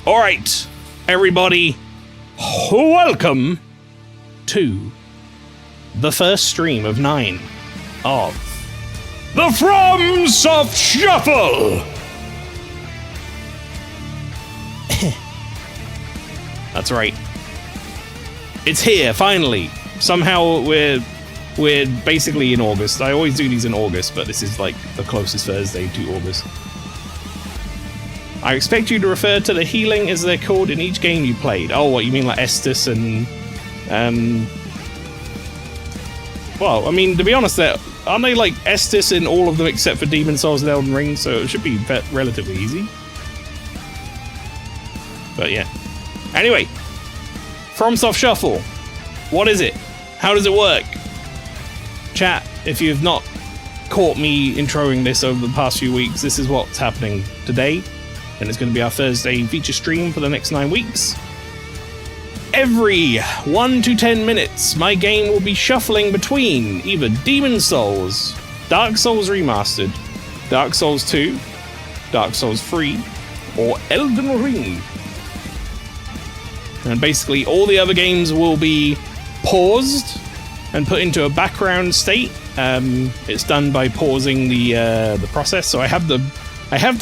Alright, everybody, welcome to the first stream of 9 of the Fromsoft Shuffle! That's right. It's here, finally. Somehow we're basically in August. I always do these in August, but this is like the closest Thursday to August. I expect you to refer to the healing as they're called in each game you played. Oh, what, you mean like Estus and... Well, I mean, to be honest, aren't they like Estus in all of them except for Demon Souls and Elden Ring, so it should be relatively easy. But yeah. Anyway, Fromsoft Shuffle. What is it? How does it work? Chat, if you've not caught me introing this over the past few weeks, this is what's happening today. And it's going to be our Thursday feature stream for the next 9 weeks. Every 1 to 10 minutes, my game will be shuffling between either Demon Souls, Dark Souls Remastered, Dark Souls 2, Dark Souls 3, or Elden Ring. And basically all the other games will be paused and put into a background state. It's done by pausing the process, so I have to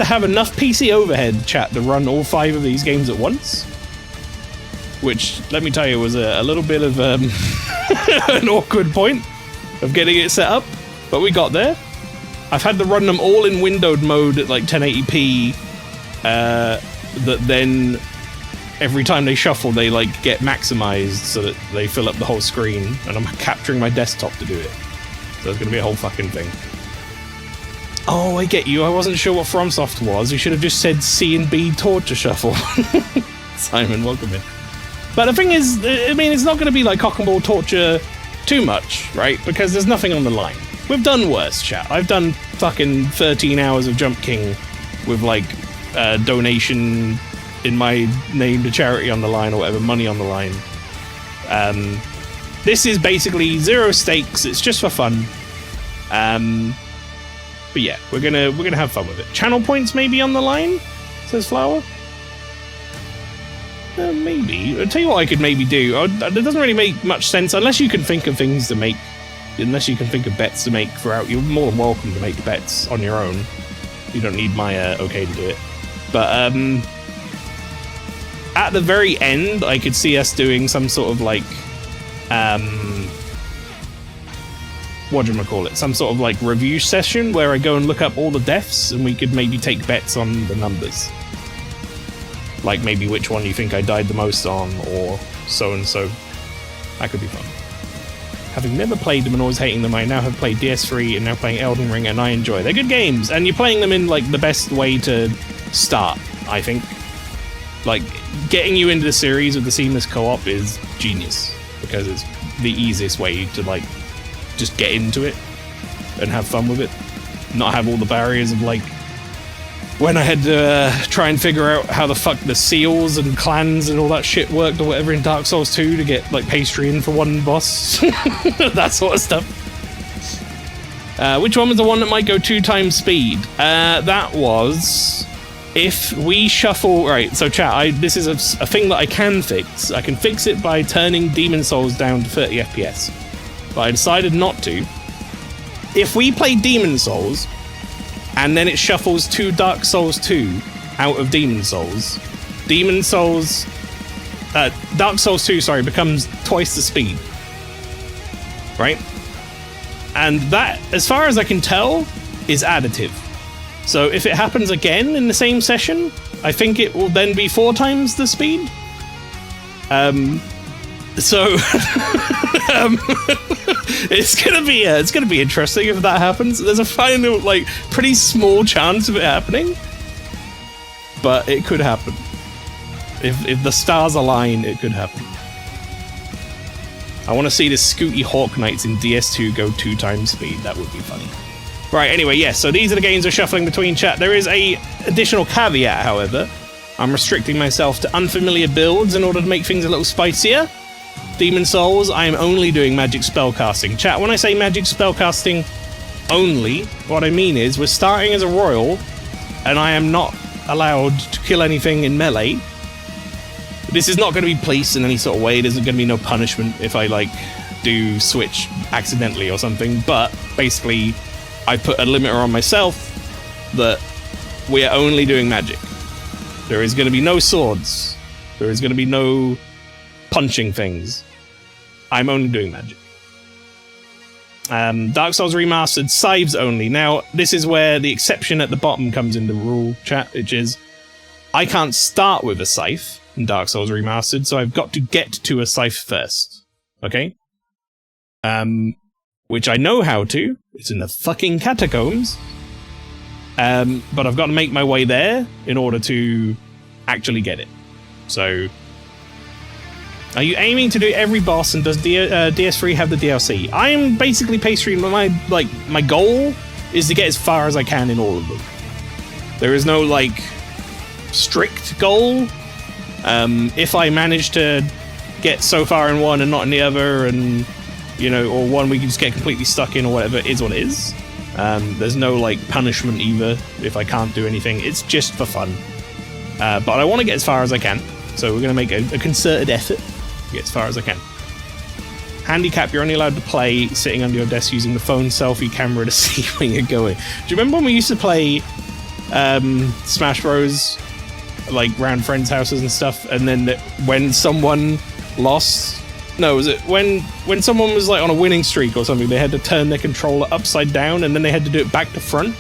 have enough PC overhead, chat, to run all 5 of these games at once. Which, let me tell you, was a little bit of an awkward point of getting it set up, but we got there. I've had to run them all in windowed mode at like 1080p, that then every time they shuffle, they like get maximized so that they fill up the whole screen, and I'm capturing my desktop to do it. So it's gonna be a whole fucking thing. Oh, I get you. I wasn't sure what FromSoft was. You should have just said C and B Torture Shuffle. Simon, welcome in. But the thing is, I mean, it's not going to be like cock and ball torture too much, right? Because there's nothing on the line. We've done worse, chat. I've done fucking 13 hours of Jump King with like donation in my name to charity on the line or whatever, money on the line. This is basically 0 stakes. It's just for fun. But yeah, we're gonna have fun with it. Channel points maybe on the line, says Flower. Maybe. I'll tell you what I could maybe do. It doesn't really make much sense unless you can think of things to make. Unless you can think of bets to make throughout. You're more than welcome to make bets on your own. You don't need my okay to do it. But at the very end, I could see us doing some sort of like whatchamacallit, some sort of like review session where I go and look up all the deaths and we could maybe take bets on the numbers. Like maybe which one you think I died the most on, or so and so. That could be fun. Having never played them and always hating them, I now have played DS3 and now playing Elden Ring, and I enjoy. They're good games, and you're playing them in like the best way to start, I think. Like, getting you into the series with the seamless co-op is genius, because it's the easiest way to like just get into it and have fun with it. Not have all the barriers of like when I had to try and figure out how the fuck the seals and clans and all that shit worked or whatever in Dark Souls 2 to get like pastry in for one boss. That sort of stuff. Which one was the one that might go 2 times speed? That was if we shuffle... Right, so chat, this is a thing that I can fix. I can fix it by turning Demon Souls down to 30 FPS. But I decided not to. If we play Demon Souls, and then it shuffles 2 Dark Souls 2 out of Demon Souls, Dark Souls 2, sorry, becomes twice the speed. Right? And that, as far as I can tell, is additive. So if it happens again in the same session, I think it will then be 4 times the speed. It's gonna be interesting if that happens. There's a final, like, pretty small chance of it happening, but it could happen. If the stars align, it could happen. I want to see the Scooty Hawk Knights in DS2 go 2 times speed. That would be funny. Right, anyway, yes, so these are the games we're shuffling between, chat. There is a additional caveat, however. I'm restricting myself to unfamiliar builds in order to make things a little spicier. Demon Souls, I am only doing magic spellcasting. Chat, when I say magic spellcasting only, what I mean is we're starting as a royal, and I am not allowed to kill anything in melee, This is not going to be policed in any sort of way. There's going to be no punishment if I, like, do switch accidentally or something. But basically, I put a limiter on myself that we are only doing magic. There is going to be no swords. There is going to be no punching things. I'm only doing magic. Dark Souls Remastered, scythes only. Now, this is where the exception at the bottom comes in the rule chat, which is I can't start with a scythe in Dark Souls Remastered, so I've got to get to a scythe first. Okay? Which I know how to. It's in the fucking catacombs. But I've got to make my way there in order to actually get it. So, are you aiming to do every boss, and does DS3 have the DLC? I'm basically pastry. My goal is to get as far as I can in all of them. There is no, like, strict goal. If I manage to get so far in one and not in the other, and, you know, or one we can just get completely stuck in or whatever, it is what it is. There's no, like, punishment either if I can't do anything. It's just for fun. But I want to get as far as I can, so we're going to make a concerted effort to get as far as I can. Handicap, you're only allowed to play sitting under your desk using the phone selfie camera to see where you're going. Do you remember when we used to play Smash Bros, like, round friends' houses and stuff, and then when someone lost... No, was it when someone was, like, on a winning streak or something, they had to turn their controller upside down, and then they had to do it back to front?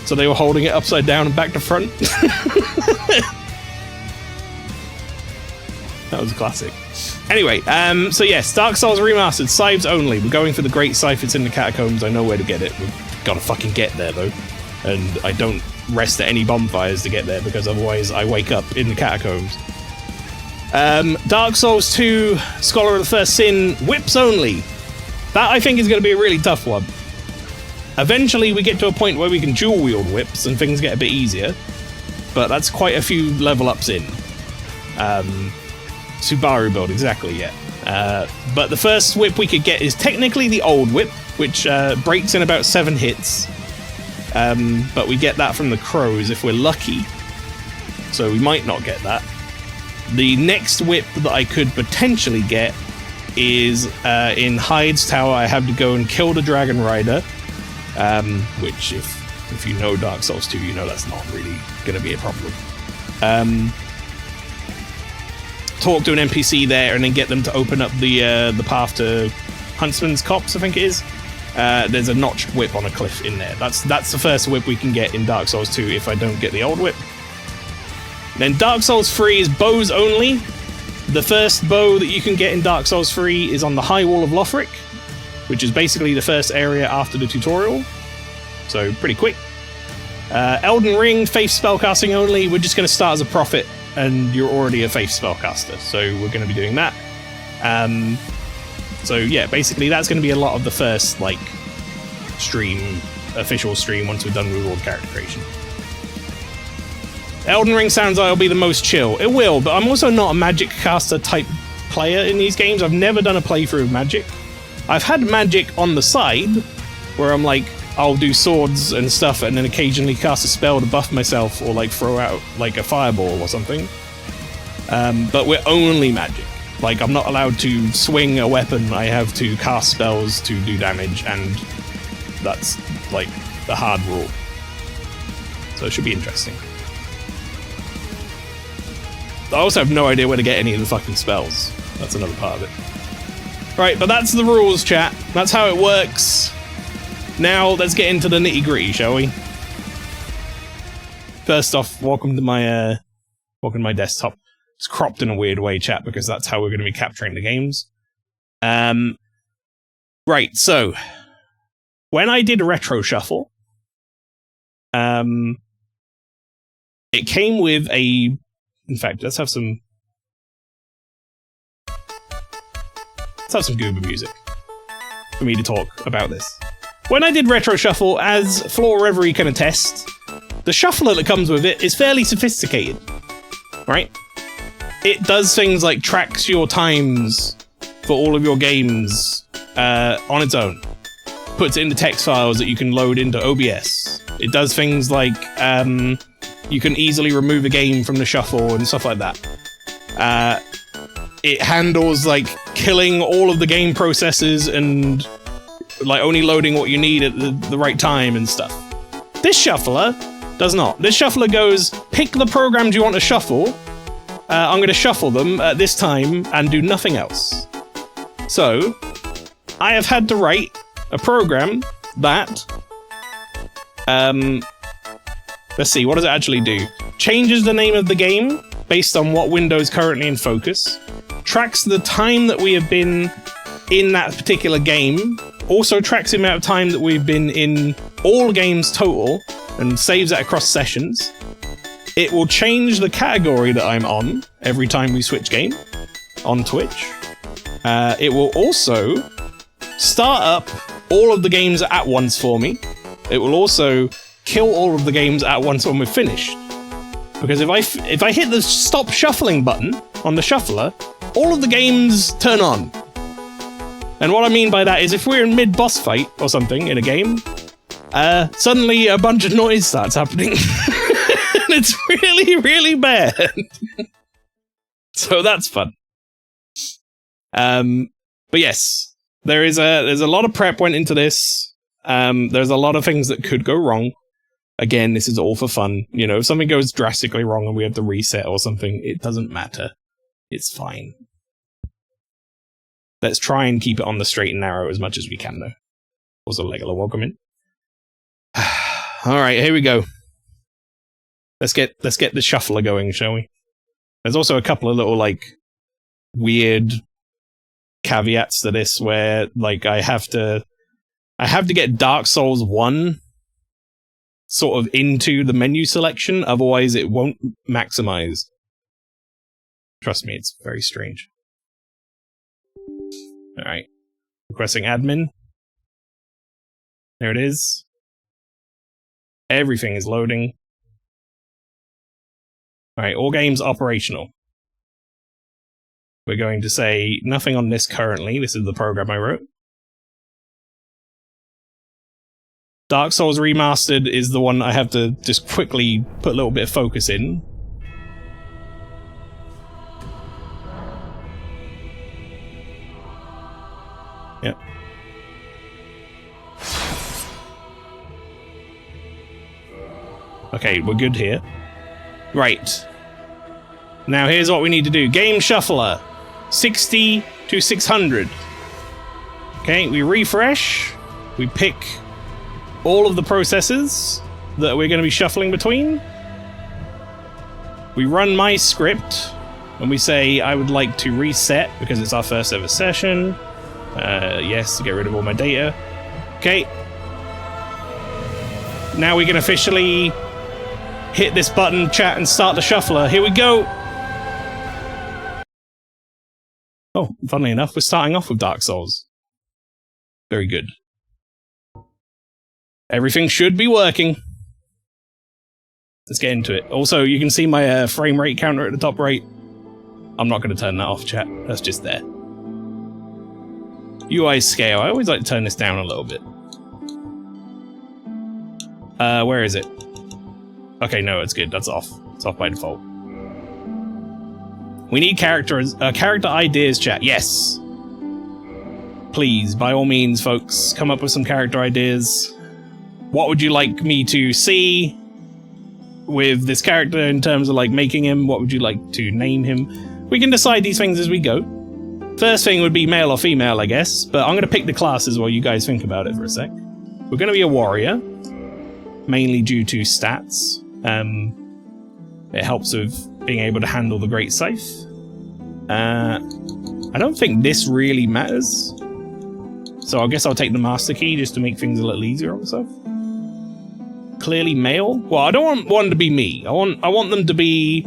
So they were holding it upside down and back to front? That was a classic. Anyway, so yes, Dark Souls Remastered, scythes only. We're going for the Great Scythe. It's in the catacombs. I know where to get it. We've got to fucking get there, though. And I don't rest at any bonfires to get there, because otherwise I wake up in the catacombs. Dark Souls 2, Scholar of the First Sin, whips only. That, I think, is going to be a really tough one. Eventually, we get to a point where we can dual-wield whips, and things get a bit easier. But that's quite a few level ups in. Subaru build, exactly, yeah. But the first whip we could get is technically the old whip, which breaks in about 7 hits. But we get that from the crows if we're lucky. So we might not get that. The next whip that I could potentially get is in Hyde's Tower. I have to go and kill the Dragon Rider, which, if you know Dark Souls 2, you know that's not really going to be a problem. Talk to an NPC there and then get them to open up the path to Huntsman's Copse, I think it is. There's a notched whip on a cliff in there. That's the first whip we can get in Dark Souls 2 if I don't get the old whip. Then Dark Souls 3 is bows only. The first bow that you can get in Dark Souls 3 is on the High Wall of Lothric, which is basically the first area after the tutorial. So, pretty quick. Elden Ring, Faith spellcasting only. We're just going to start as a prophet, and you're already a Faith spellcaster, so we're going to be doing that. So, yeah, basically that's going to be a lot of the first, like, official stream once we're done with all the character creation. Elden Ring sounds like it'll be the most chill. It will, but I'm also not a magic caster type player in these games. I've never done a playthrough of magic. I've had magic on the side, where I'm like, I'll do swords and stuff and then occasionally cast a spell to buff myself or like throw out like a fireball or something. But we're only magic. Like, I'm not allowed to swing a weapon. I have to cast spells to do damage, and that's like the hard rule. So it should be interesting. I also have no idea where to get any of the fucking spells. That's another part of it. Right, but that's the rules, chat. That's how it works. Now, let's get into the nitty-gritty, shall we? First off, welcome to my desktop. It's cropped in a weird way, chat, because that's how we're going to be capturing the games. Right, so when I did Retro Shuffle, it came with a... In fact, let's have some Goober music for me to talk about this. When I did Retro Shuffle, as Floor Reverie can attest, the shuffler that comes with it is fairly sophisticated, right? It does things like tracks your times for all of your games on its own. Puts it into text files that you can load into OBS. It does things like you can easily remove a game from the shuffle and stuff like that. it handles like killing all of the game processes and like only loading what you need at the right time and stuff. This shuffler does not. This shuffler goes, pick the programs you want to shuffle. I'm going to shuffle them at this time and do nothing else. So, I have had to write a program that, let's see, what does it actually do? Changes the name of the game based on what window is currently in focus, tracks the time that we have been in that particular game, also tracks the amount of time that we've been in all games total, and saves that across sessions. It will change the category that I'm on every time we switch game on Twitch. It will also start up all of the games at once for me. It will also kill all of the games at once when we're finished. Because if I hit the stop shuffling button on the shuffler, all of the games turn on. And what I mean by that is if we're in mid-boss fight or something in a game, suddenly a bunch of noise starts happening. And it's really, really bad. So that's fun. But yes, there's a lot of prep went into this. There's a lot of things that could go wrong. Again, this is all for fun. You know, if something goes drastically wrong and we have to reset or something, it doesn't matter. It's fine. Let's try and keep it on the straight and narrow as much as we can, though. Also, Legola, welcome in. All right, here we go. Let's get the shuffler going, shall we? There's also a couple of little like weird caveats to this where like I have to get Dark Souls 1 sort of into the menu selection, otherwise it won't maximize. Trust me, it's very strange. Alright. Requesting admin. There it is. Everything is loading. Alright, all games operational. We're going to say nothing on this currently. This is the program I wrote. Dark Souls Remastered is the one I have to just quickly put a little bit of focus in. Yep. Okay, we're good here. Right. Now here's what we need to do. Game Shuffler. 60 to 600. Okay, we refresh. We pick all of the processes that we're going to be shuffling between. We run my script. And we say, I would like to reset because it's our first ever session. Yes, to get rid of all my data. Okay. Now we can officially hit this button, chat, and start the shuffler. Here we go. Oh, funnily enough, we're starting off with Dark Souls. Very good. Everything should be working. Let's get into it. Also, you can see my frame rate counter at the top right. I'm not going to turn that off, chat. That's just there. UI scale. I always like to turn this down a little bit. Where is it? Okay, no, it's good. That's off. It's off by default. We need character ideas, chat. Yes. Please, by all means, folks, come up with some character ideas. What would you like me to see with this character in terms of like making him? What would you like to name him? We can decide these things as we go. First thing would be male or female, I guess, but I'm going to pick the classes while you guys think about it for a sec. We're going to be a warrior, mainly due to stats. It helps with being able to handle the Great Scythe. I don't think this really matters, so I guess I'll take the Master Key just to make things a little easier on myself. Clearly male. Well, I don't want one to be me. I want them to be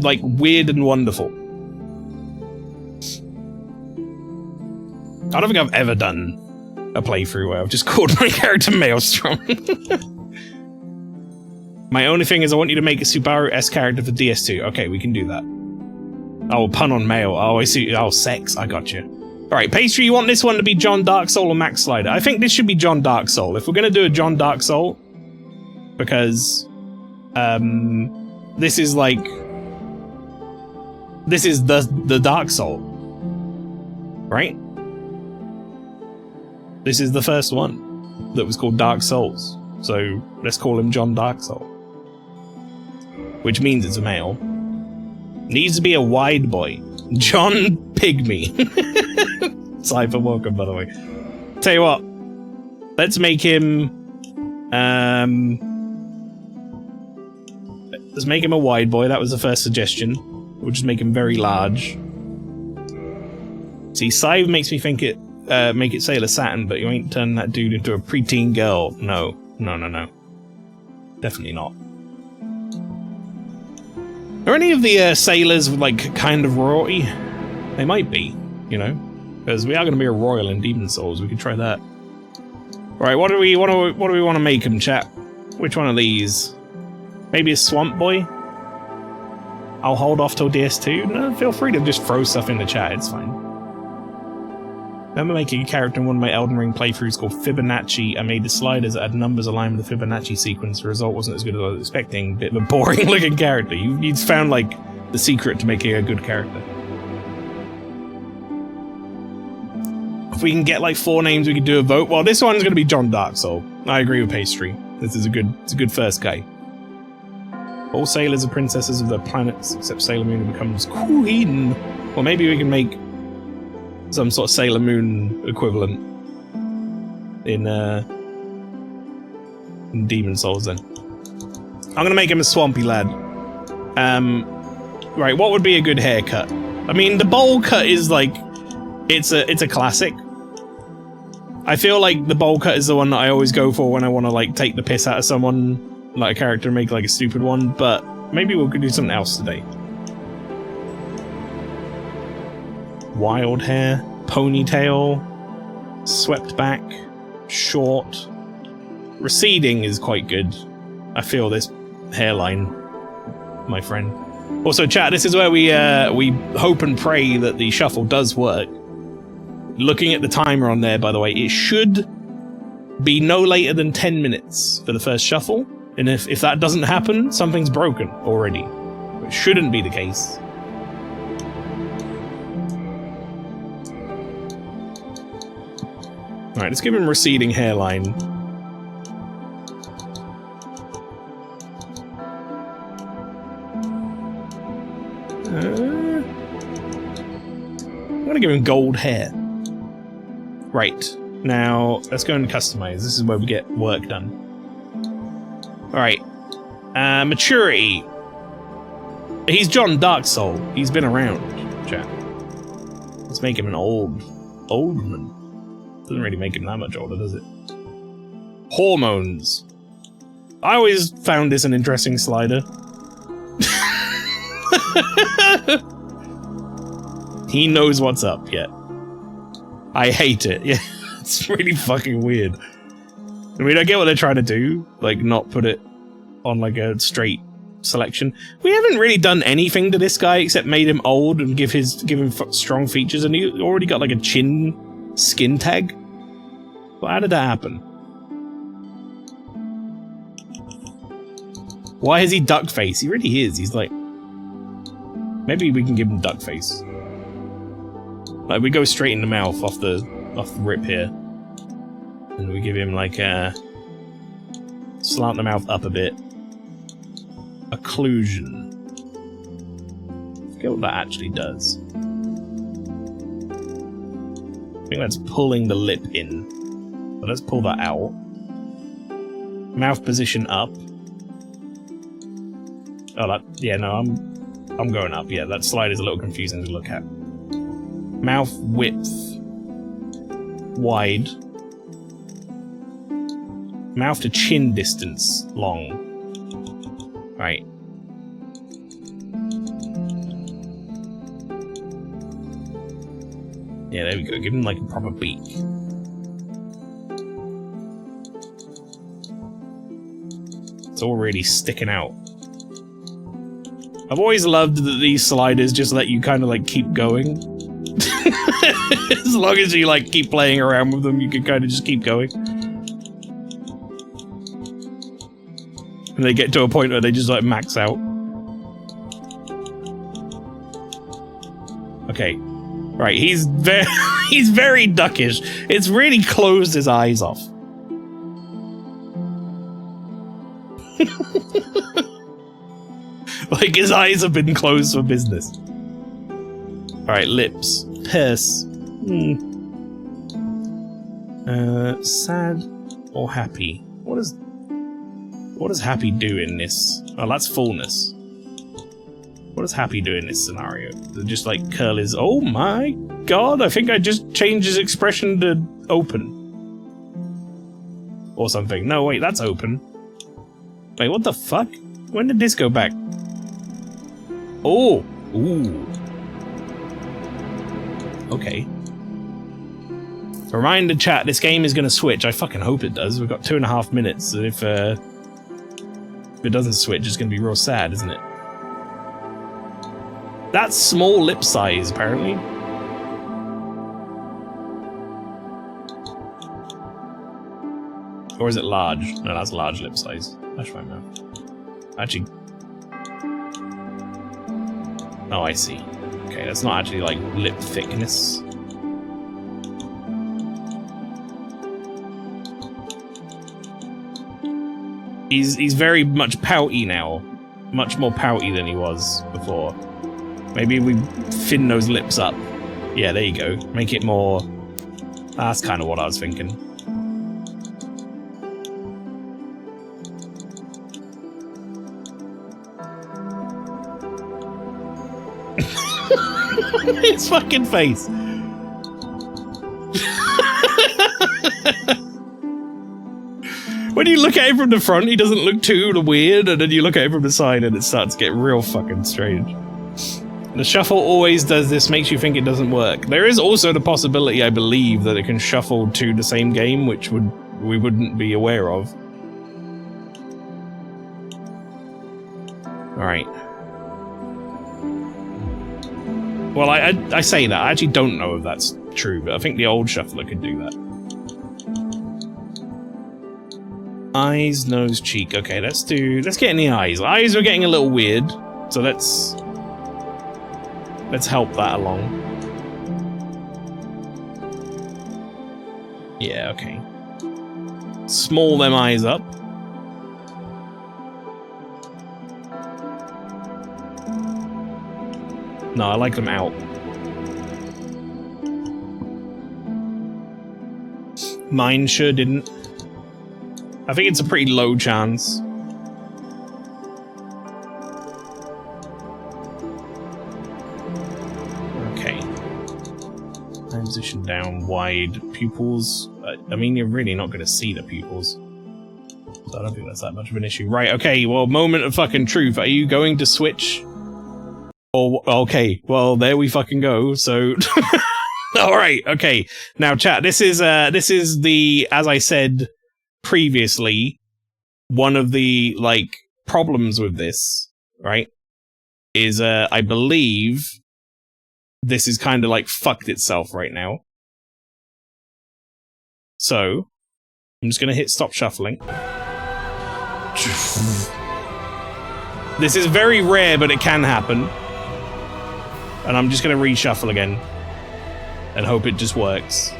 like weird and wonderful. I don't think I've ever done a playthrough where I've just called my character Maelstrom. My only thing is I want you to make a Subaru-S character for DS2. Okay, we can do that. Oh, pun on male. Oh, I see. Oh, sex. I got you. Alright, Pastry, you want this one to be John Darksoul or Max Slider? I think this should be John Darksoul. If we're going to do a John Darksoul, because this is like This is the Dark Soul, right? This is the first one that was called Dark Souls. So let's call him John Dark Soul, which means it's a male. Needs to be a wide boy. John Pygmy. Cypher, welcome, by the way. Tell you what, let's make him. Let's make him a wide boy. That was the first suggestion. We'll just make him very large. See, Scythe makes me think it. Make it Sailor Saturn, but you ain't turning that dude into a preteen girl. No. Definitely not. Are any of the sailors like kind of royalty? They might be, you know, because we are going to be a royal in Demon Souls. We could try that. Right, what do we want to make him, chat? Which one of these? Maybe a swamp boy. I'll hold off till DS2. No, feel free to just throw stuff in the chat. It's fine. I remember making a character in one of my Elden Ring playthroughs called Fibonacci. I made the sliders that had numbers aligned with the Fibonacci sequence. The result wasn't as good as I was expecting. Bit of a boring looking character. You found like the secret to making a good character. If we can get like 4 names, we could do a vote. Well, this one's going to be John Dark Soul. I agree with Pastry. This is a good first guy. All sailors are princesses of their planets, except Sailor Moon, who becomes queen. Or maybe we can make some sort of Sailor Moon equivalent in Demon Souls then. I'm gonna make him a swampy lad. Right, what would be a good haircut? I mean, the bowl cut is like, it's a classic. I feel like the bowl cut is the one that I always go for when I want to like take the piss out of someone, like a character, and make like a stupid one, but maybe we'll do something else today. Wild hair, ponytail, swept back, short. Receding is quite good. I feel this hairline, my friend. Also, chat, this is where we hope and pray that the shuffle does work. Looking at the timer on there, by the way, it should be no later than 10 minutes for the first shuffle. And if that doesn't happen, something's broken already. It shouldn't be the case. Alright, let's give him receding hairline. I'm gonna give him gold hair. Right, now let's go and customize. This is where we get work done. Alright, maturity. He's John Dark Soul. He's been around, chat. Let's make him an old man. Doesn't really make him that much older, does it? Hormones. I always found this an interesting slider. He knows what's up, yeah. I hate it, yeah. It's really fucking weird. I mean, I get what they're trying to do, like not put it on like a straight selection. We haven't really done anything to this guy except made him old and give him strong features, and he already got like a chin skin tag. Well, how did that happen? Why is he duck face? He really is. He's like, maybe we can give him duck face. Like we go straight in the mouth off the rip here, and we give him like a slant the mouth up a bit. Occlusion. I forget what that actually does. I think that's pulling the lip in. But let's pull that out. Mouth position up. Oh, that, yeah, no, I'm going up. Yeah, that slide is a little confusing to look at. Mouth width. Wide. Mouth to chin distance. Long. Right. Yeah, there we go. Give him like a proper beak. It's all really sticking out. I've always loved that these sliders just let you kind of like keep going. As long as you like keep playing around with them, you can kind of just keep going. And they get to a point where they just like max out. Okay. Right, he's very he's very duckish. It's really closed his eyes off. Like his eyes have been closed for business. Alright, lips. Purse. Sad or happy? What does happy do in this? Oh, that's fullness. What does happy do in this scenario? Just like curl his... Oh my god, I think I just changed his expression to open. Or something. No, wait, that's open. Wait, what the fuck? When did this go back? Oh! Ooh. Okay. Reminder chat, this game is gonna switch. I fucking hope it does. We've got 2.5 minutes. If it doesn't switch, it's gonna be real sad, isn't it? That's small lip size, apparently. Or is it large? No, that's large lip size. Flash my mouth. Actually... Oh, I see. Okay, that's not actually, like, lip thickness. He's very much pouty now. Much more pouty than he was before. Maybe we thin those lips up. Yeah, there you go. Make it more... That's kind of what I was thinking. His fucking face. When you look at him from the front, he doesn't look too weird, and then you look at him from the side and it starts to get real fucking strange. The shuffle always does this, makes you think it doesn't work. There is also the possibility, I believe, that it can shuffle to the same game, which we wouldn't be aware of. Alright. Well, I say that. I actually don't know if that's true, but I think the old shuffler could do that. Eyes, nose, cheek. Okay, let's get in the eyes. Eyes are getting a little weird, so let's help that along. Yeah, okay. Small them eyes up. No, I like them out. Mine sure didn't. I think it's a pretty low chance. Okay. Eye position down, wide, pupils. I mean, you're really not going to see the pupils. So I don't think that's that much of an issue. Right, okay, well, moment of fucking truth. Are you going to switch? Or, okay, well, there we fucking go, so... Alright, okay. Now, chat, this is the, as I said previously, one of the, like, problems with this, right, is, I believe this is kind of, like, fucked itself right now. So, I'm just gonna hit stop shuffling. This is very rare, but it can happen. And I'm just gonna reshuffle again. And hope it just works.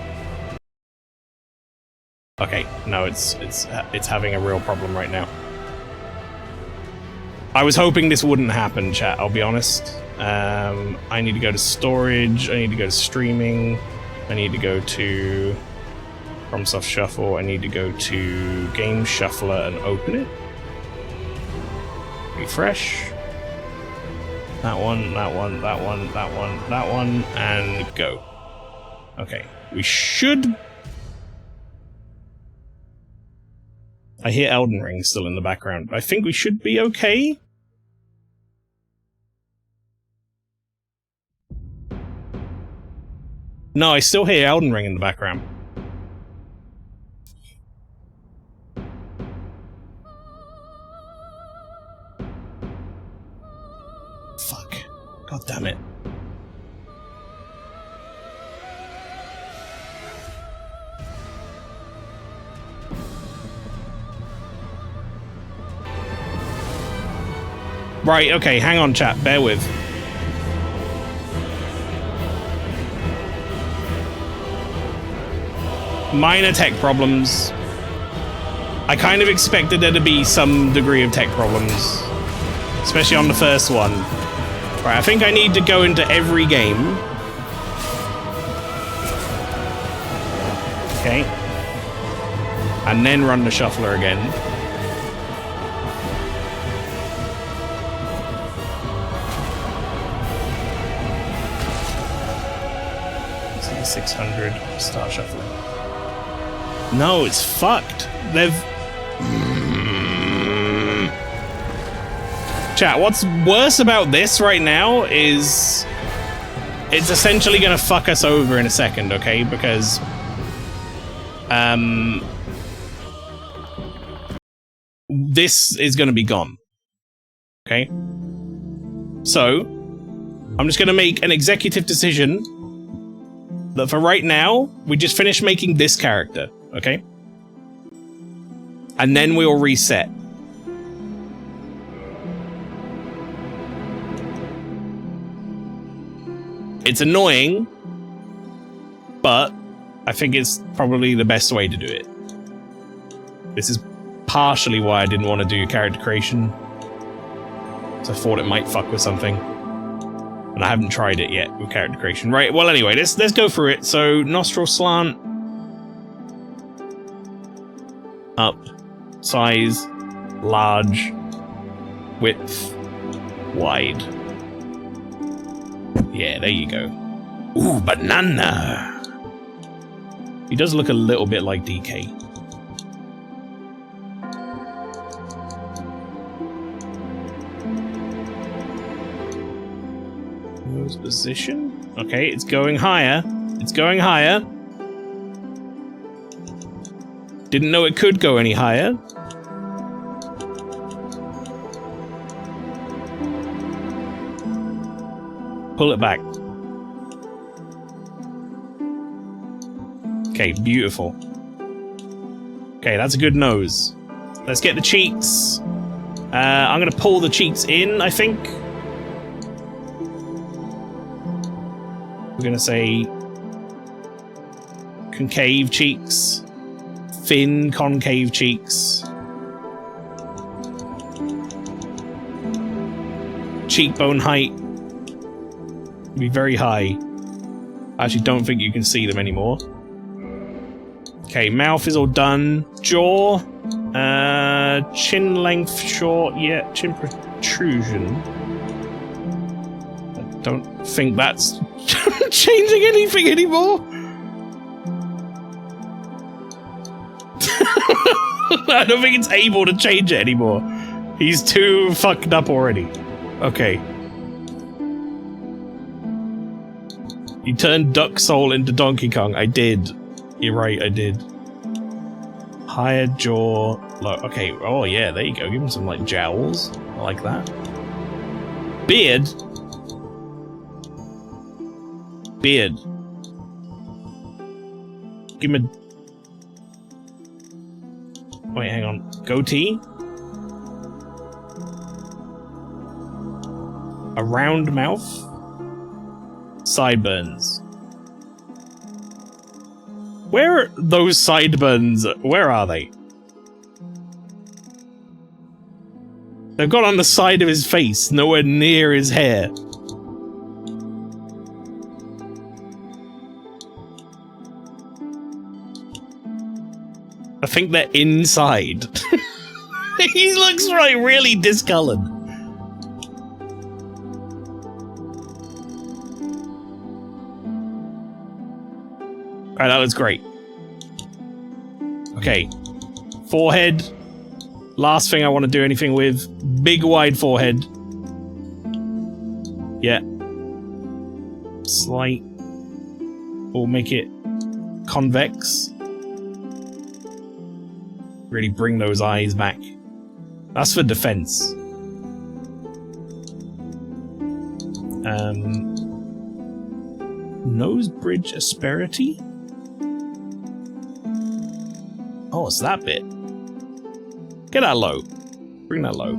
Okay, no, it's having a real problem right now. I was hoping this wouldn't happen, chat, I'll be honest. I need to go to storage, I need to go to streaming, I need to go to Fromsoft Shuffle, I need to go to Game Shuffler and open it. Refresh. That one, that one, that one, that one, that one, and go. Okay, we should... I hear Elden Ring still in the background. I think we should be okay. No, I still hear Elden Ring in the background. Fuck. God damn it. Right, okay, hang on, chat, bear with. Minor tech problems. I kind of expected there to be some degree of tech problems, especially on the first one. Right, I think I need to go into every game. Okay. And then run the shuffler again. See, 600 start shuffling. No, it's fucked. They've... Chat, what's worse about this right now is it's essentially gonna fuck us over in a second, okay? Because this is gonna be gone. Okay? So I'm just gonna make an executive decision that for right now, we just finish making this character, okay? And then we'll reset. It's annoying, but I think it's probably the best way to do it. This is partially why I didn't want to do character creation. So I thought it might fuck with something. And I haven't tried it yet with character creation. Right, well anyway, let's go through it. So, nostril slant. Up. Size. Large. Width. Wide. Yeah, there you go. Ooh, banana! He does look a little bit like DK. Nose position? Okay, it's going higher. It's going higher. Didn't know it could go any higher. Pull it back. Okay, beautiful. Okay, that's a good nose. Let's get the cheeks. I'm gonna pull the cheeks in, I think. We're gonna say concave cheeks. Thin concave cheeks. Cheekbone height. Be very high. I actually don't think you can see them anymore. Okay, mouth is all done. Jaw. Chin length short. Yeah, chin protrusion. I don't think that's changing anything anymore. I don't think it's able to change it anymore. He's too fucked up already. Okay. You turned Duck Soul into Donkey Kong. I did. You're right, I did. Higher jaw. Low. Okay, oh yeah, there you go. Give him some, like, jowls. I like that. Beard. Beard. Give him a... Wait, hang on. Goatee? A round mouth? Sideburns. Where are those sideburns? Where are they? They've got on the side of his face, nowhere near his hair. I think they're inside. He looks like really discolored. Alright, that looks great. Okay. Forehead. Last thing I want to do anything with. Big wide forehead. Yeah. Slight. We'll make it convex. Really bring those eyes back. That's for defense. Nose bridge asperity? Oh, it's that bit. Get that low. Bring that low.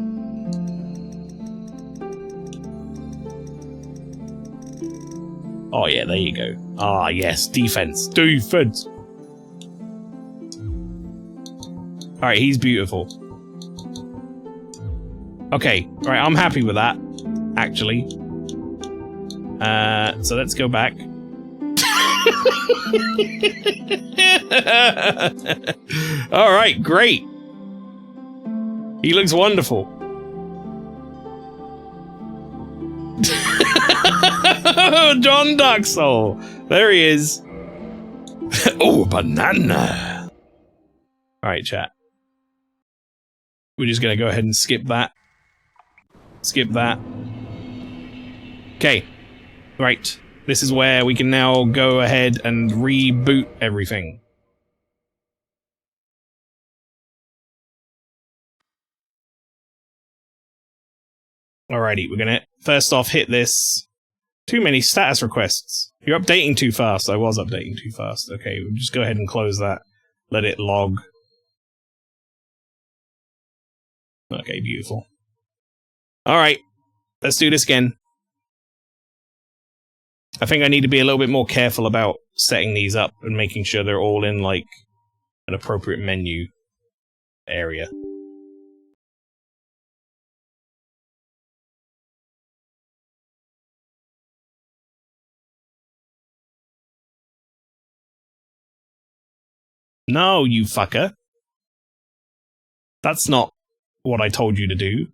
Oh yeah, there you go. Ah, yes, defense. Defense. Alright, he's beautiful. Okay, right, I'm happy with that, actually. So let's go back. Alright, great. He looks wonderful. John Dark Soul. There he is. Oh, banana. Alright, chat. We're just gonna go ahead and skip that. Skip that. Okay. Right. This is where we can now go ahead and reboot everything. Alrighty, we're gonna first off hit this. Too many status requests. You're updating too fast. I was updating too fast. Okay, we'll just go ahead and close that. Let it log. Okay, beautiful. Alright, let's do this again. I think I need to be a little bit more careful about setting these up and making sure they're all in, like, an appropriate menu area. No, you fucker. That's not what I told you to do.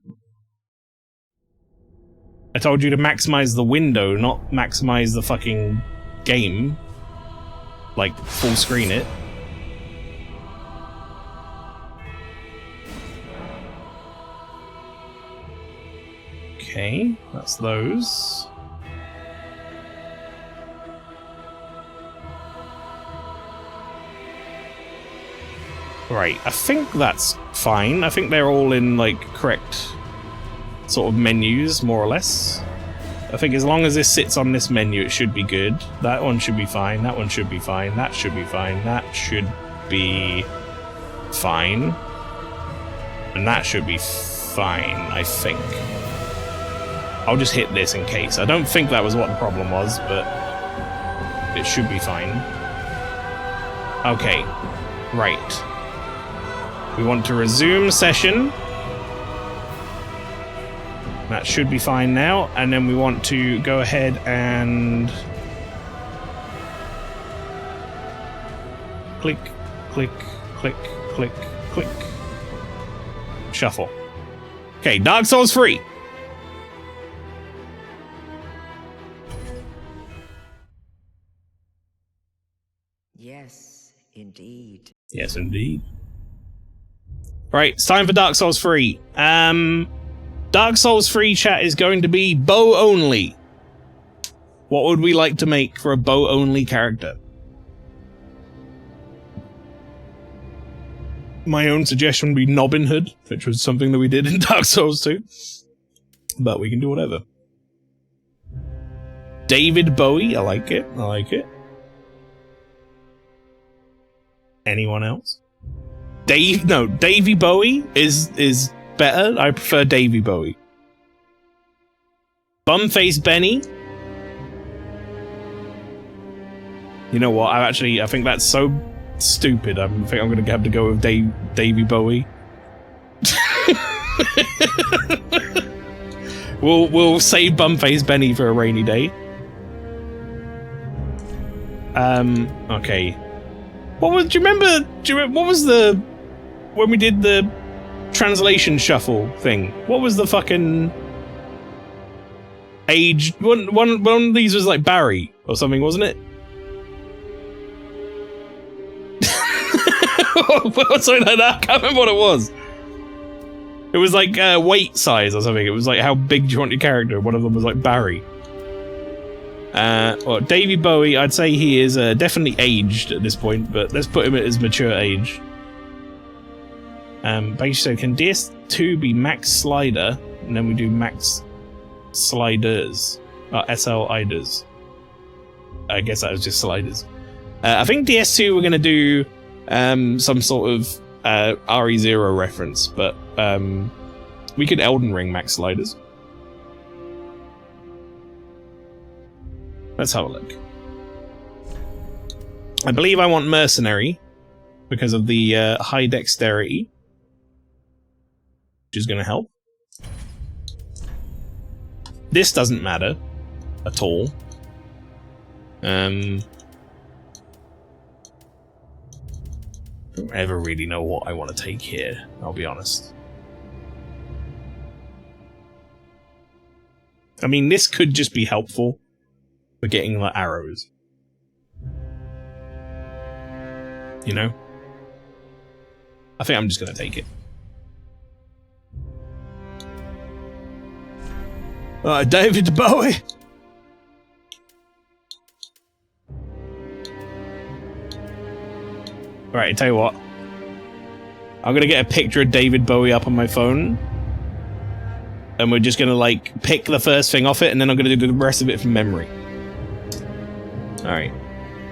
I told you to maximize the window, not maximize the fucking game. Like, full screen it. Okay, that's those. Right, I think that's fine. I think they're all in, like, correct sort of menus, more or less. I think as long as this sits on this menu, it should be good. That one should be fine, that one should be fine, that should be fine, that should be fine. And that should be fine, I think. I'll just hit this in case. I don't think that was what the problem was, but it should be fine. Okay, right. We want to resume session. That should be fine now. And then we want to go ahead and click, click, click, click, click. Shuffle. Okay, Dark Souls 3. Yes, indeed. Yes, indeed. Right, it's time for Dark Souls 3. Dark Souls 3 chat is going to be bow only. What would we like to make for a bow only character? My own suggestion would be Nobbin Hood, which was something that we did in Dark Souls 2. But we can do whatever. David Bowie, I like it, I like it. Anyone else? Davy Bowie is better. I prefer Davy Bowie. Bumface Benny. You know what? I think that's so stupid. I think I'm gonna have to go with Davy Bowie. We'll save Bumface Benny for a rainy day. Okay. Do you remember what was the when we did the translation shuffle thing? What was the fucking age? One of these was like Barry or something, wasn't it? Something like that. I can't remember what it was. It was like weight size or something. It was like how big do you want your character? One of them was like Barry. Well, Davy Bowie, I'd say he is definitely aged at this point, but let's put him at his mature age. Basically, can DS2 be max slider, and then we do max sliders, SL iders. I guess that was just sliders. I think DS2 we're gonna do some sort of RE0 reference, but we could Elden Ring max sliders. Let's have a look. I believe I want Mercenary because of the high dexterity. which is going to help. This doesn't matter at all. Don't ever really know what I want to take here, I'll be honest. I mean, this could just be helpful for getting the arrows. You know? I think I'm just gonna take it. David Bowie! Alright, tell you what. I'm gonna get a picture of David Bowie up on my phone. And we're just gonna, like, pick the first thing off it, and then I'm gonna do the rest of it from memory. Alright.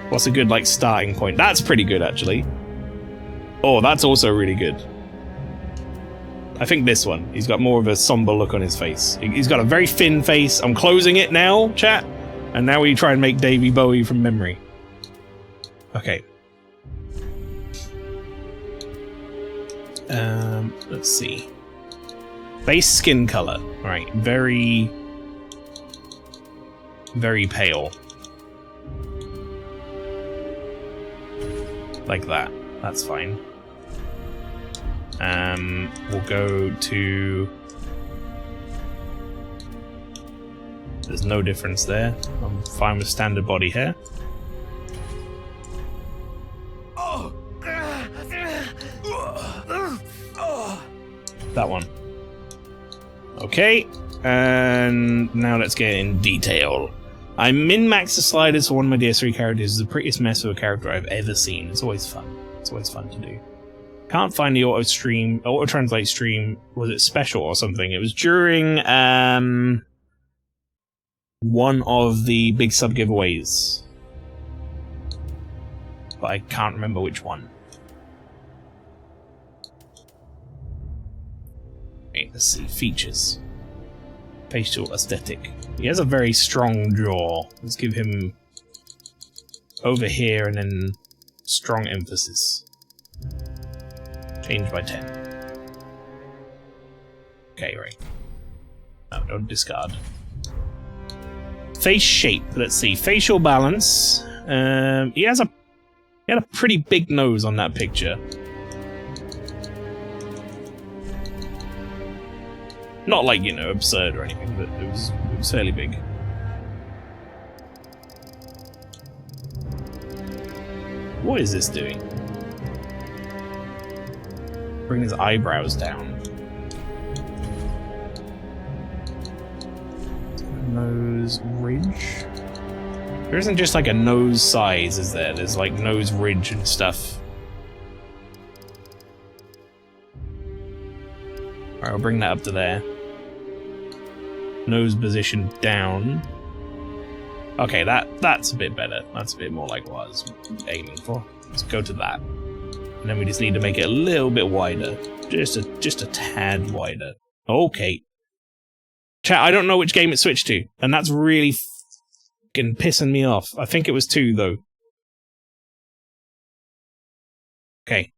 What's a good, like, starting point? That's pretty good, actually. Oh, that's also really good. I think this one. He's got more of a somber look on his face. He's got a very thin face. I'm closing it now, chat. And now we try and make Davy Bowie from memory. Okay. Let's see. Base skin color. Right, very pale. Like that. That's fine. We'll go to... There's no difference there. I'm fine with standard body hair. That one. Okay, and now let's get in detail. I min-maxed the sliders for one of my DS3 characters. It's the prettiest mess of a character I've ever seen. It's always fun. It's always fun to do. Can't find the auto-translate stream. Was it special or something? It was during one of the big sub giveaways, but I can't remember which one. Okay, let's see. Features. Facial aesthetic. He has a very strong jaw. Let's give him over here and then strong emphasis. Change by 10. Okay, right. No, don't discard. Face shape. Let's see. Facial balance. He had a pretty big nose on that picture. Not like, you know, absurd or anything, but it was fairly big. What is this doing? Bring his eyebrows down. Nose ridge? There isn't just like a nose size, is there? There's like nose ridge and stuff. Alright, I'll bring that up to there. Nose position down. Okay, that's a bit better. That's a bit more like what I was aiming for. Let's go to that. And then we just need to make it a little bit wider. Just a tad wider. Okay. Chat, I don't know which game it switched to, and that's really fucking pissing me off. I think it was 2, though. Okay.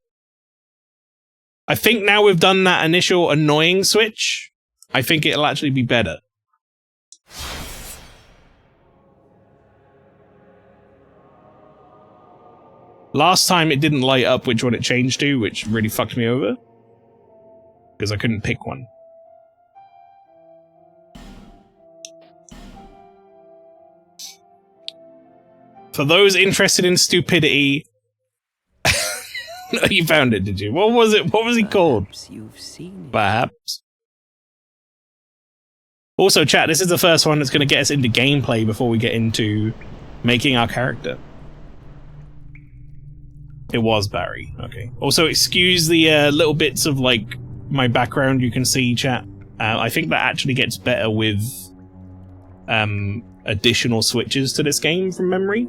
I think now we've done that initial annoying switch, I think it'll actually be better. Last time it didn't light up which one it changed to, which really fucked me over. Because I couldn't pick one. For those interested in stupidity... You found it, did you? What was it? What was he called? You've seen it. Perhaps. Also, chat, this is the first one that's going to get us into gameplay before we get into making our character. It was Barry. Okay. Also, excuse the little bits of, like, my background you can see, chat. I think that actually gets better with additional switches to this game from memory.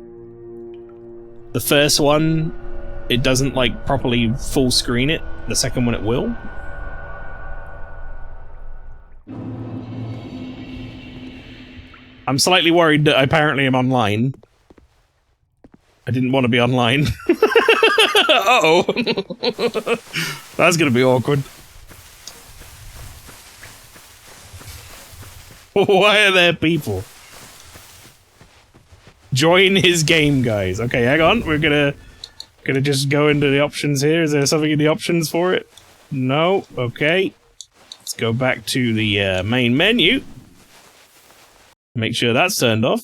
The first one, it doesn't, like, properly full screen it. The second one, it will. I'm slightly worried that apparently I'm online. I didn't want to be online. Uh-oh. That's gonna be awkward. Why are there people? Join his game, guys. Okay, hang on. We're gonna just go into the options here. Is there something in the options for it? No. Okay. Let's go back to the main menu. Make sure that's turned off.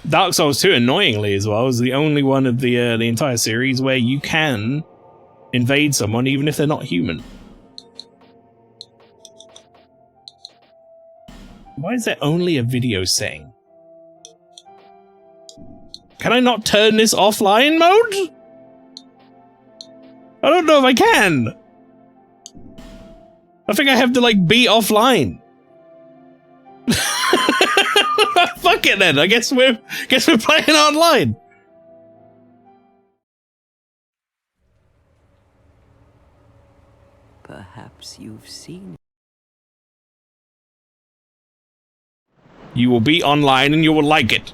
Dark Souls 2, annoyingly as well, is the only one of the entire series where you can invade someone even if they're not human. Why is there only a video setting? Can I not turn this offline mode? I don't know if I can. I think I have to like be offline. Fuck it then. I guess we're playing online. Perhaps you've seen. You will be online and you will like it.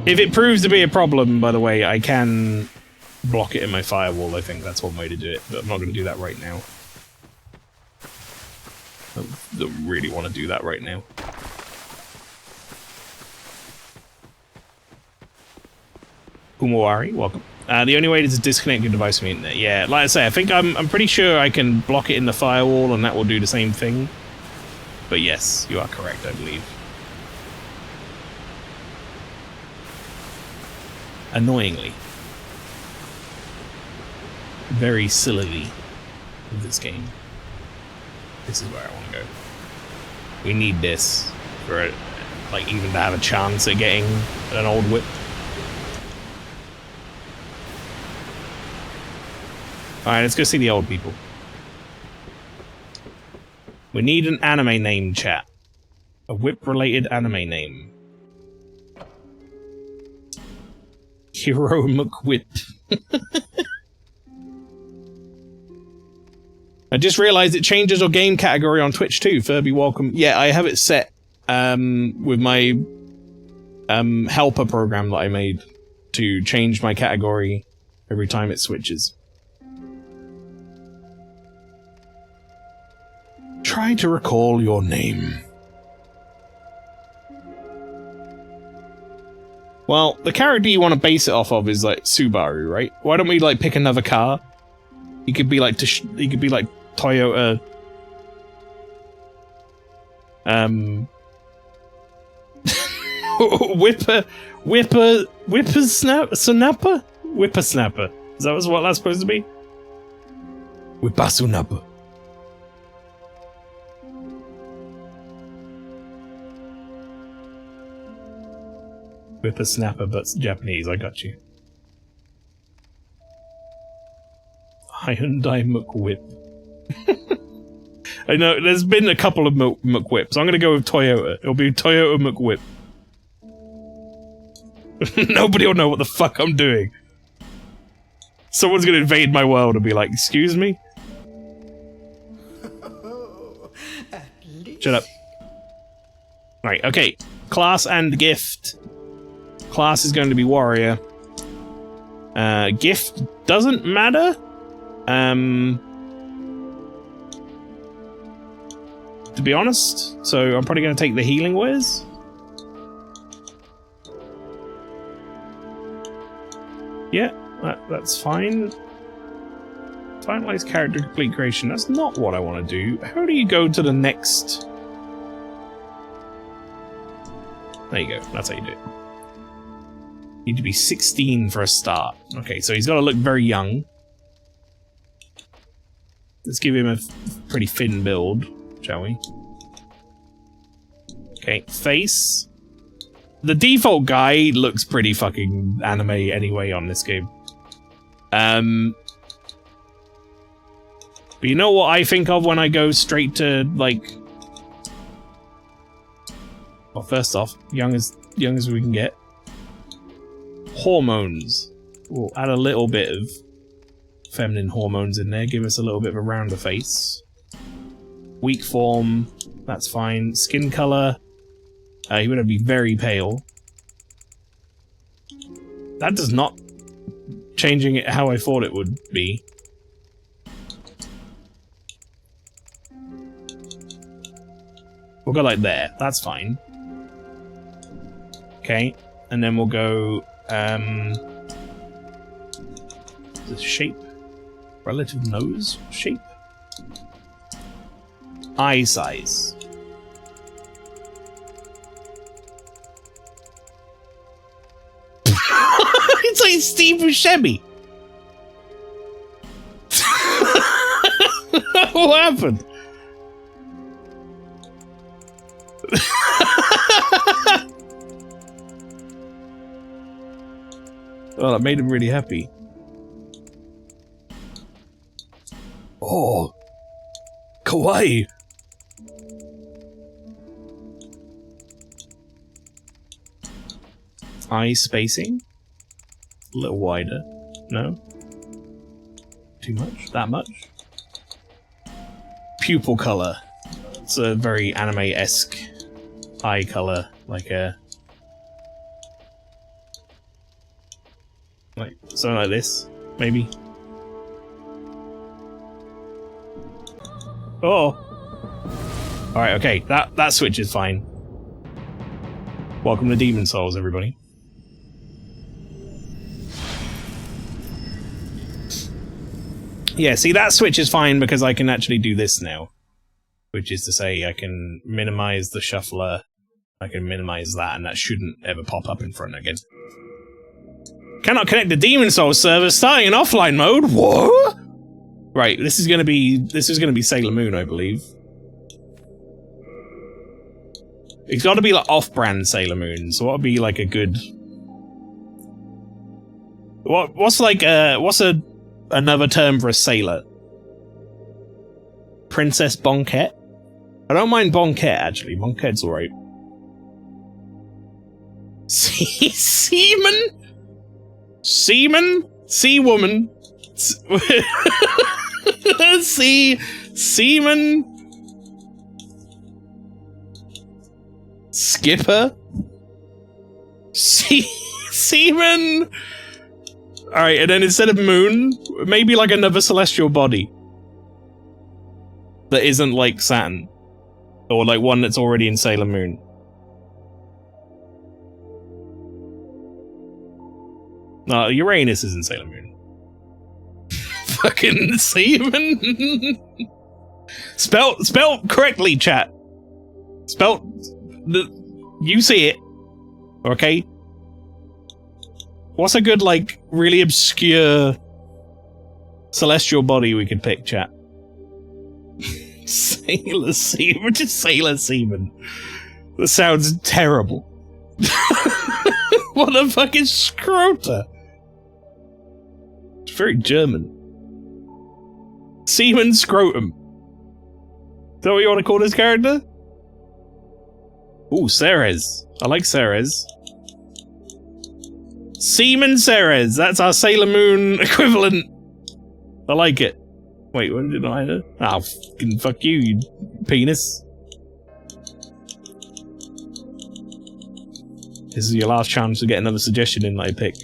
If it proves to be a problem, by the way, I can block it in my firewall. I think that's one way to do it, but I'm not going to do that right now. I don't really want to do that right now. Umawari, welcome. The only way is to disconnect your device from the internet. Yeah, like I say, I think I'm pretty sure I can block it in the firewall and that will do the same thing. But yes, you are correct, I believe. Annoyingly. Very sillily with this game. This is where I want to go. We need this for it, like even to have a chance at getting an old whip. Alright, let's go see the old people. We need an anime name, chat. A whip-related anime name. Hero McWhip. I just realized it changes our game category on Twitch too. Furby, welcome. Yeah, I have it set with my helper program that I made to change my category every time it switches. Try to recall your name. Well, the character you want to base it off of is like Subaru, right? Why don't we like pick another car? He could be like Toyota. Whippersnapper? Whippersnapper. Is that what that's supposed to be? Whippersnapper. Whippersnapper, but Japanese, I got you. Hyundai McWhip. I know, there's been a couple of McWhips. I'm gonna go with Toyota. It'll be Toyota McWhip. Nobody will know what the fuck I'm doing. Someone's gonna invade my world and be like, excuse me? Shut up. Right, okay. Class and gift. Class is going to be warrior. Gift doesn't matter. To be honest, so I'm probably going to take the healing whiz. Yeah, that's fine. Finalize character complete creation. That's not what I want to do. How do you go to the next? There you go. That's how you do it. Need to be 16 for a start. Okay, so he's got to look very young. Let's give him a pretty thin build, shall we? Okay, face. The default guy looks pretty fucking anime anyway on this game. But you know what I think of when I go straight to, like... Well, first off, young as we can get. Hormones. We'll add a little bit of feminine hormones in there, give us a little bit of a rounder face. Weak form, that's fine. Skin color, he would be very pale. That does not changing it how I thought it would be. We'll go like there. That's fine. Okay, and then we'll go the shape, relative nose shape, eye size. It's like Steve Buscemi. What happened? Well, that made him really happy. Oh, kawaii. Eye spacing? A little wider. No? Too much? That much? Pupil color. It's a very anime-esque eye color, like something like this, maybe. Oh. All right. Okay. That switch is fine. Welcome to Demon Souls, everybody. Yeah. See, that switch is fine because I can actually do this now, which is to say, I can minimize the shuffler. I can minimize that, and that shouldn't ever pop up in front again. Cannot connect the Demon Souls server, starting in offline mode. What? Right, this is gonna be Sailor Moon, I believe. It's got to be like off-brand Sailor Moon. So what would be like a good? What's another term for a sailor? Princess Bonquette? I don't mind Bonquette actually. Bonquette's alright. Seaman? Seaman? Sea woman? Seaman? Skipper? Seaman? Alright, and then instead of moon, maybe like another celestial body. That isn't like Saturn. Or like one that's already in Sailor Moon. No, Uranus is in Sailor Moon. Fucking seaman. Spelt correctly, chat. You see it. Okay? What's a good, like, really obscure celestial body we could pick, chat? Sailor Seaman. Just Sailor Seaman. That sounds terrible. What a fucking scroter. It's very German. Seaman Scrotum. Is that what you want to call this character? Ooh, Ceres. I like Ceres. Seaman Ceres. That's our Sailor Moon equivalent. I like it. Wait, what did I do? Oh, fucking fuck you, you penis. This is your last chance to get another suggestion in that I pick.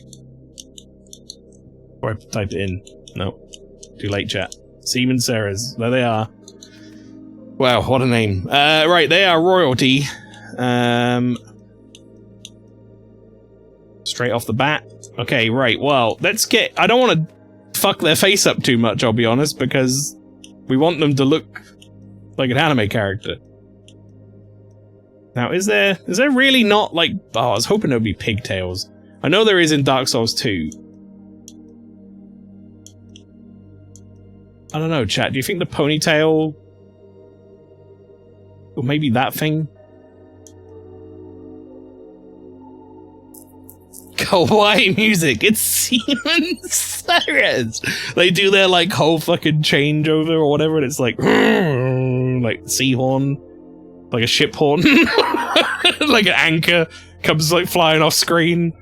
Or I have to type it in. No. Too late, chat. Seaman Ceres. There they are. Wow, what a name. Right, they are royalty. Straight off the bat. Okay, right, well, let's get... I don't want to fuck their face up too much, I'll be honest, because we want them to look like an anime character. Now, is there really not, like... Oh, I was hoping there would be pigtails. I know there is in Dark Souls 2. I don't know, chat. Do you think the ponytail... Or maybe that thing? Kawaii music! It's Seaman Ceres! They do their, like, whole fucking changeover or whatever, and it's like... sea horn. Like a ship horn. Like an anchor comes, like, flying off screen.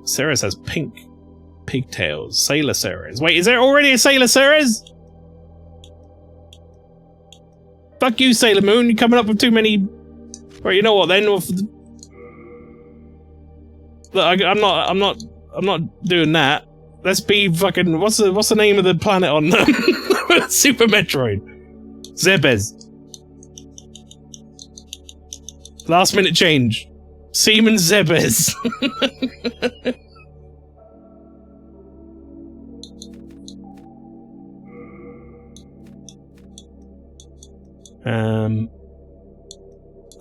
Ceres has pink pigtails. Sailor Ceres. Wait, is there already a Sailor Ceres? Fuck you, Sailor Moon. You're coming up with too many... Right, you know what then? Look, I'm not doing that. Let's be fucking. What's the name of the planet on Super Metroid? Zebes. Last minute change. Seaman Zebes.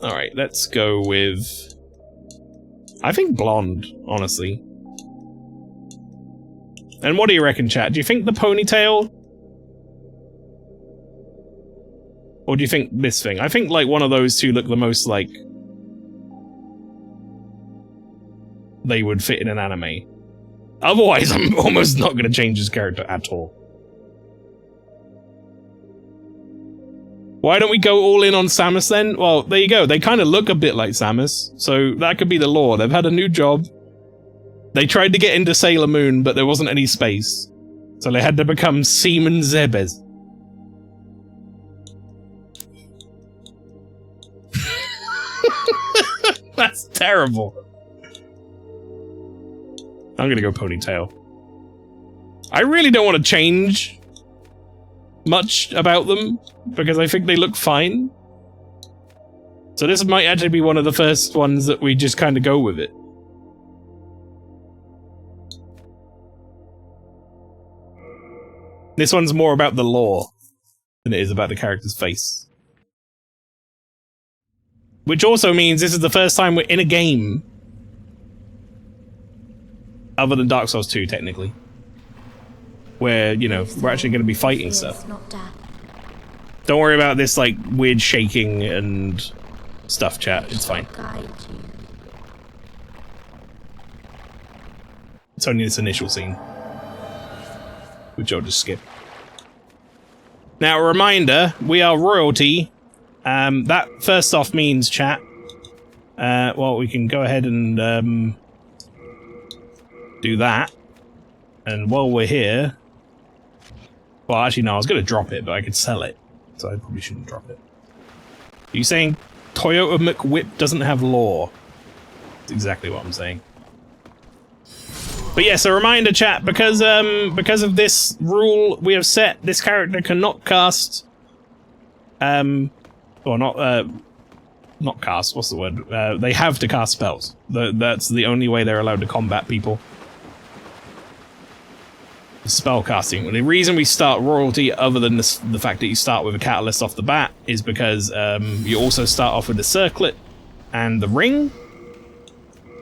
Alright, let's go with... I think blonde, honestly. And what do you reckon, chat? Do you think the ponytail? Or do you think this thing? I think, like, one of those two look the most, like... they would fit in an anime. Otherwise, I'm almost not going to change his character at all. Why don't we go all in on Samus then? Well, there you go. They kind of look a bit like Samus, so that could be the lore. They've had a new job. They tried to get into Sailor Moon, but there wasn't any space. So they had to become Seaman Zebes. That's terrible. I'm gonna go ponytail. I really don't want to change much about them, because I think they look fine. So this might actually be one of the first ones that we just kind of go with it. This one's more about the lore than it is about the character's face. Which also means this is the first time we're in a game. Other than Dark Souls 2, technically. Where, you know, we're actually going to be fighting stuff. Don't worry about this, like, weird shaking and stuff, chat. It's fine. It's only this initial scene. Which I'll just skip. Now, a reminder, we are royalty. That, first off, means, chat. Well, we can go ahead and, do that. And while we're here... Well, actually, no, I was going to drop it, but I could sell it. So I probably shouldn't drop it. Are you saying Toyota McWhip doesn't have lore? That's exactly what I'm saying. But yes, a reminder, chat, because of this rule we have set, this character cannot cast... or not cast, what's the word? They have to cast spells. That's the only way they're allowed to combat people. Spell casting. The reason we start royalty, other than the fact that you start with a catalyst off the bat, is because you also start off with the circlet and the ring,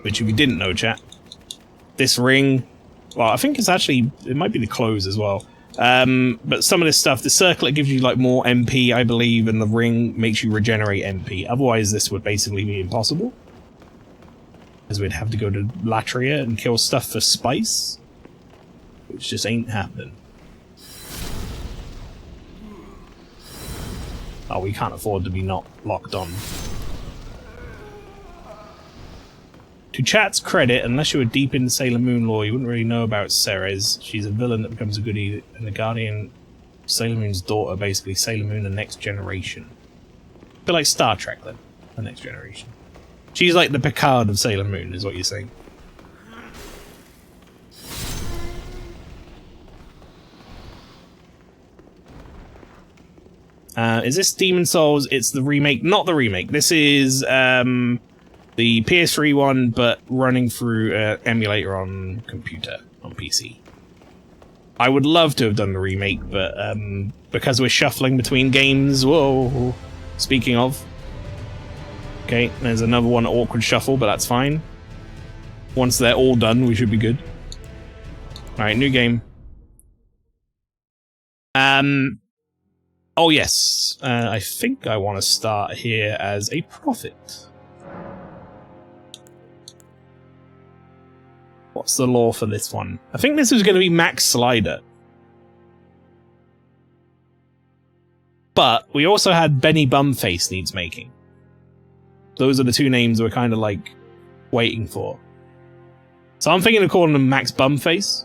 which if you didn't know, chat, this ring, well, I think it's actually, it might be the clothes as well, but some of this stuff, the circlet gives you like more MP, I believe, and the ring makes you regenerate MP. Otherwise, this would basically be impossible, as we'd have to go to Latria and kill stuff for spice. Which just ain't happening. Oh, we can't afford to be not locked on. To chat's credit, unless you were deep into Sailor Moon lore, you wouldn't really know about Ceres. She's a villain that becomes a goodie, and the Guardian, Sailor Moon's daughter, basically Sailor Moon, the next generation. A bit like Star Trek, then. The next generation. She's like the Picard of Sailor Moon, is what you're saying. Is this Demon Souls? It's the remake. Not the remake. This is the PS3 one, but running through emulator on computer, on PC. I would love to have done the remake, but because we're shuffling between games... Whoa! Speaking of... Okay, there's another one, awkward shuffle, but that's fine. Once they're all done, we should be good. Alright, new game. Oh yes, I think I want to start here as a prophet. What's the lore for this one? I think this is going to be Max Slider. But we also had Benny Bumface needs making. Those are the two names we're kind of like waiting for. So I'm thinking of calling him Max Bumface.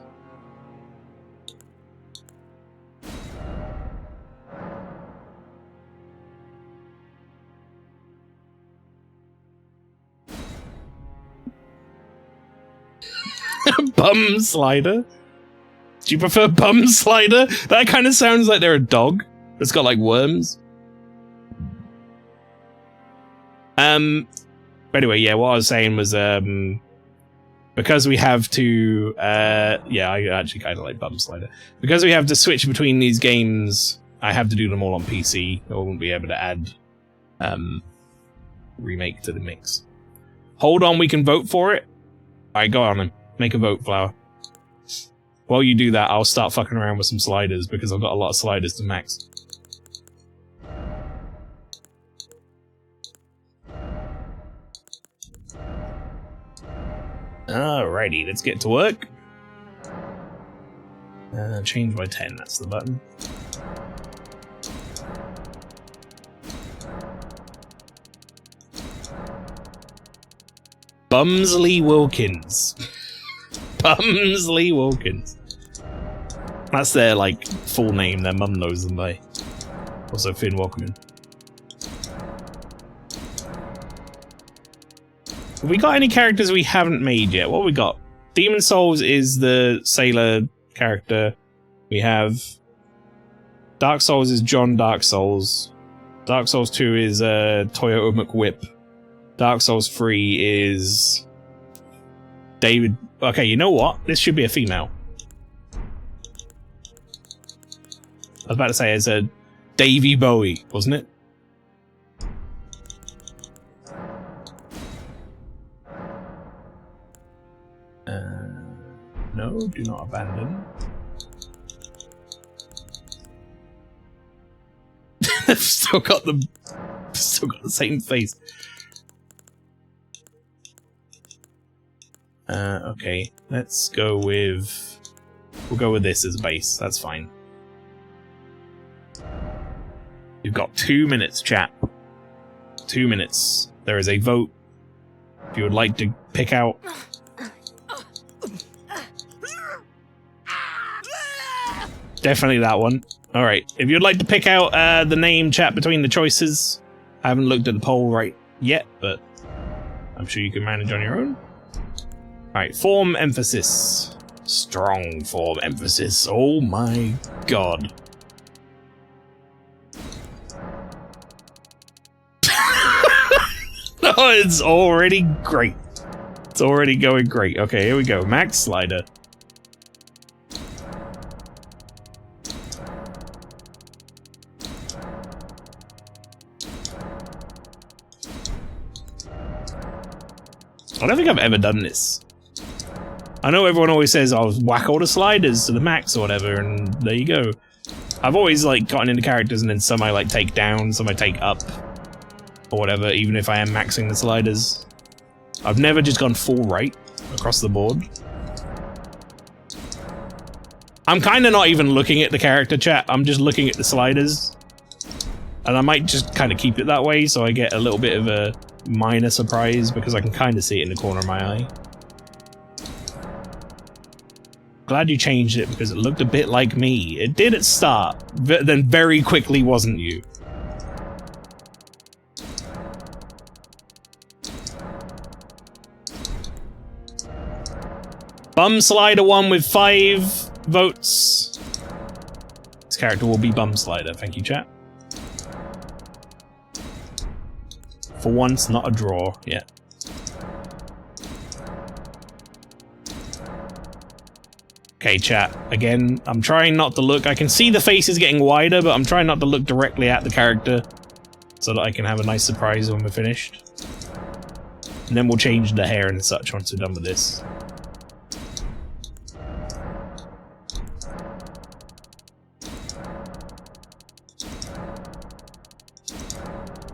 Bum Slider? Do you prefer bum slider? That kind of sounds like they're a dog that's got like worms. Anyway, yeah, what I was saying was, because we have to, yeah, I actually kind of like bum slider. Because we have to switch between these games, I have to do them all on PC. I won't be able to add, remake to the mix. Hold on, we can vote for it. Alright, go on and make a vote, Flower. While you do that, I'll start fucking around with some sliders, because I've got a lot of sliders to max. Alrighty, let's get to work. Change by 10, that's the button. Bumsley Wilkins. Bumsley Wilkins. That's their, like, full name. Their mum knows them by. Also, Finn, welcome in. Have we got any characters we haven't made yet? What have we got? Demon Souls is the sailor character. We have... Dark Souls is John Dark Souls. Dark Souls 2 is Toyota McWhip. Dark Souls 3 is... David... Okay, you know what? This should be a female. I was about to say it's a Davy Bowie, wasn't it? No, do not abandon. They've still got the same face. Okay, let's go with... We'll go with this as a base, that's fine. You've got 2 minutes, chat. 2 minutes. There is a vote. If you would like to pick out... Definitely that one. Alright, if you'd like to pick out the name, chat, between the choices. I haven't looked at the poll right yet, but I'm sure you can manage on your own. Alright, form emphasis. Strong form emphasis. Oh my god. Oh, it's already great. It's already going great. Okay, here we go. Max slider. I don't think I've ever done this. I know everyone always says, "I'll whack all the sliders to the max or whatever," and there you go. I've always like gotten into characters and then some I like take down, some I take up, or whatever, even if I am maxing the sliders. I've never just gone full right across the board. I'm kind of not even looking at the character, chat. I'm just looking at the sliders. And I might just kind of keep it that way so I get a little bit of a minor surprise because I can kind of see it in the corner of my eye. Glad you changed it because it looked a bit like me. It did at start, then very quickly wasn't you. Bum Slider won with 5 votes. This character will be Bum Slider. Thank you, chat. For once, not a draw yet. Okay, chat. Again, I'm trying not to look. I can see the face is getting wider, but I'm trying not to look directly at the character so that I can have a nice surprise when we're finished. And then we'll change the hair and such once we're done with this.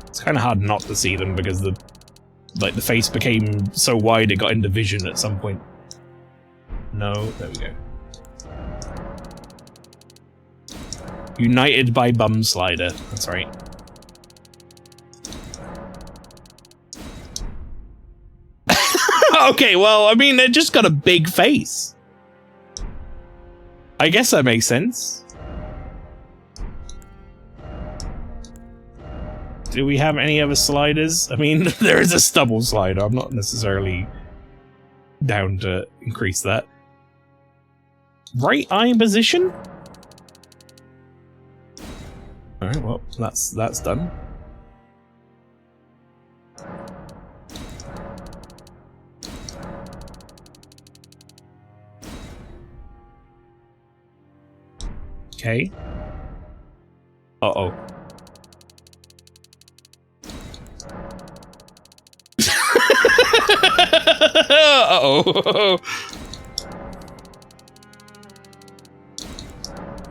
It's kind of hard not to see them because the face became so wide it got into vision at some point. No, there we go. United by Bum Slider. That's right. Okay, well, I mean, they just got a big face. I guess that makes sense. Do we have any other sliders? I mean, there is a stubble slider. I'm not necessarily down to increase that. right eye position. All right, well, that's done. Okay. Uh-oh. Uh-oh.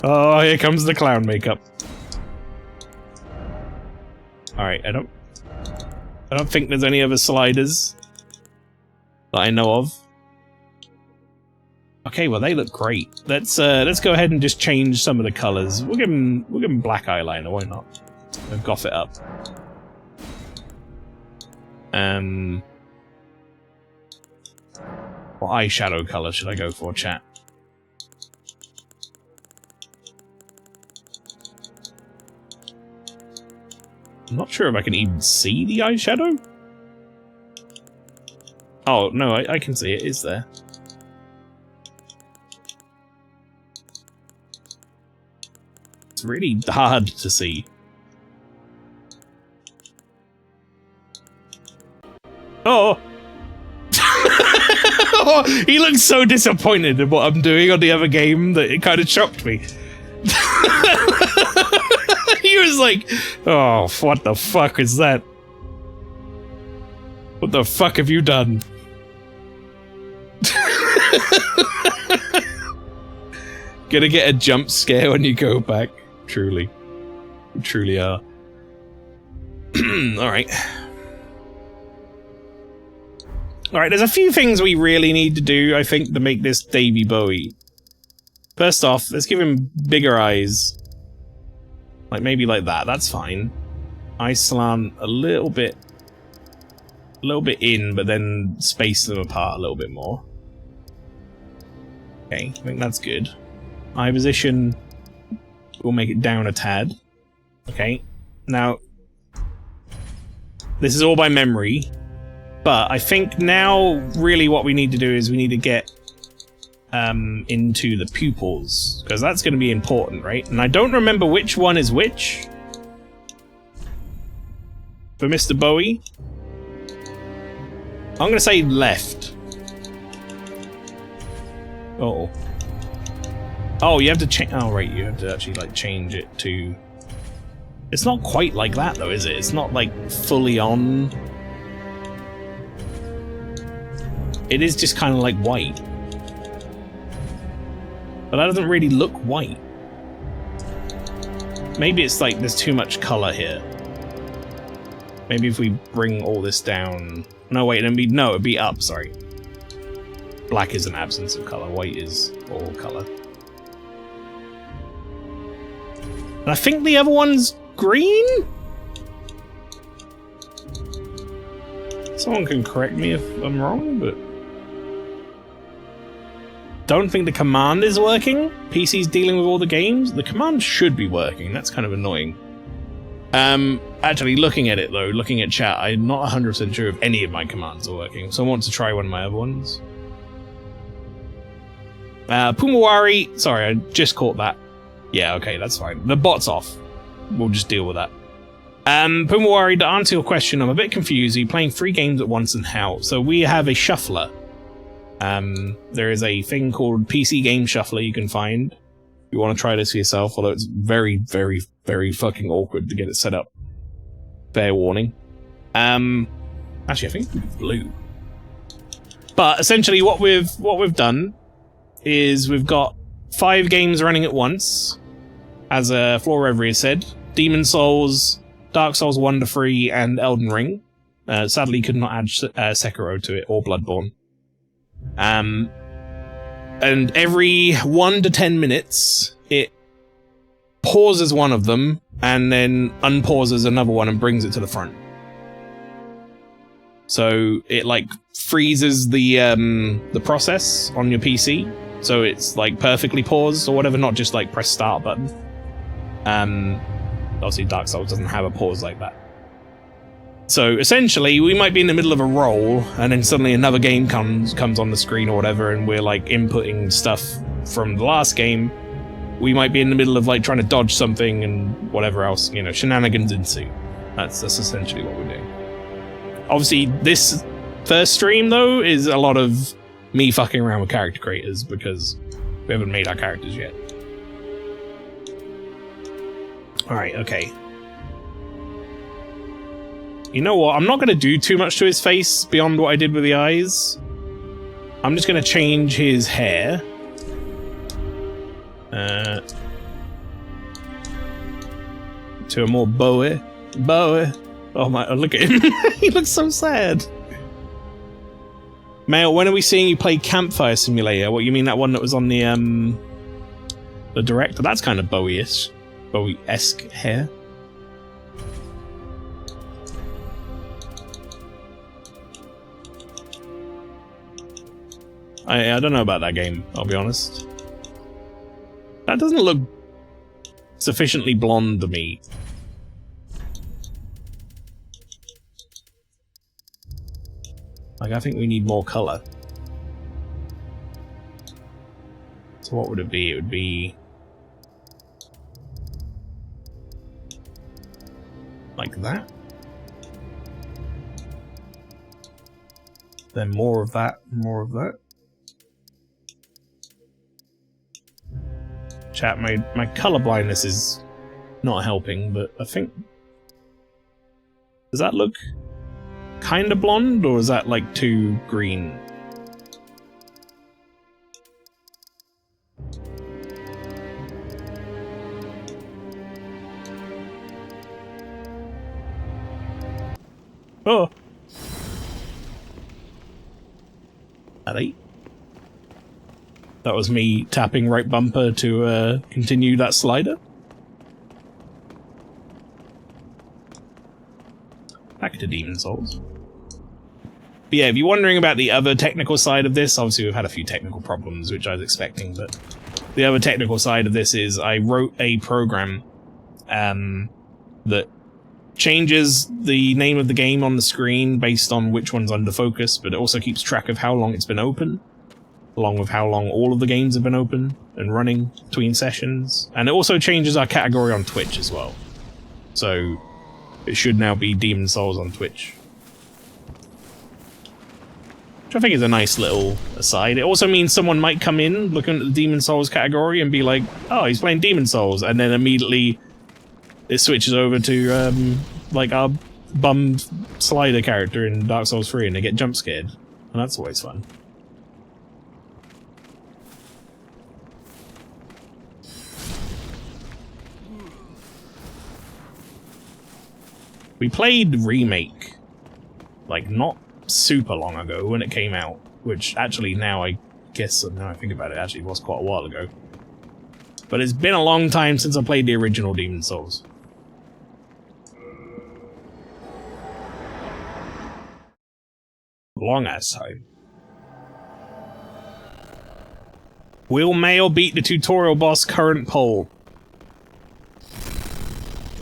Oh, here comes the clown makeup. Alright, I don't think there's any other sliders that I know of. Okay, well they look great. Let's go ahead and just change some of the colors. We'll give him black eyeliner, why not? We'll goth it up. What eyeshadow color should I go for, chat? I'm not sure if I can even see the eyeshadow. Oh, no, I can see it. It's there. It's really hard to see. Oh! He looks so disappointed in what I'm doing on the other game that it kind of shocked me. He was like, oh, what the fuck is that? What the fuck have you done? Gonna get a jump scare when you go back. Truly. You truly are. Alright. Alright, there's a few things we really need to do, I think, to make this Davy Bowie. First off, let's give him bigger eyes. Like, maybe like that, that's fine. Eye slant a little bit in, but then space them apart a little bit more. Okay, I think that's good. Eye position, we'll make it down a tad. Okay, now, this is all by memory, but I think now really what we need to do is we need to get into the pupils, because that's going to be important, right? And I don't remember which one is which for Mr. Bowie. I'm going to say left. Oh. Oh, you have to change. Oh, right, you have to actually like change it to. It's not quite like that though, is it? It's not like fully on. It is just kind of like white. But that doesn't really look white. Maybe it's like there's too much color here. Maybe if we bring all this down. No, wait, it'd be up, sorry. Black is an absence of color, white is all color. And I think the other one's green? Someone can correct me if I'm wrong, but... Don't think the command is working. PC's dealing with all the games. The command should be working, that's kind of annoying. Actually, looking at it though, looking at chat, I'm not 100% sure if any of my commands are working, so I want to try one of my other ones. Pumawari, sorry, I just caught that. Yeah, okay, that's fine. The bot's off. We'll just deal with that. Pumawari, to answer your question, I'm a bit confused. Are you playing 3 games at once and how? So we have a shuffler. There is a thing called PC Game Shuffler you can find. You want to try this for yourself, although it's very, very, very fucking awkward to get it set up. Fair warning. Actually, I think it's blue. But essentially, what we've done is we've got 5 games running at once, as Flora Reverie has said: Demon Souls, Dark Souls 1 to 3, and Elden Ring. Sadly, could not add Sekiro to it or Bloodborne. And every 1 to 10 minutes, it pauses one of them and then unpauses another one and brings it to the front. So it like freezes the process on your PC, so it's like perfectly paused or whatever, not just like press start button. Obviously Dark Souls doesn't have a pause like that. So essentially, we might be in the middle of a roll, and then suddenly another game comes on the screen or whatever, and we're like inputting stuff from the last game, we might be in the middle of like trying to dodge something and whatever else, you know, shenanigans ensue. That's essentially what we're doing. Obviously, this first stream though is a lot of me fucking around with character creators because we haven't made our characters yet. Alright, okay. You know what? I'm not going to do too much to his face beyond what I did with the eyes. I'm just going to change his hair. To a more bowy. Oh my, look at him. He looks so sad. Mael, when are we seeing you play Campfire Simulator? What, you mean that one that was on the director? That's kind of Bowie-ish. Bowie-esque hair. I don't know about that game, I'll be honest. That doesn't look sufficiently blonde to me. Like, I think we need more color. So what would it be? It would be... like that? Then more of that, more of that. Chat, my color blindness is not helping, but I think... does that look kind of blonde, or is that like too green? Oh! At 8. That was me tapping right bumper to continue that slider. Back to Demon Souls. But yeah, if you're wondering about the other technical side of this, obviously we've had a few technical problems, which I was expecting, but the other technical side of this is I wrote a program that changes the name of the game on the screen based on which one's under focus, but it also keeps track of how long it's been open, along with how long all of the games have been open and running between sessions. And it also changes our category on Twitch as well. So it should now be Demon Souls on Twitch. Which I think is a nice little aside. It also means someone might come in looking at the Demon Souls category and be like, oh, he's playing Demon Souls, and then immediately it switches over to like our bum slider character in Dark Souls 3 and they get jump scared. And that's always fun. We played Remake, like, not super long ago when it came out, which actually now I guess, now I think about it, actually was quite a while ago. But it's been a long time since I played the original Demon Souls. Long ass time. Will Mael beat the tutorial boss? Current poll.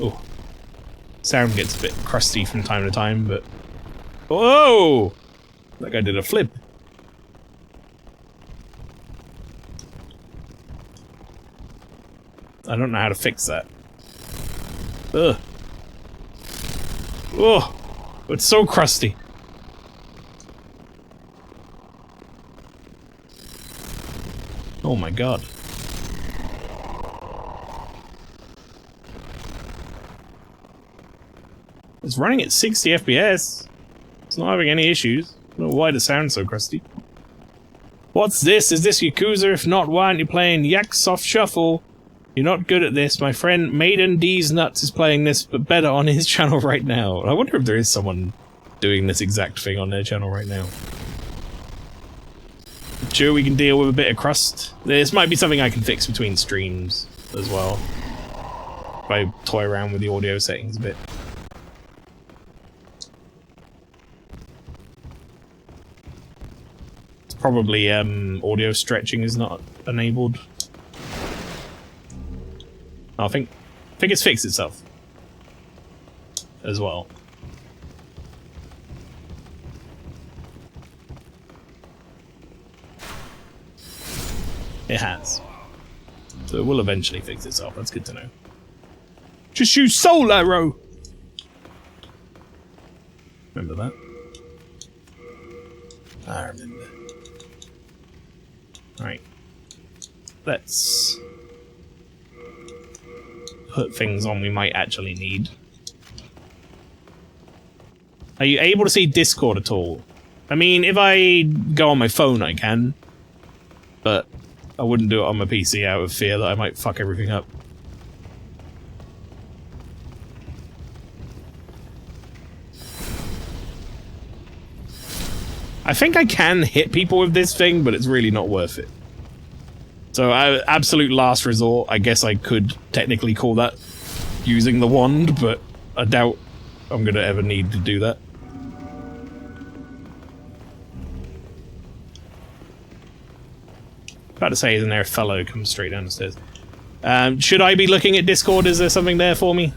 Oh. Sound gets a bit crusty from time to time, but... whoa! That guy did a flip. I don't know how to fix that. Ugh. Oh! It's so crusty. Oh my god. It's running at 60 FPS. It's not having any issues. I don't know why the sound's so crusty. What's this? Is this Yakuza? If not, why aren't you playing Fromsoft Shuffle? You're not good at this. My friend Maiden D's Nuts is playing this, but better on his channel right now. I wonder if there is someone doing this exact thing on their channel right now. Sure, we can deal with a bit of crust. This might be something I can fix between streams as well. If I toy around with the audio settings a bit. It's probably audio stretching is not enabled. I think it's fixed itself as well. It has. So it will eventually fix itself. That's good to know. Just use Soul Arrow! Remember that? I remember. Right. Let's put things on we might actually need. Are you able to see Discord at all? I mean, if I go on my phone, I can. But I wouldn't do it on my PC out of fear that I might fuck everything up. I think I can hit people with this thing, but it's really not worth it. So, absolute last resort, I guess I could technically call that using the wand, but I doubt I'm gonna ever need to do that. About to say, isn't there a fellow who comes straight down the stairs? Should I be looking at Discord? Is there something there for me?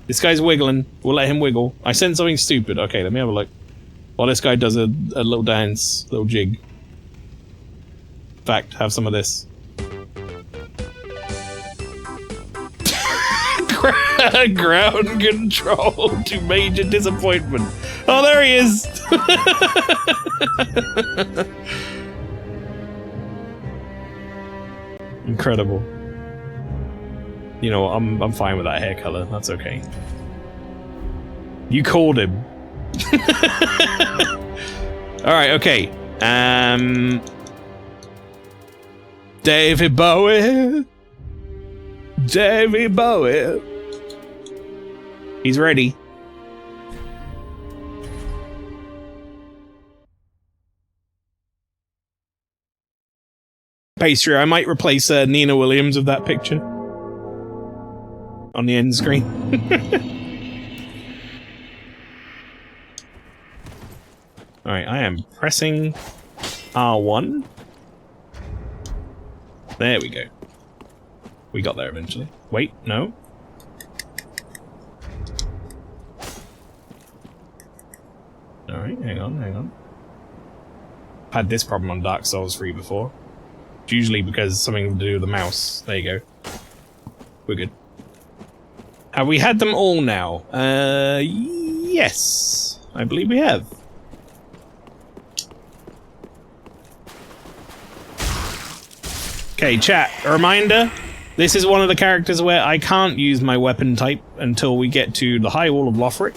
This guy's wiggling. We'll let him wiggle. I sent something stupid. Okay, let me have a look. While this guy does a little dance, little jig. In fact, have some of this. Ground control to major disappointment. Oh, there he is! Incredible. You know, I'm fine with that hair color. That's okay. You called him. Alright, okay. David Bowie. David Bowie. He's ready. Pastry, I might replace Nina Williams with that picture. On the end screen. Alright, I am pressing R1. There we go. We got there eventually. Wait, no. Alright, hang on. Had this problem on Dark Souls 3 before. It's usually because something to do with the mouse. There you go. We're good. Have we had them all now? Yes. I believe we have. Okay, chat. A reminder. This is one of the characters where I can't use my weapon type until we get to the High Wall of Lothric.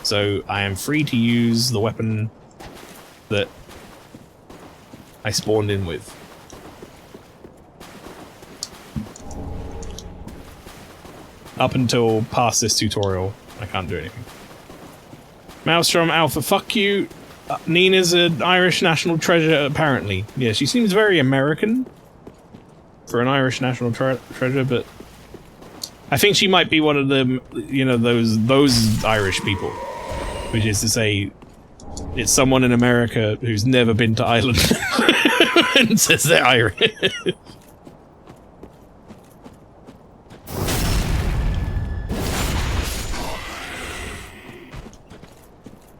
So I am free to use the weapon that I spawned in with. Up until past this tutorial, I can't do anything. MaelstromALPHA, fuck you. Nina's an Irish national treasure, apparently. Yeah, she seems very American for an Irish national treasure, but I think she might be one of the, you know, those Irish people. Which is to say, it's someone in America who's never been to Ireland and says they're Irish.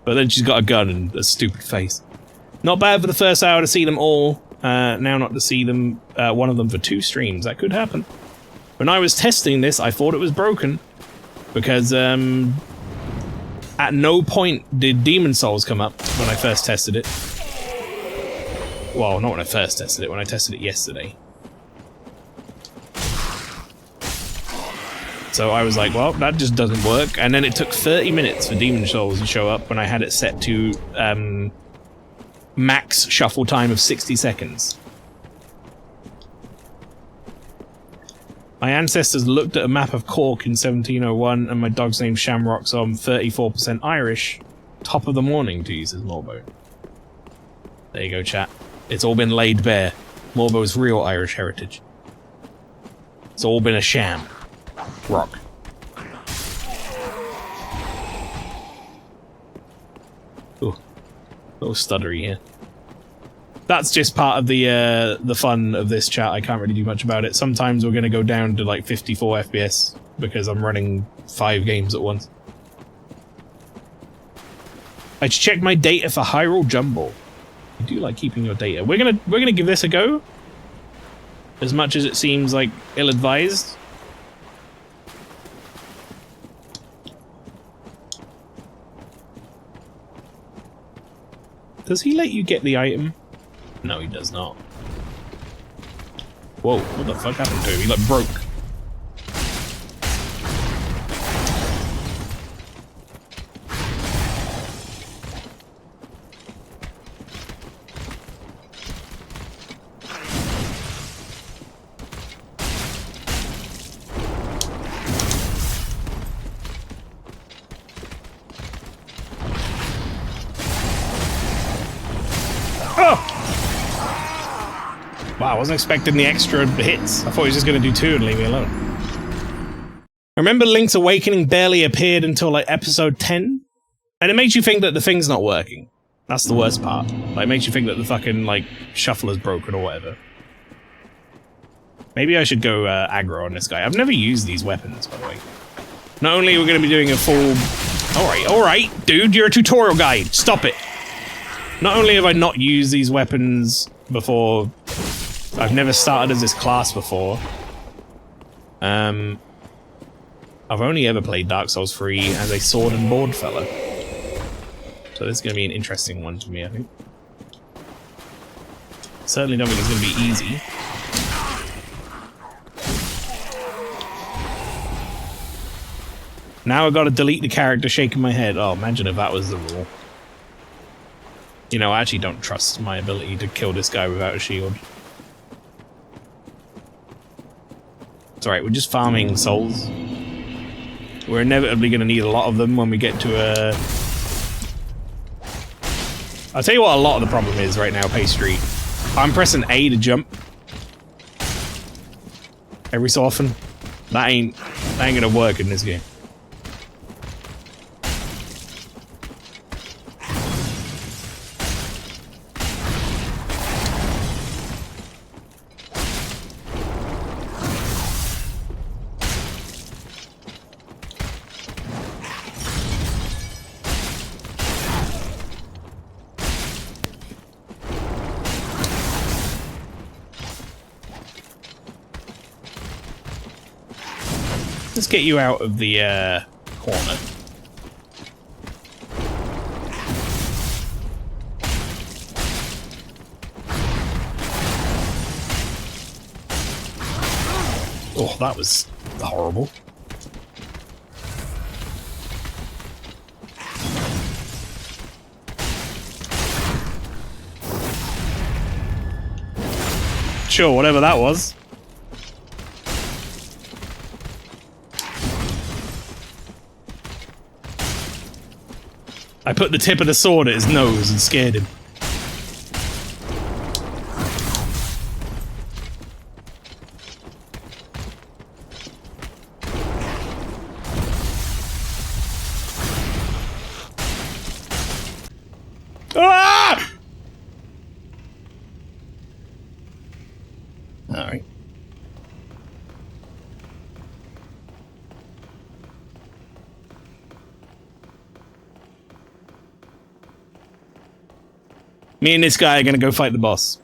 But then she's got a gun and a stupid face. Not bad for the first hour to see them all. Now not to see them, one of them for 2 streams. That could happen. When I was testing this, I thought it was broken. Because, at no point did Demon Souls come up when I first tested it. Well, not when I first tested it, when I tested it yesterday. So I was like, well, that just doesn't work. And then it took 30 minutes for Demon Souls to show up when I had it set to max shuffle time of 60 seconds. My ancestors looked at a map of Cork in 1701 and my dog's name Shamrock, so I'm 34% Irish. Top of the morning to you, says Morbo. There you go, chat. It's all been laid bare. Morbo's real Irish heritage. It's all been a sham. Rock. Ooh. A little stuttery here. That's just part of the fun of this chat. I can't really do much about it. Sometimes we're going to go down to like 54 FPS because I'm running 5 games at once. I checked my data for Hyrule Jumble. I do like keeping your data. We're gonna give this a go. As much as it seems like ill-advised. Does he let you get the item? No, he does not. Whoa, what the fuck happened to him? He like broke. Wow, I wasn't expecting the extra hits. I thought he was just going to do 2 and leave me alone. I remember Link's Awakening barely appeared until like episode 10. And it makes you think that the thing's not working. That's the worst part. Like, it makes you think that the fucking, like, shuffle is broken or whatever. Maybe I should go aggro on this guy. I've never used these weapons, by the way. Not only are we going to be doing a full... Alright, dude, you're a tutorial guide. Stop it. Not only have I not used these weapons before... I've never started as this class before. I've only ever played Dark Souls 3 as a sword and board fella. So this is going to be an interesting one to me, I think. Certainly don't think it's going to be easy. Now I've got to delete the character shaking my head. Oh, imagine if that was the rule. You know, I actually don't trust my ability to kill this guy without a shield. It's alright, we're just farming souls. We're inevitably going to need a lot of them when we get to a... I'll tell you what a lot of the problem is right now, Pastry. I'm pressing A to jump. Every so often. That ain't going to work in this game. Let's get you out of the corner. Oh, that was horrible. Sure, whatever that was. I put the tip of the sword at his nose and scared him. Ah! All right. Me and this guy are gonna go fight the boss.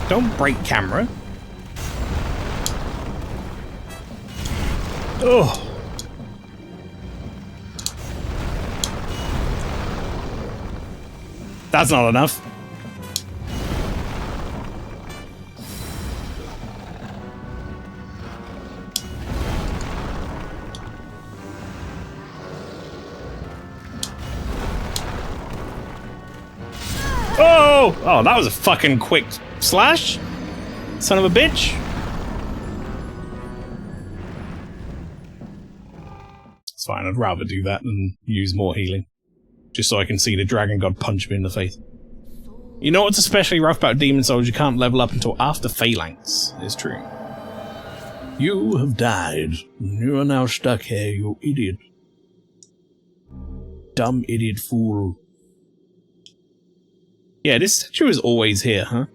Don't break camera. Oh. That's not enough. Oh! Oh, that was a fucking quick slash. Son of a bitch. It's fine, I'd rather do that than use more healing. Just so I can see the Dragon God punch me in the face. You know what's especially rough about Demon Souls? You can't level up until after Phalanx. It's true. You have died. You are now stuck here, you idiot. Dumb idiot fool. Yeah, this statue is always here, huh?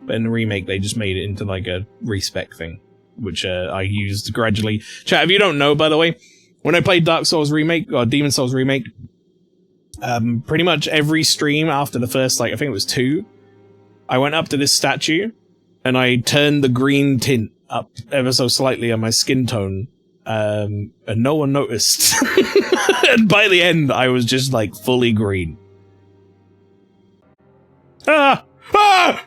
But in the remake, they just made it into like a respec thing, which I used gradually. Chat, if you don't know, by the way, when I played Dark Souls Remake, or Demon Souls Remake, pretty much every stream after the first, like, I think it was 2, I went up to this statue, and I turned the green tint up ever so slightly on my skin tone, and no one noticed. And by the end, I was just, like, fully green. Ah! Ah!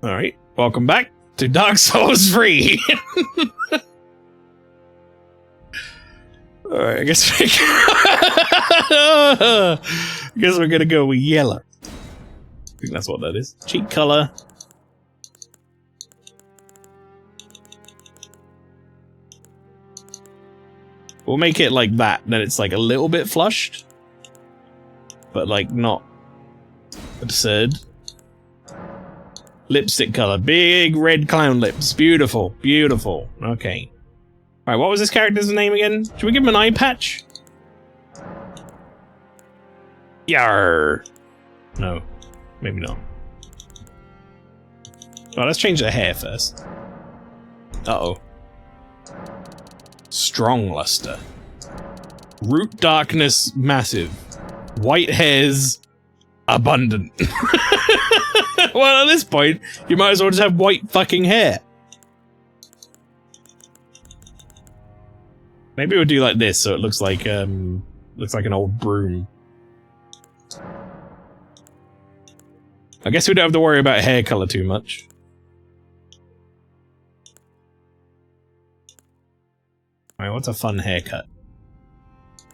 Alright, welcome back to Dark Souls 3! Alright, I guess we're gonna go with yellow. I think that's what that is. Cheek color. We'll make it like that, then it's like a little bit flushed. But like not absurd. Lipstick color. Big red clown lips. Beautiful. Beautiful. Okay. Alright, what was this character's name again? Should we give him an eye patch? Yarr. No. Maybe not. Oh, let's change the hair first. Uh-oh. Strong luster. Root darkness massive. White hairs abundant. Well, at this point, you might as well just have white fucking hair. Maybe we'll do like this, so it looks like an old broom. I guess we don't have to worry about hair color too much. Alright, what's a fun haircut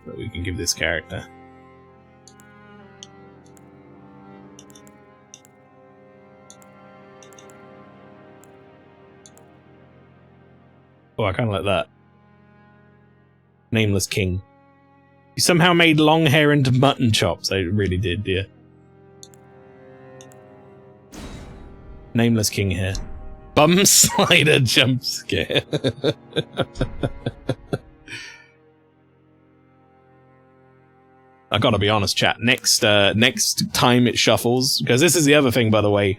that we can give this character? Oh, I kinda like that. Nameless King. You somehow made long hair into mutton chops. I really did, yeah. Nameless King hair. Bum slider jump scare. I gotta be honest, chat. Next time it shuffles, because this is the other thing, by the way.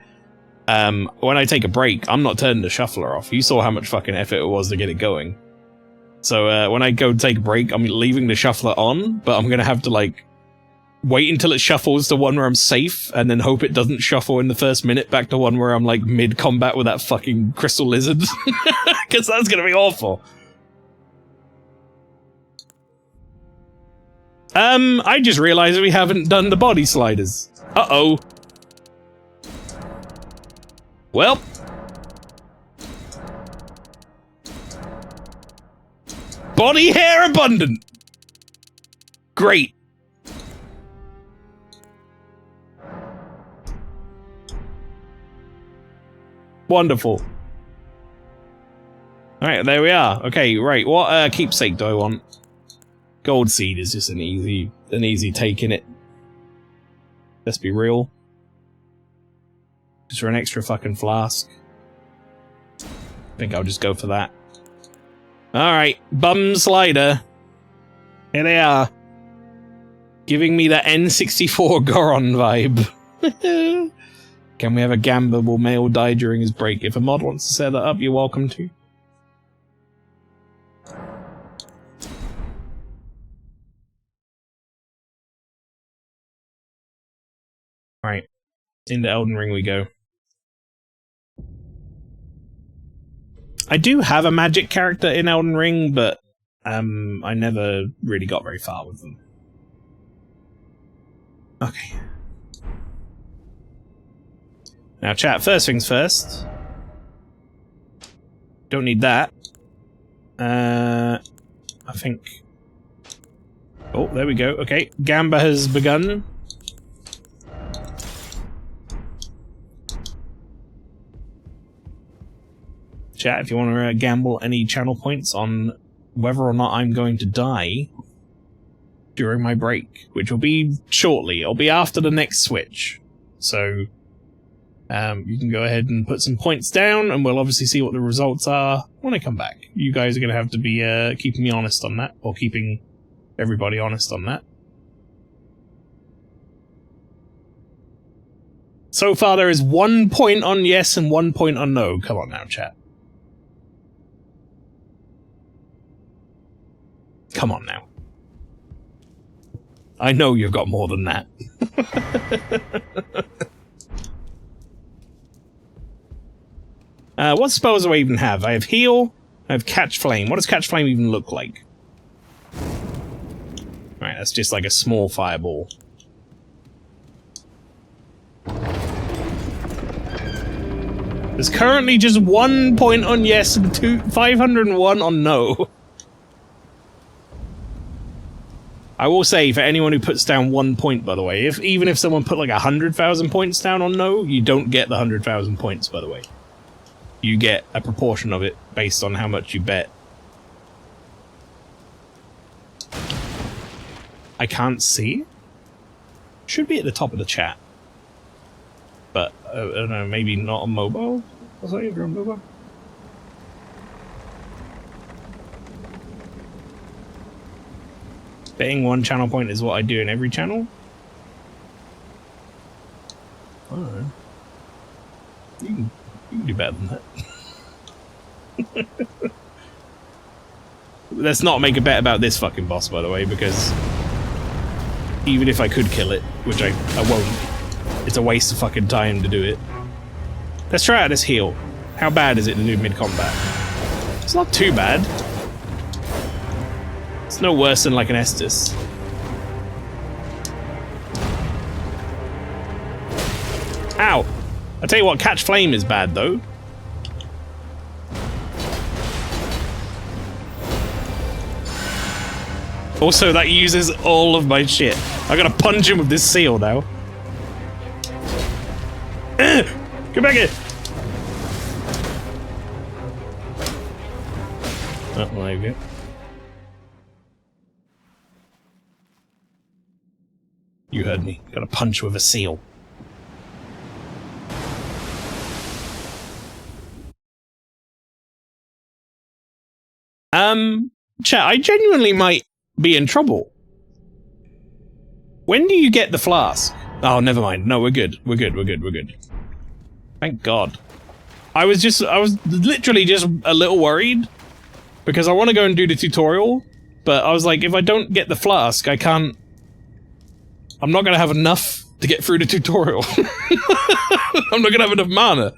When I take a break, I'm not turning the shuffler off. You saw how much fucking effort it was to get it going. So when I go take a break, I'm leaving the shuffler on, but I'm gonna have to like wait until it shuffles to one where I'm safe, and then hope it doesn't shuffle in the first minute back to one where I'm like mid-combat with that fucking crystal lizard. Because that's gonna be awful. I just realized we haven't done the body sliders. Uh-oh. Well. Body hair abundant. Great. Wonderful. Alright, there we are. Okay, right. What keepsake do I want? Gold seed is just an easy take in it. Let's be real. Just for an extra fucking flask. I think I'll just go for that. Alright, bum slider. Here they are. Giving me that N64 Goron vibe. Can we have a Gamba? Will Mael die during his break? If a mod wants to set that up, you're welcome to. Right. Into Elden Ring we go. I do have a magic character in Elden Ring, but I never really got very far with them. Okay. Now chat, first things first. Don't need that. I think... Oh, there we go. Okay, Gamba has begun. Chat, if you want to gamble any channel points on whether or not I'm going to die, during my break, which will be shortly. It'll be after the next switch. So, you can go ahead and put some points down, and we'll obviously see what the results are when I come back. You guys are going to have to be keeping me honest on that, or keeping everybody honest on that. So far, there is 1 point on yes and 1 point on no. Come on now, chat. Come on now. I know you've got more than that. What spells do I even have? I have heal, I have catch flame. What does catch flame even look like? Right, that's just like a small fireball. There's currently just 1 point on yes and 501 on no. I will say, for anyone who puts down 1 point, by the way, even if someone put like 100,000 points down on no, you don't get the 100,000 points, by the way. You get a proportion of it based on how much you bet. I can't see. Should be at the top of the chat. But, I don't know, maybe not on mobile? Was that even on mobile? Betting 1 channel point is what I do in every channel? I don't know. You can do better than that. Let's not make a bet about this fucking boss, by the way, because even if I could kill it, which I won't, it's a waste of fucking time to do it. Let's try out this heal. How bad is it to do mid-combat? It's not too bad. It's no worse than like an Estus. Ow! I tell you what, catch flame is bad though. Also, that uses all of my shit. I gotta punch him with this seal now. Get back here! Oh, well, there you go. You heard me. Gotta punch with a seal. Chat, I genuinely might be in trouble. When do you get the flask? Oh, never mind. No, we're good. We're good, we're good, we're good. Thank God. I was literally just a little worried because I want to go and do the tutorial, but I was like, if I don't get the flask, I can't... I'm not going to have enough to get through the tutorial. I'm not going to have enough mana.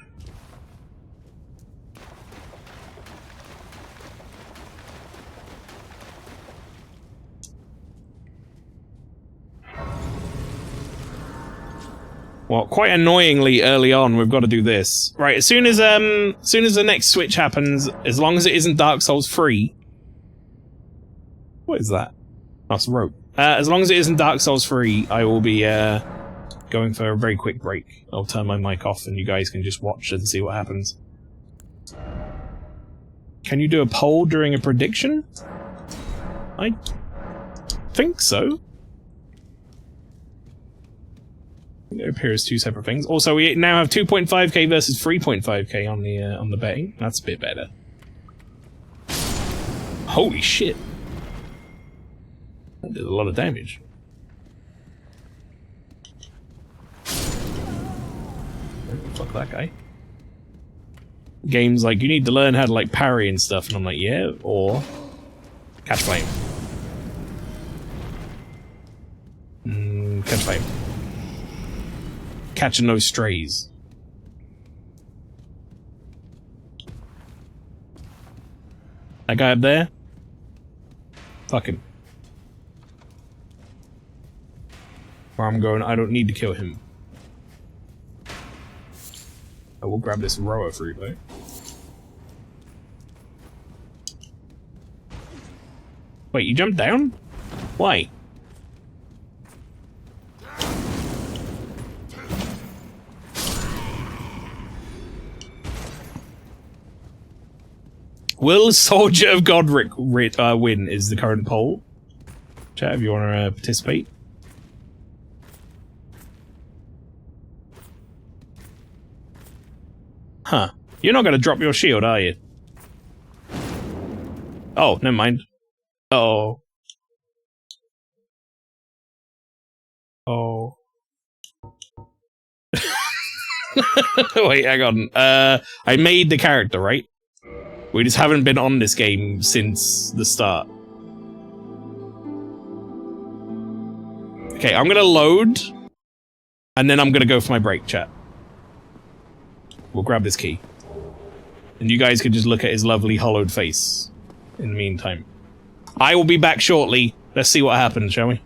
Well, quite annoyingly early on, we've got to do this. Right, as soon as the next switch happens, as long as it isn't Dark Souls 3... What is that? Oh, it's a rope. As long as it isn't Dark Souls 3, I will be, going for a very quick break. I'll turn my mic off and you guys can just watch and see what happens. Can you do a poll during a prediction? I think so. It appears two separate things. Also, we now have 2.5k versus 3.5k on the betting. That's a bit better. Holy shit! That did a lot of damage. Fuck that guy. Games like, you need to learn how to like parry and stuff, and I'm like, yeah, or catch flame. Catch flame. Catching those strays. That guy up there? Fuck him. Where I'm going, I don't need to kill him. I will grab this rower fruit though. Wait, you jumped down? Why? Will Soldier of God win is the current poll. chat if you want to participate. Huh. You're not going to drop your shield, are you? Oh, never mind. Oh. Oh. Wait, hang on. I made the character, right? We just haven't been on this game since the start. Okay, I'm gonna load, and then I'm gonna go for my break, chat. We'll grab this key. And you guys can just look at his lovely hollowed face in the meantime. I will be back shortly. Let's see what happens, shall we?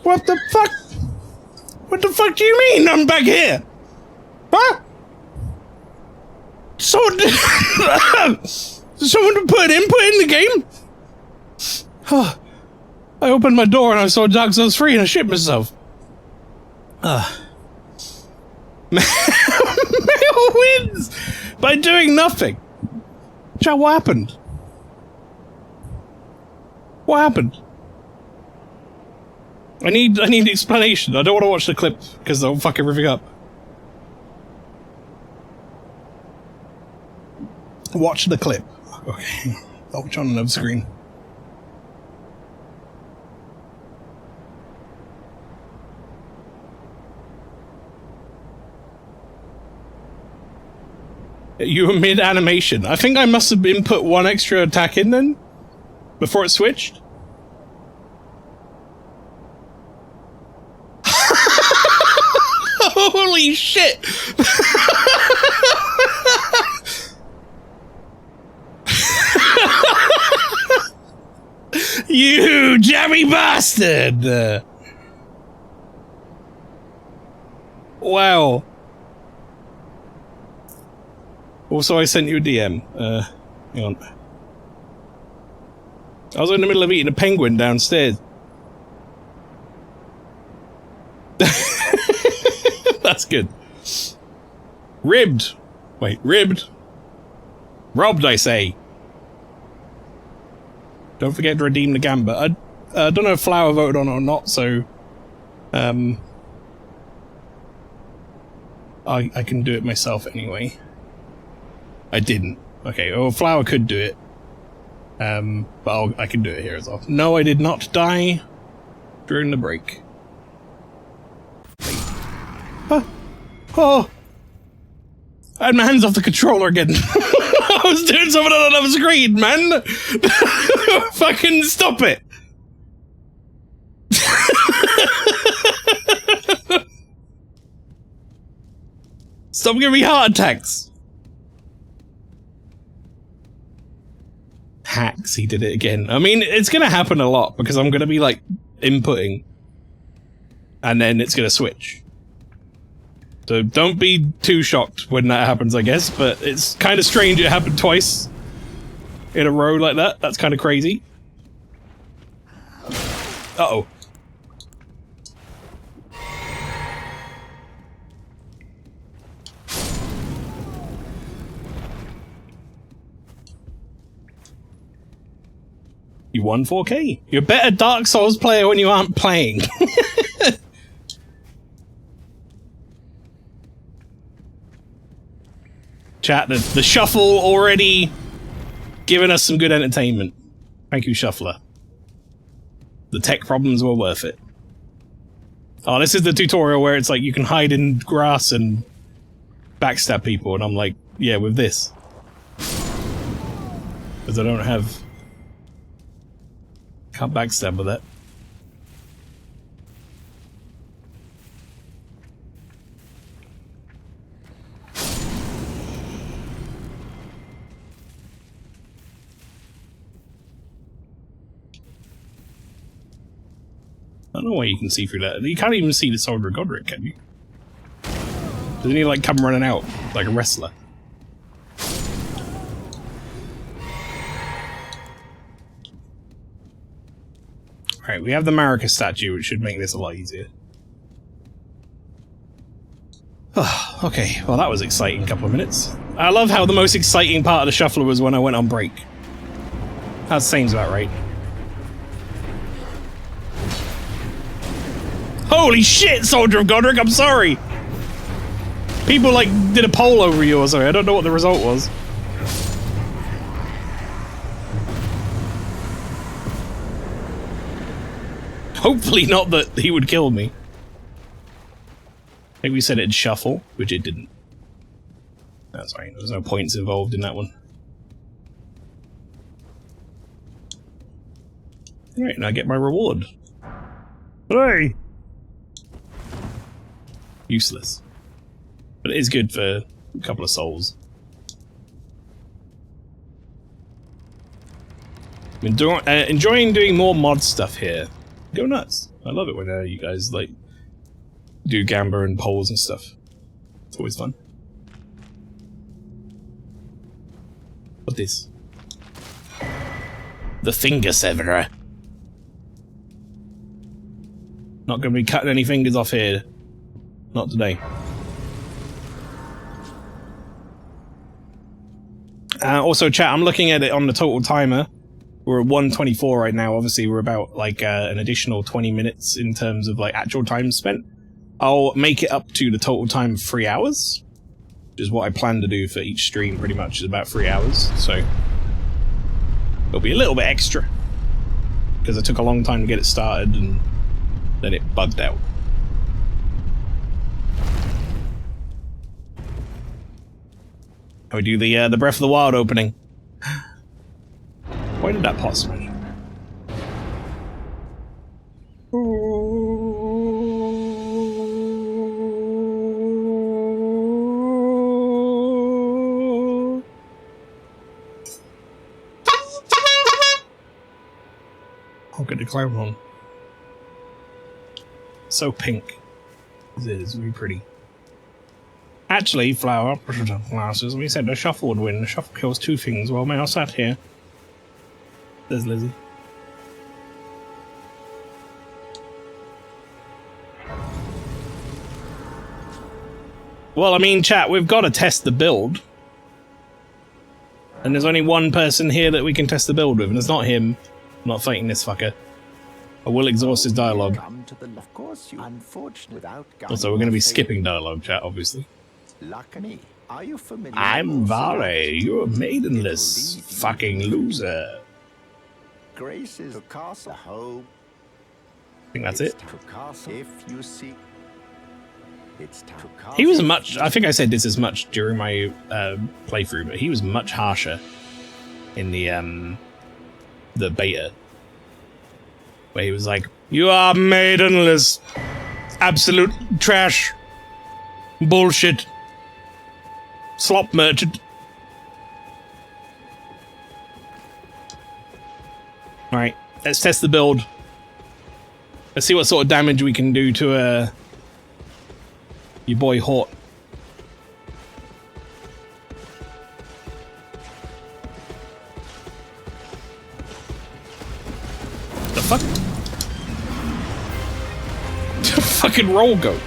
What the fuck? What the fuck do you mean I'm back here? Huh? Someone put input in the game? I opened my door and I saw Dark Souls 3 and I shit myself. Mael wins by doing nothing. Chat, what happened? What happened? I need explanation. I don't want to watch the clip because they'll fuck everything up. Watch the clip. Okay. I'll watch on another screen. You were mid-animation. I think I must have input one extra attack in then, before it switched. Holy shit! You jammy bastard! Wow. Also, I sent you a DM. Hang on. I was in the middle of eating a penguin downstairs. That's good. Ribbed. Wait, ribbed. Robbed, I say. Don't forget to redeem the gambit. I don't know if Flower voted on it or not, so... I can do it myself anyway. I didn't. Okay, well, Flower could do it. But I can do it here as well. No, I did not die during the break. Oh! I had my hands off the controller again. I was doing something on another screen, man! Fucking stop it! Stop giving me heart attacks! Hacks, he did it again. I mean, it's gonna happen a lot, because I'm gonna be, like, inputting. And then it's gonna switch. So don't be too shocked when that happens, I guess, but it's kind of strange it happened twice in a row like that. That's kind of crazy. Uh-oh. You won 4K. You're a better Dark Souls player when you aren't playing. Chat, the shuffle already giving us some good entertainment. Thank you, Shuffler. The tech problems were worth it. Oh, this is the tutorial where it's like you can hide in grass and backstab people, and I'm like, yeah, with this. Because I don't have... Can't backstab with that. I don't know why you can see through that. You can't even see the Soldier of Godric, can you? Doesn't he, like, come running out like a wrestler? Alright, we have the Marika statue, which should make this a lot easier. Oh, okay, well that was exciting couple of minutes. I love how the most exciting part of the shuffler was when I went on break. That seems about right. Holy shit, Soldier of Godric, I'm sorry! People, like, did a poll over you or something. I don't know what the result was. Hopefully not that he would kill me. I think we said it'd shuffle, which it didn't. That's right, there's no points involved in that one. Alright, now I get my reward. Hooray! Useless. But it is good for a couple of souls. I'm enjoying doing more mod stuff here. Go nuts. I love it when you guys, like, do gamba and polls and stuff. It's always fun. What's this? The finger severer. Not gonna be cutting any fingers off here. Not today. Also, chat, I'm looking at it on the total timer. We're at 1:24 right now. Obviously, we're about, like, an additional 20 minutes in terms of, like, actual time spent. I'll make it up to the total time of 3 hours. which is what I plan to do for each stream pretty much, is about 3 hours, so it'll be a little bit extra, because it took a long time to get it started and then it bugged out. We do the Breath of the Wild opening. Why did that pot smash? I'll get the clown on. So pink. It is very pretty. Actually, flower, glasses, we said the shuffle would win. The shuffle kills 2 things while Mael sat here. There's Lizzie. Well, I mean, chat, we've got to test the build. And there's only one person here that we can test the build with, and it's not him. I'm not fighting this fucker. I will exhaust his dialogue. Also, we're going to be skipping dialogue, chat, obviously. I'm Vare, you're maidenless, fucking loser. I think that's it. He was much, I think I said this as much during my playthrough, but he was much harsher in the beta. Where he was like, you are maidenless. Absolute trash. Bullshit. Slop merchant. Alright, let's test the build. Let's see what sort of damage we can do to your boy Hort. The fuck? The fucking roll go.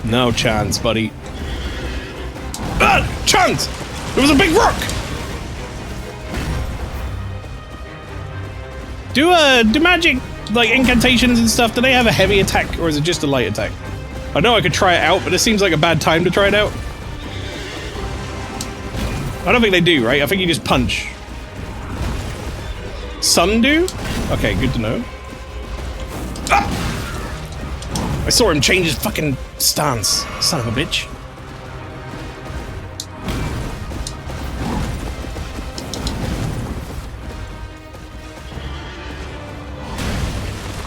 No chance, buddy. Ah! Chance! It was a big rock! Do magic, like, incantations and stuff, do they have a heavy attack, or is it just a light attack? I know I could try it out, but it seems like a bad time to try it out. I don't think they do, right? I think you just punch. Some do? Okay, good to know. Ah! I saw him change his fucking stance. Son of a bitch.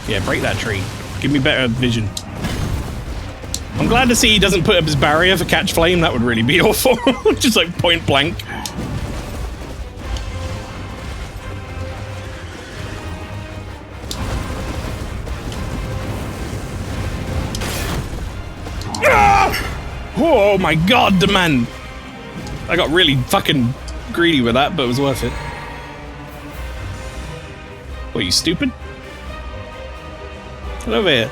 Yeah, break that tree. Give me better vision. I'm glad to see he doesn't put up his barrier for catch flame. That would really be awful. Just like point blank. Oh my god, the man! I got really fucking greedy with that, but it was worth it. What, you stupid? Get over here.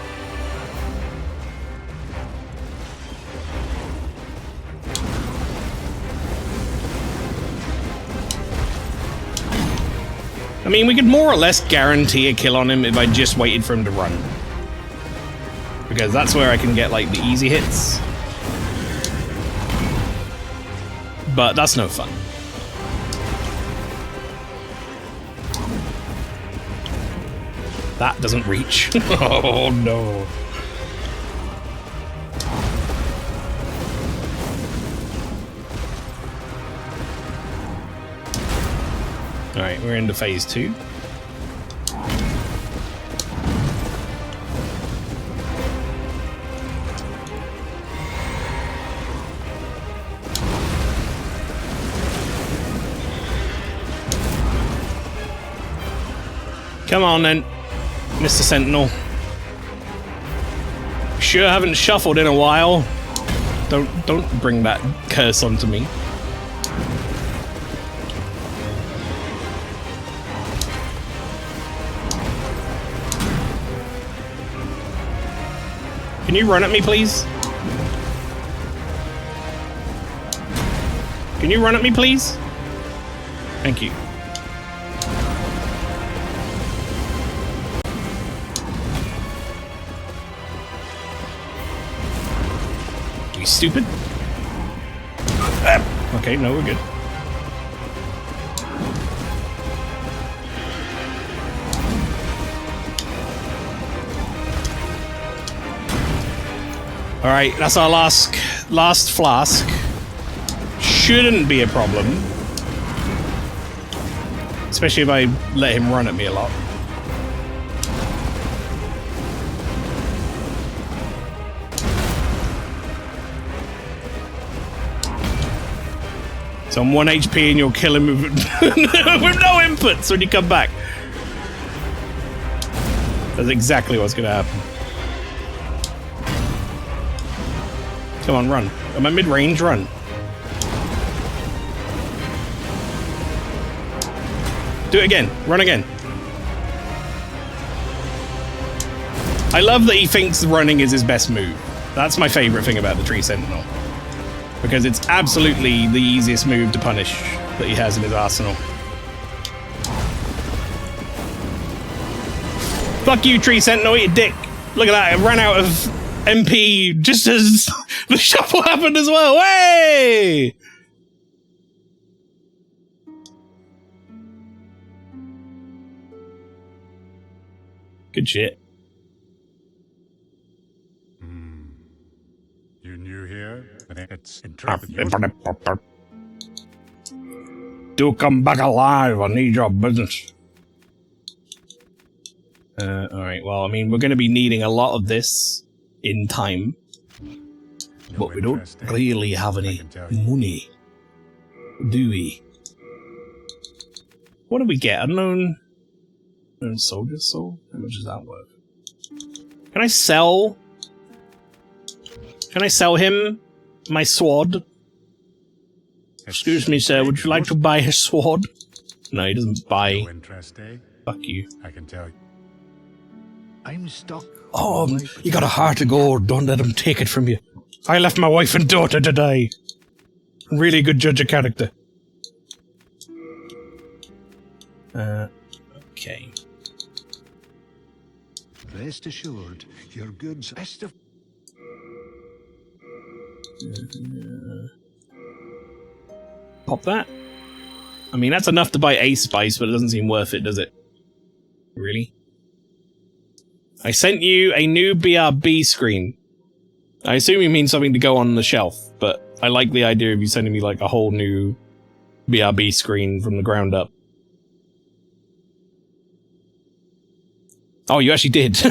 I mean, we could more or less guarantee a kill on him if I just waited for him to run. Because that's where I can get, like, the easy hits. But that's no fun. That doesn't reach. Oh no. Alright, we're into phase 2. Come on then, Mr. Sentinel. Sure haven't shuffled in a while. Don't bring that curse onto me. Can you run at me, please? Can you run at me, please? Thank you. Are you stupid? Okay, no, we're good. Alright, that's our last flask. Shouldn't be a problem. Especially if I let him run at me a lot. So I'm 1 HP and you'll kill him with, with no inputs when you come back. That's exactly what's gonna happen. Come on, run. Am I mid-range? Run. Do it again. Run again. I love that he thinks running is his best move. That's my favorite thing about the Tree Sentinel. Because it's absolutely the easiest move to punish that he has in his arsenal. Fuck you, Tree Sentinel, eat a dick. Look at that, I ran out of MP just as the shuffle happened as well. Hey! Good shit. You new here? It's interesting. Do come back alive. I need your business. Alright, well, I mean, we're going to be needing a lot of this in time. But we don't really have any money. Do we? What do we get? Unknown soldier's soul? How much is that worth? Can I sell? Can I sell him my sword? Excuse me, sir, would you like to buy his sword? No, he doesn't buy. Fuck you. I can tell you. I'm stuck. Oh, you got a heart of gold. Don't let him take it from you. I left my wife and daughter to die. Really good judge of character. Okay. Rest assured, your goods best of. Pop that. I mean, that's enough to buy a spice, but it doesn't seem worth it, does it? Really? I sent you a new BRB screen. I assume you mean something to go on the shelf, but I like the idea of you sending me like a whole new BRB screen from the ground up. Oh, you actually did.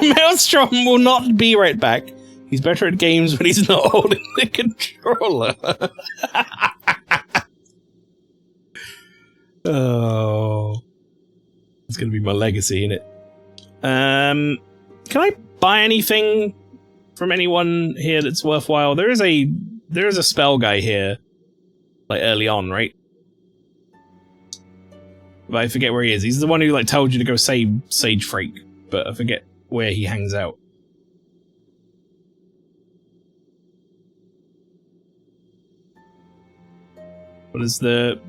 Maelstrom will not be right back. He's better at games when he's not holding the controller. Oh. It's gonna be my legacy, innit? Can I buy anything from anyone here that's worthwhile? There is a spell guy here, like early on, right? But I forget where he is. He's the one who like told you to go save Sage Freak, but I forget where he hangs out. What is the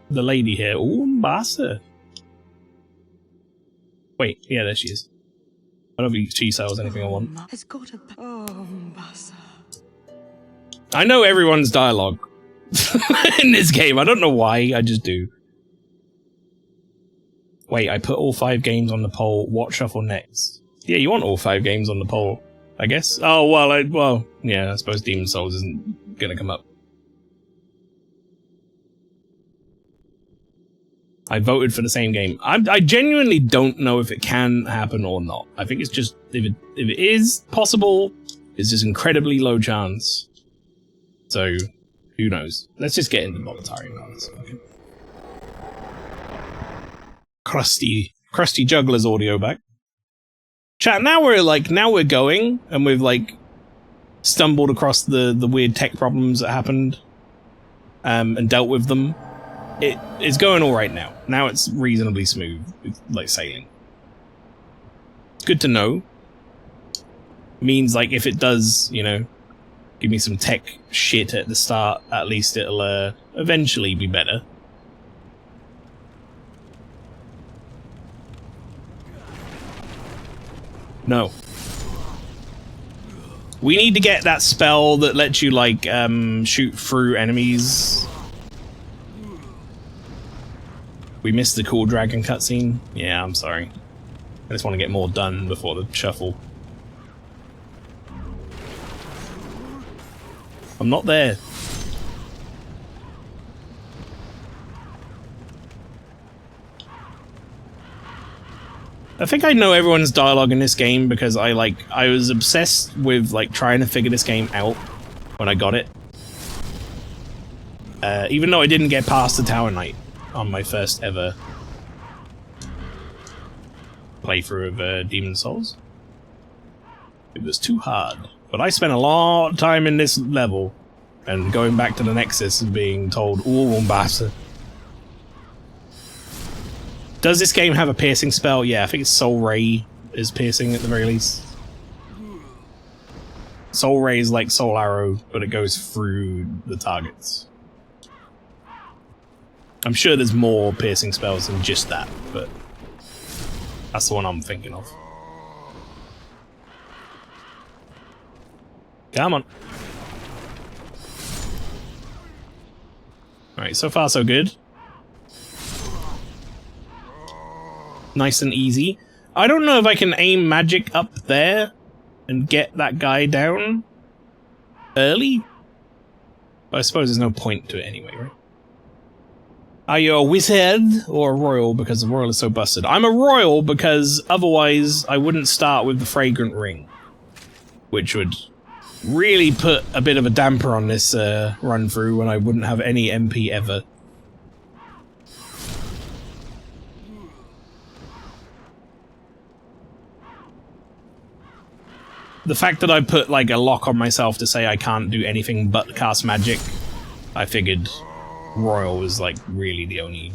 lady here? Ooh, Mbasa. Wait, yeah, there she is. I don't think she sells anything I want. Has got a Mbasa. I know everyone's dialogue in this game. I don't know why, I just do. Wait, I put all 5 games on the poll. What shuffle next? Yeah, you want all 5 games on the poll, I guess. Oh, well, yeah, I suppose Demon Souls isn't gonna come up. I voted for the same game. I genuinely don't know if it can happen or not. I think it's just, if it is possible, it's just incredibly low chance. So, who knows? Let's just get into Bobatari Palace. Okay. Crusty Juggler's audio back. Chat, now we're going, and we've like stumbled across the weird tech problems that happened, and dealt with them. It's going all right now. Now it's reasonably smooth. It's like sailing. It's good to know. Means like if it does, you know, give me some tech shit at the start, at least it'll eventually be better. No. We need to get that spell that lets you, like, shoot through enemies. We missed the cool dragon cutscene. Yeah, I'm sorry. I just want to get more done before the shuffle. I'm not there. I think I know everyone's dialogue in this game because I was obsessed with like trying to figure this game out when I got it. Even though I didn't get past the Tower Knight on my first ever playthrough of Demon Souls. It was too hard. But I spent a lot of time in this level and going back to the Nexus and being told, "Ooh, Umbasa." Does this game have a piercing spell? Yeah, I think it's Soul Ray is piercing at the very least. Soul Ray is like Soul Arrow, but it goes through the targets. I'm sure there's more piercing spells than just that, but that's the one I'm thinking of. Come on. Alright, so far so good. Nice and easy. I don't know if I can aim magic up there and get that guy down early. But I suppose there's no point to it anyway, right? Are you a wizard or a royal because the royal is so busted? I'm a royal because otherwise I wouldn't start with the fragrant ring, which would really put a bit of a damper on this run through when I wouldn't have any MP ever. The fact that I put like a lock on myself to say I can't do anything but cast magic, I figured Royal was like really the only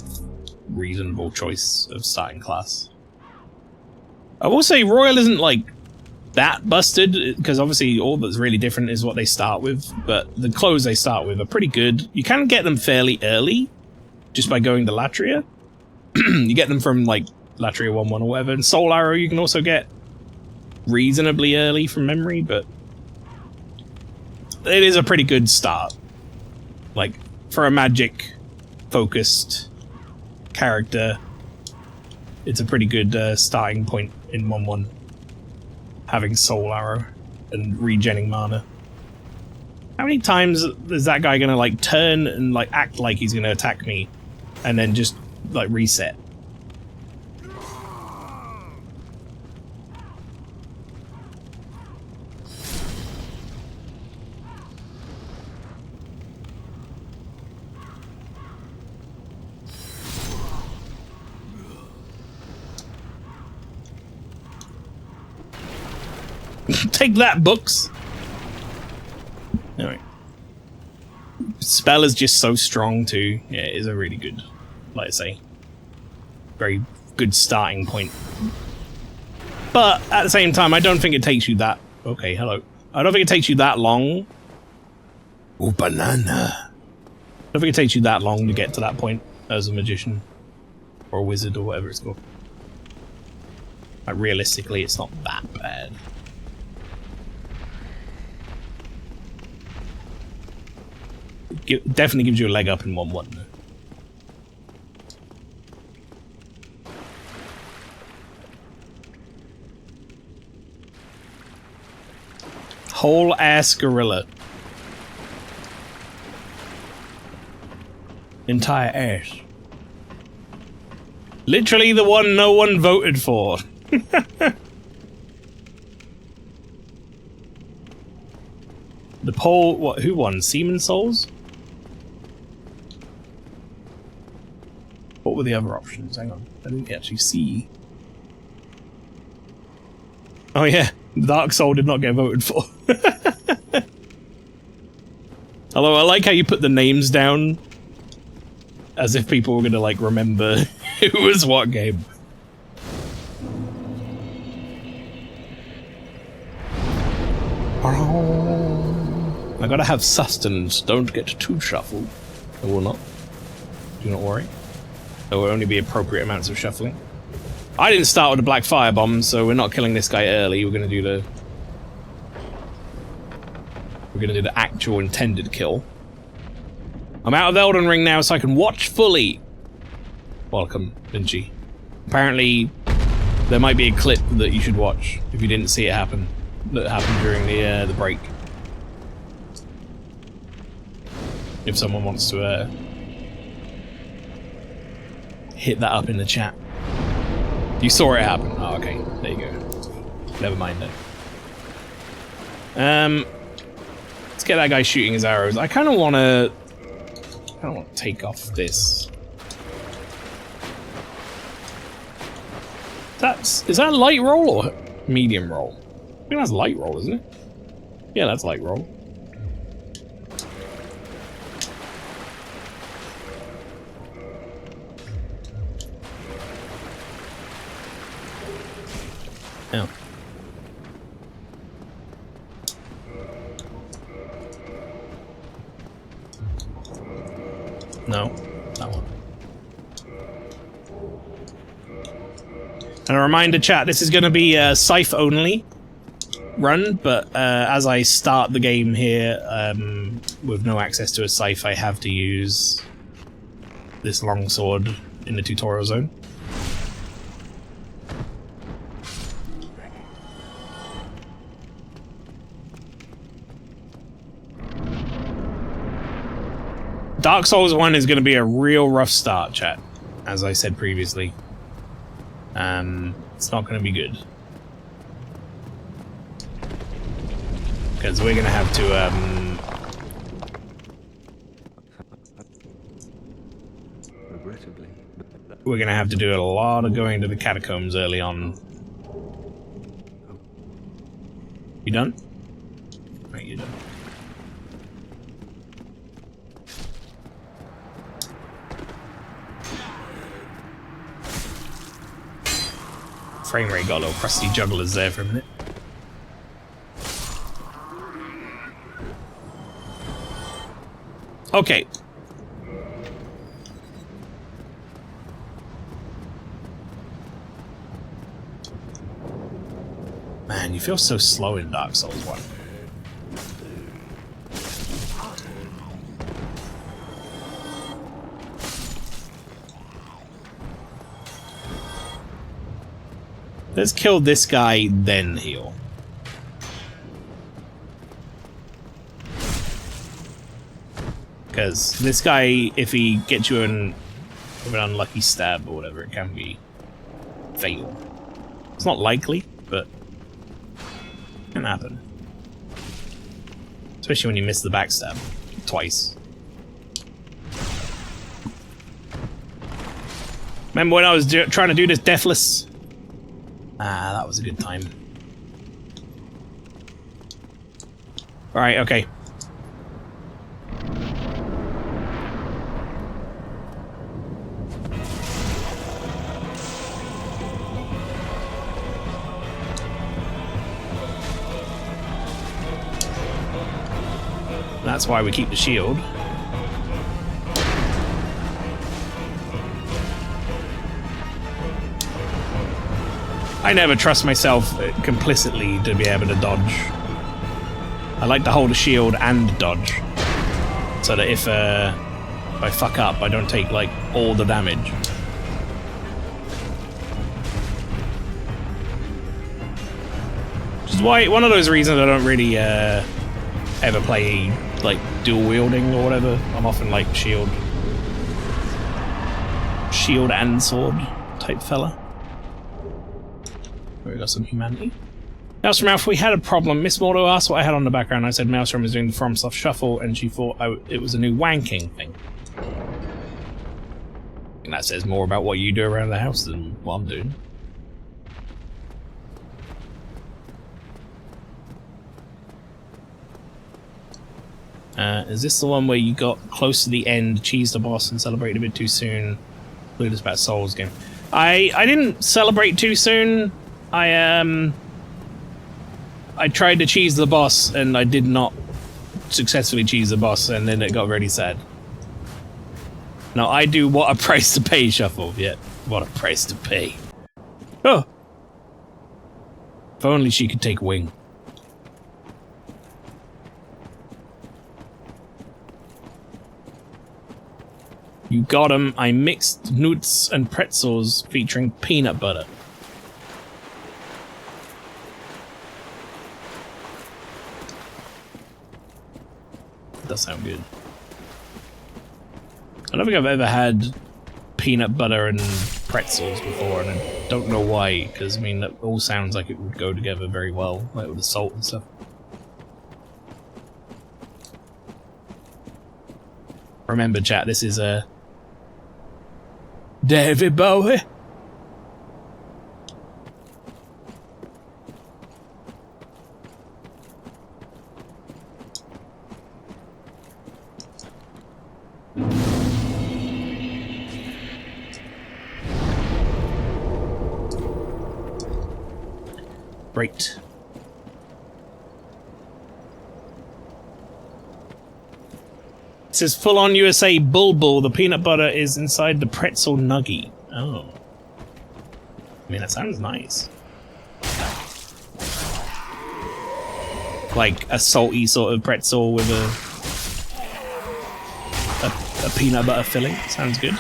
reasonable choice of starting class. I will say Royal isn't like that busted, because obviously all that's really different is what they start with, but the clothes they start with are pretty good. You can get them fairly early, just by going to Latria. You get them from like Latria 1-1 or whatever, and Soul Arrow you can also get reasonably early from memory, but it is a pretty good start. Like, for a magic focused character, it's a pretty good starting point in 1-1. Having Soul Arrow and regenning mana. How many times is that guy gonna like turn and like act like he's gonna attack me and then just like reset? Take that, books! Alright. Spell is just so strong too. Yeah, it is a really good, like I say, very good starting point. But at the same time, I don't think it takes you that... Okay, hello. I don't think it takes you that long. Oh, banana. I don't think it takes you that long to get to that point as a magician. Or a wizard or whatever it's called. Like, realistically, it's not that bad. Definitely gives you a leg up in 1-1 though. Whole ass gorilla. Entire ass. Literally the one no one voted for. The poll, what, who won? Seaman Souls? What were the other options? Hang on, I didn't actually see. Oh yeah, Dark Soul did not get voted for. Although I like how you put the names down as if people were gonna like remember who was what game. I gotta have sustenance, don't get too shuffled. I will not. Do not worry. There will only be appropriate amounts of shuffling. I didn't start with a black firebomb, so we're not killing this guy early. We're gonna do the actual intended kill. I'm out of Elden Ring now, so I can watch fully. Welcome, Vinci. Apparently, there might be a clip that you should watch if you didn't see it happen. That happened during the break. If someone wants to hit that up in the chat. You saw it happen. Oh, okay. There you go. Never mind then. Let's get that guy shooting his arrows. I kind of want to take off this. Is that light roll or medium roll? I think that's light roll, isn't it? Yeah, that's light roll. Oh. No, that one. And a reminder, chat, this is going to be a scythe only run, but as I start the game here with no access to a scythe, I have to use this longsword in the tutorial zone. Dark Souls 1 is going to be a real rough start, chat, as I said previously. It's not going to be good. Because we're going to have to, Regrettably. we're going to have to do a lot of going to the catacombs early on. You done? Right, you're done. Frame rate got a little crusty jugglers there for a minute. Okay. Man, you feel so slow in Dark Souls 1. Let's kill this guy, then heal. Because this guy, if he gets you with an unlucky stab or whatever, it can be fatal. It's not likely, but it can happen. Especially when you miss the backstab twice. Remember when I was trying to do this deathless? Ah, that was a good time. Alright, okay. That's why we keep the shield. I never trust myself complicitly to be able to dodge. I like to hold a shield and dodge, so that if I fuck up, I don't take like all the damage. Which is why one of those reasons I don't really ever play like dual wielding or whatever. I'm often like shield and sword type fella. We got some humanity. MaelstromALPHA, we had a problem. Miss Mordo asked what I had on the background. I said Maelstrom is doing the Fromsoft Shuffle, and she thought it was a new wanking thing. And that says more about what you do around the house than what I'm doing. Is this the one where you got close to the end, cheesed the boss, and celebrated a bit too soon? Look, it's about Souls game. I didn't celebrate too soon. I tried to cheese the boss, and I did not successfully cheese the boss, and then it got really sad. Now I do what a price to pay shuffle. Yeah, what a price to pay. Oh! If only she could take wing. You got 'em. I mixed nuts and pretzels featuring peanut butter. Does sound good. I don't think I've ever had peanut butter and pretzels before, and I don't know why, because I mean, that all sounds like it would go together very well, like with the salt and stuff. Remember, chat, this is a David Bowie. Great. It says full on USA Bulbul. The peanut butter is inside the pretzel nugget. Oh. I mean, that sounds nice. Like a salty sort of pretzel with a peanut butter filling. Sounds good.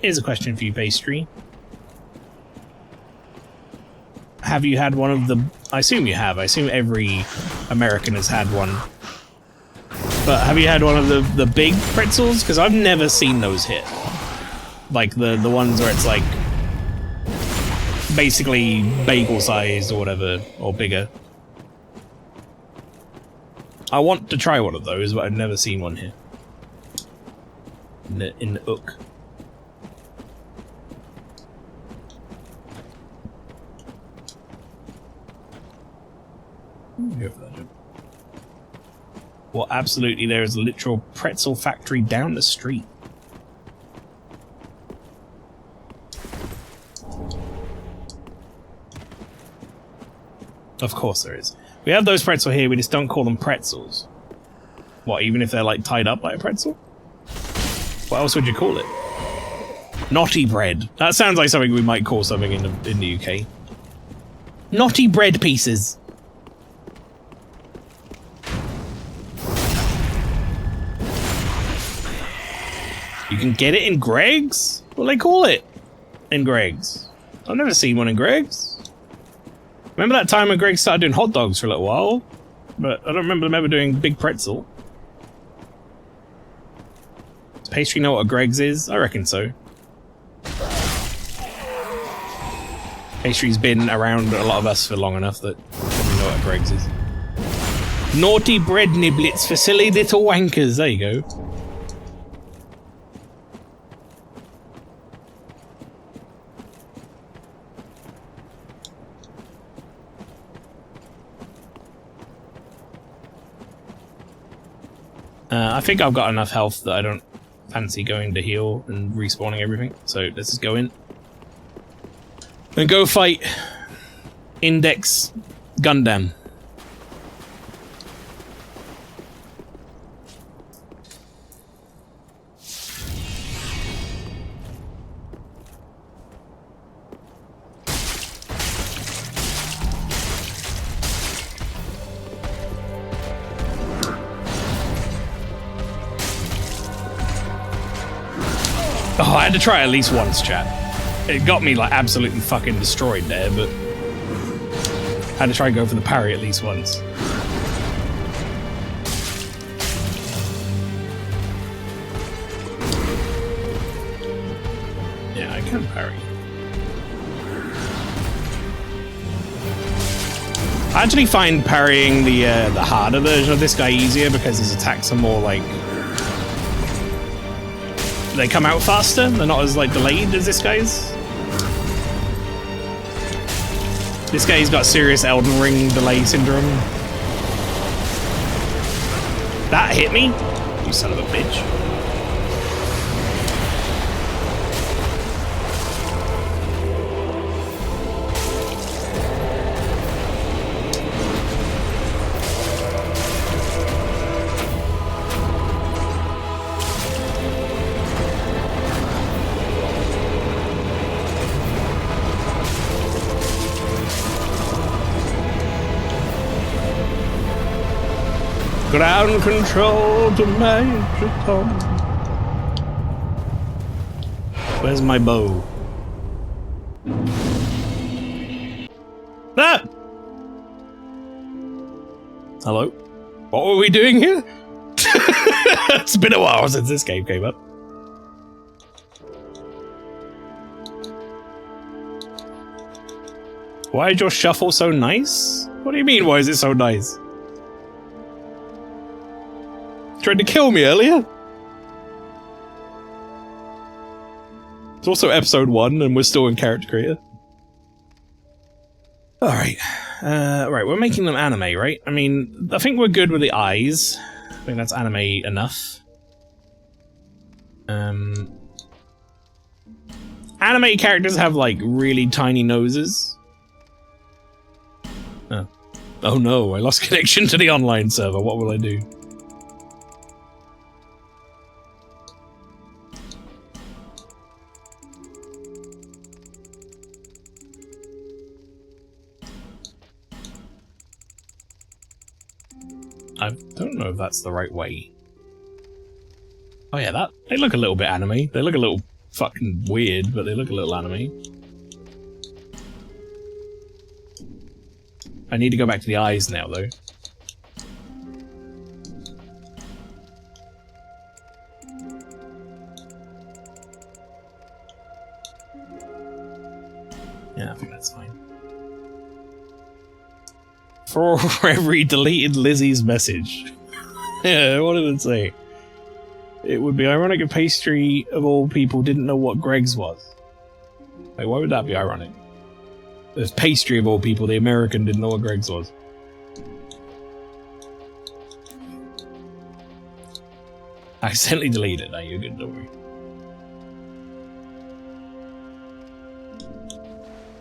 Here's a question for you, Pastry. Have you had one of the... I assume you have. I assume every American has had one. But have you had one of the big pretzels? Because I've never seen those hit. Like the ones where it's like... basically bagel sized or whatever, or bigger. I want to try one of those, but I've never seen one here. In the Ook. Well, absolutely, there is a literal pretzel factory down the street. Of course there is. We have those pretzel here, we just don't call them pretzels. What, even if they're like tied up like a pretzel? What else would you call it? Naughty bread. That sounds like something we might call something in the UK. Naughty bread pieces. You can get it in Greg's? What do they call it in Greg's? I've never seen one in Greg's. Remember that time when Greg started doing hot dogs for a little while? But I don't remember them ever doing big pretzel. Does Pastry know what a Greg's is? I reckon so. Pastry's been around a lot of us for long enough that probably know what a Greg's is. Naughty bread niblets for silly little wankers. There you go. I think I've got enough health that I don't fancy going to heal and respawning everything, so let's just go in. And go fight Index Gundam. Oh, I had to try at least once, chat. It got me like absolutely fucking destroyed there, but I had to try and go for the parry at least once. Yeah, I can parry. I actually find parrying the harder version of this guy easier because his attacks are more like... they come out faster, they're not as like delayed as this guy's. This guy's got serious Elden Ring delay syndrome. That hit me? You son of a bitch. Ground control to Major Tom. Where's my bow? Ah! Hello? What were we doing here? It's been a while since this game came up. Why is your shuffle so nice? What do you mean, why is it so nice? Tried to kill me earlier? It's also episode 1 and we're still in character creator. Alright. Right, we're making them anime, right? I mean, I think we're good with the eyes. I think that's anime enough. Anime characters have, like, really tiny noses. Oh no, I lost connection to the online server. What will I do? I don't know if that's the right way. Oh yeah, they look a little bit anime. They look a little fucking weird, but they look a little anime. I need to go back to the eyes now, though. Yeah, I think that's fine. For every deleted Lizzie's message. Yeah, what did it say? It would be ironic if Pastry, of all people, didn't know what Greg's was. Like, why would that be ironic? There's Pastry, of all people, the American didn't know what Greg's was. I accidentally deleted it. No, you're good, don't worry.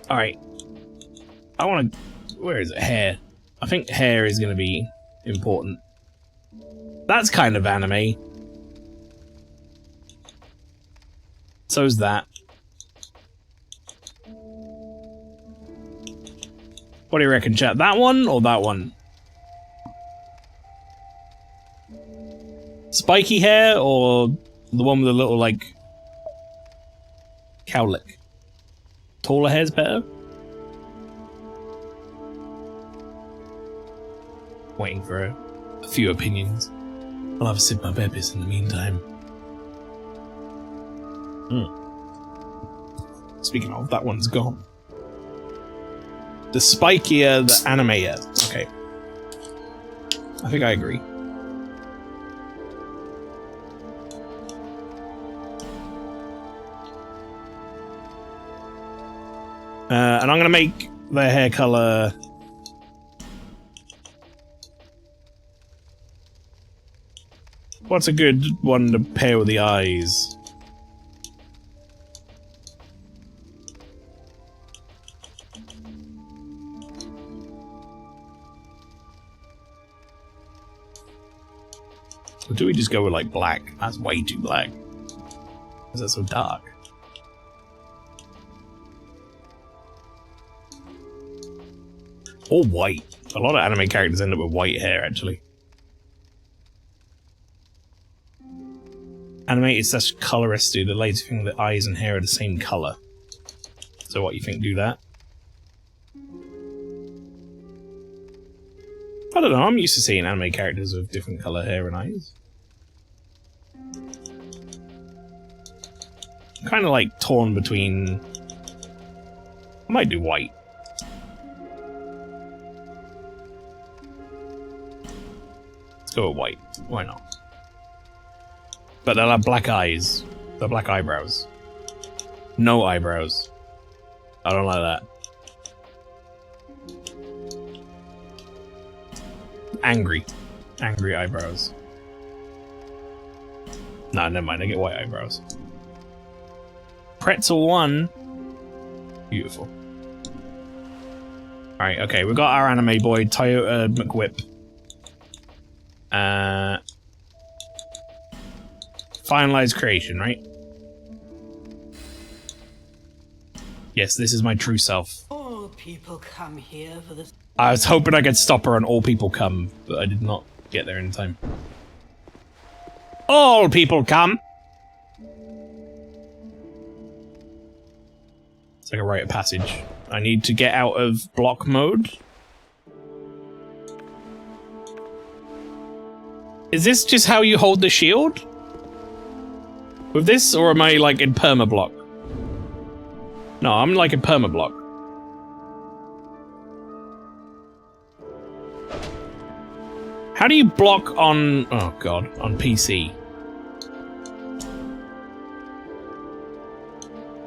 Alright. I want to... Where is it? Hair. I think hair is going to be important. That's kind of anime. So's that. What do you reckon, chat? That one or that one? Spiky hair or the one with a little, like, cowlick? Taller hair's better? Waiting for a few opinions. I'll have a sip my bebis in the meantime. Speaking of, that one's gone. The spikier, the animeier. Okay. I think I agree. And I'm gonna make their hair color... What's a good one to pair with the eyes? Or do we just go with, like, black? That's way too black. Why is that so dark? Or white. A lot of anime characters end up with white hair, actually. Animated such colorists do the lazy thing that eyes and hair are the same color. So what, you think do that? I don't know, I'm used to seeing anime characters with different color hair and eyes. I'm kind of like torn between... I might do white. Let's go with white. Why not? But they'll have black eyes. They're black eyebrows. No eyebrows. I don't like that. Angry. Angry eyebrows. Nah, never mind. I get white eyebrows. Pretzel 1. Beautiful. Alright, okay. We've got our anime boy, Toyota McWhip. Finalized creation, right? Yes, this is my true self. All people come here for this. I was hoping I could stop her on all people come, but I did not. get there in time. All people come! It's like a rite of passage. I need to get out of block mode. Is this just how you hold the shield? With this, or am I like in perma-block? No, I'm like in perma-block. How do you block on... oh god, on PC?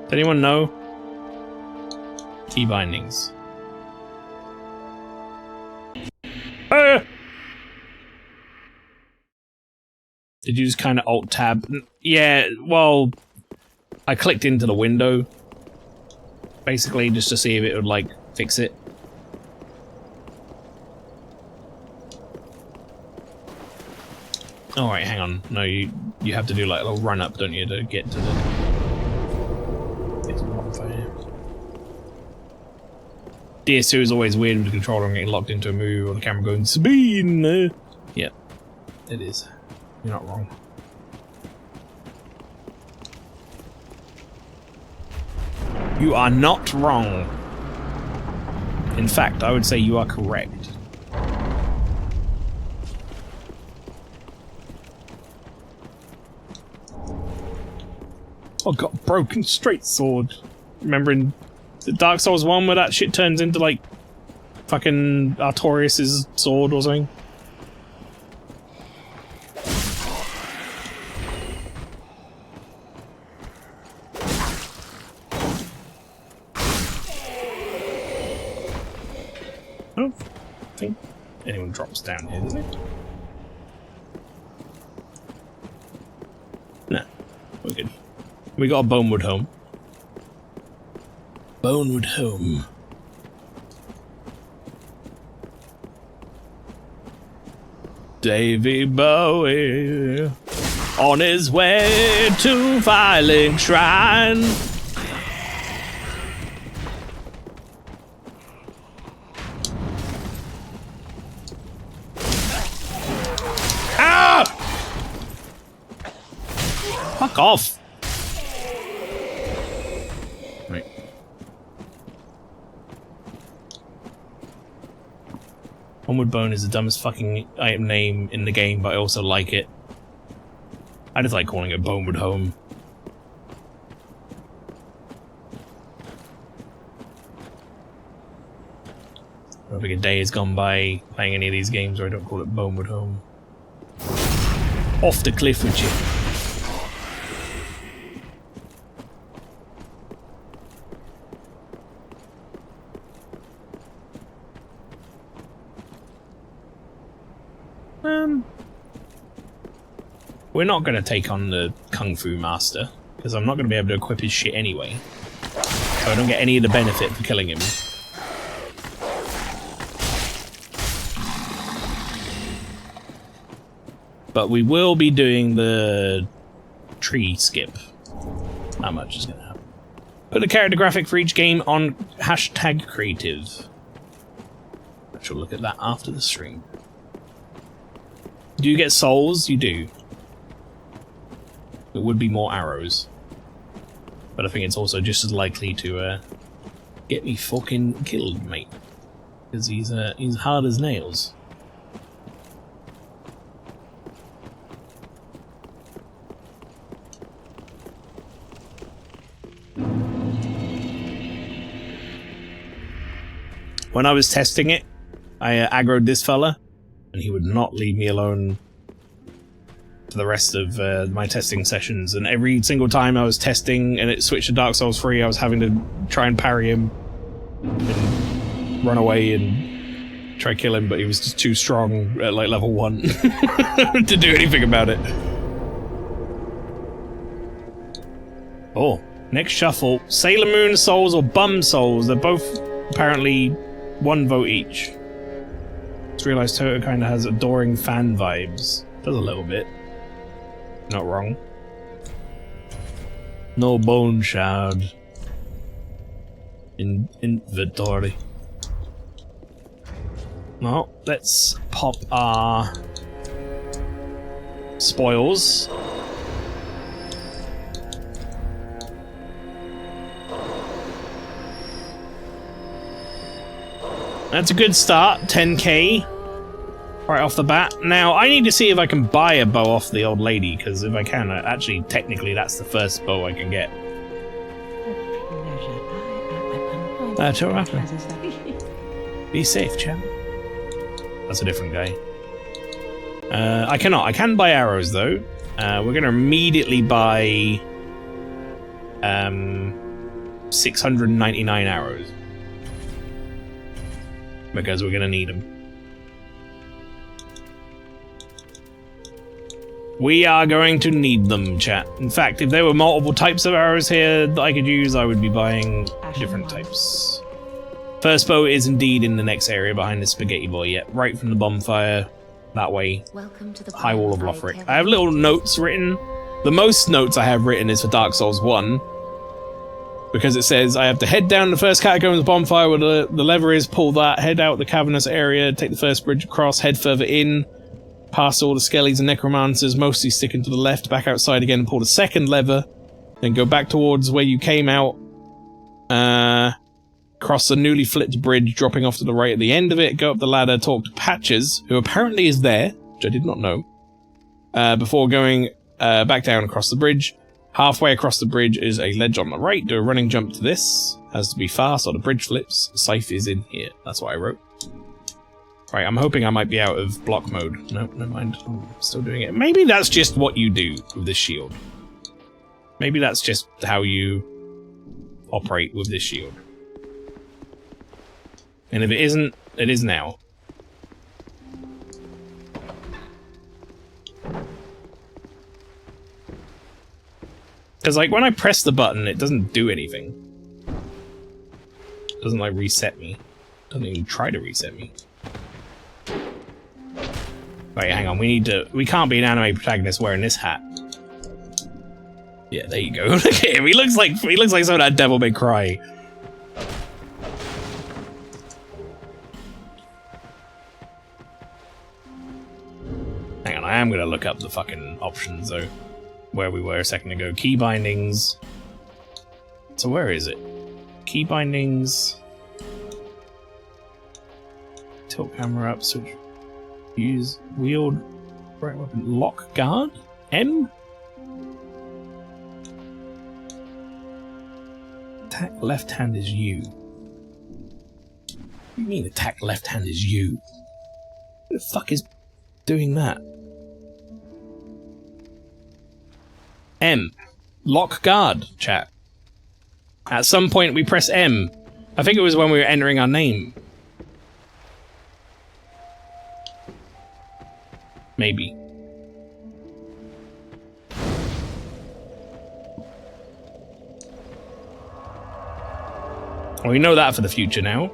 Does anyone know? Key bindings. Did you just kind of alt-tab? Yeah, well, I clicked into the window, basically, just to see if it would, like, fix it. Alright, hang on. No, you have to do, like, a little run-up, don't you, to get to the... DS2 is always weird with the controller getting locked into a move or the camera going Sabine! Yep, it is. You're not wrong. You are not wrong. In fact, I would say you are correct. Oh, got a broken straight sword. Remember in the Dark Souls 1 where that shit turns into like fucking Artorias' sword or something? I don't think anyone drops down here, does it? Nah, we're good. We got a Bonewood home. Bonewood home. Davy Bowie on his way to Filing Shrine. Ah! Fuck off. Right. Onward Bone is the dumbest fucking item name in the game, but I also like it. I just like calling it Bonewood Home. I don't think a day has gone by playing any of these games where I don't call it Bonewood Home. Off the cliff with you. We're not going to take on the Kung Fu Master, because I'm not going to be able to equip his shit anyway. So I don't get any of the benefit for killing him. But we will be doing the tree skip. Not much is going to happen. Put the character graphic for each game on #creative. I shall look at that after the stream. Do you get souls? You do. It would be more arrows. But I think it's also just as likely to get me fucking killed, mate. Because he's hard as nails. When I was testing it, I aggroed this fella, and he would not leave me alone for the rest of my testing sessions. And every single time I was testing and it switched to Dark Souls 3, I was having to try and parry him and run away and try to kill him, but he was just too strong at like level 1 to do anything about it. Oh, next shuffle. Sailor Moon Souls or Bum Souls. They're both apparently 1 vote each. Just realised Toto kind of has adoring fan vibes. Does a little bit. Not wrong. No bone shard. In inventory. No, let's pop our spoils. That's a good start, 10k right off the bat. Now, I need to see if I can buy a bow off the old lady, because if I can, actually, technically, that's the first bow I can get. That's all right. Be safe, champ. That's a different guy. I cannot. I can buy arrows, though. We're going to immediately buy 699 arrows. Because we're going to need them. We are going to need them, chat. In fact, if there were multiple types of arrows here that I could use, I would be buying different types. First bow is indeed in the next area behind the spaghetti boy. Yeah, right from the bonfire. That way. Welcome to the High Wall of Lothric. I have little notes written. The most notes I have written is for Dark Souls 1. Because it says, I have to head down the first catacombs bonfire where the lever is, pull that, head out the cavernous area, take the first bridge across, head further in, past all the skellies and necromancers, mostly sticking to the left, back outside again and pull the second lever, then go back towards where you came out, cross the newly flipped bridge, dropping off to the right at the end of it, go up the ladder, talk to Patches, who apparently is there, which I did not know, before going back down across the bridge. Halfway across the bridge is a ledge on the right. Do a running jump to this. Has to be fast or the bridge flips. Scythe is in here. That's what I wrote. Right, I'm hoping I might be out of block mode. No, never mind. I'm still doing it. Maybe that's just what you do with this shield. Maybe that's just how you operate with this shield. And if it isn't, it is now. Because, like, when I press the button, it doesn't do anything. It doesn't, like, reset me. It doesn't even try to reset me. Wait, hang on, we can't be an anime protagonist wearing this hat. Yeah, there you go. Look at him, he looks like some of that Devil May Cry. Hang on, I am gonna look up the fucking options, though. Where we were a second ago. Key bindings. So where is it? Key bindings. Tilt camera up, switch. Use wield right weapon. Lock guard? M? Attack left hand is U. What do you mean attack left hand is U? Who the fuck is doing that? M. Lock guard, chat. At some point we press M. I think it was when we were entering our name. Maybe. Well, we know that for the future now.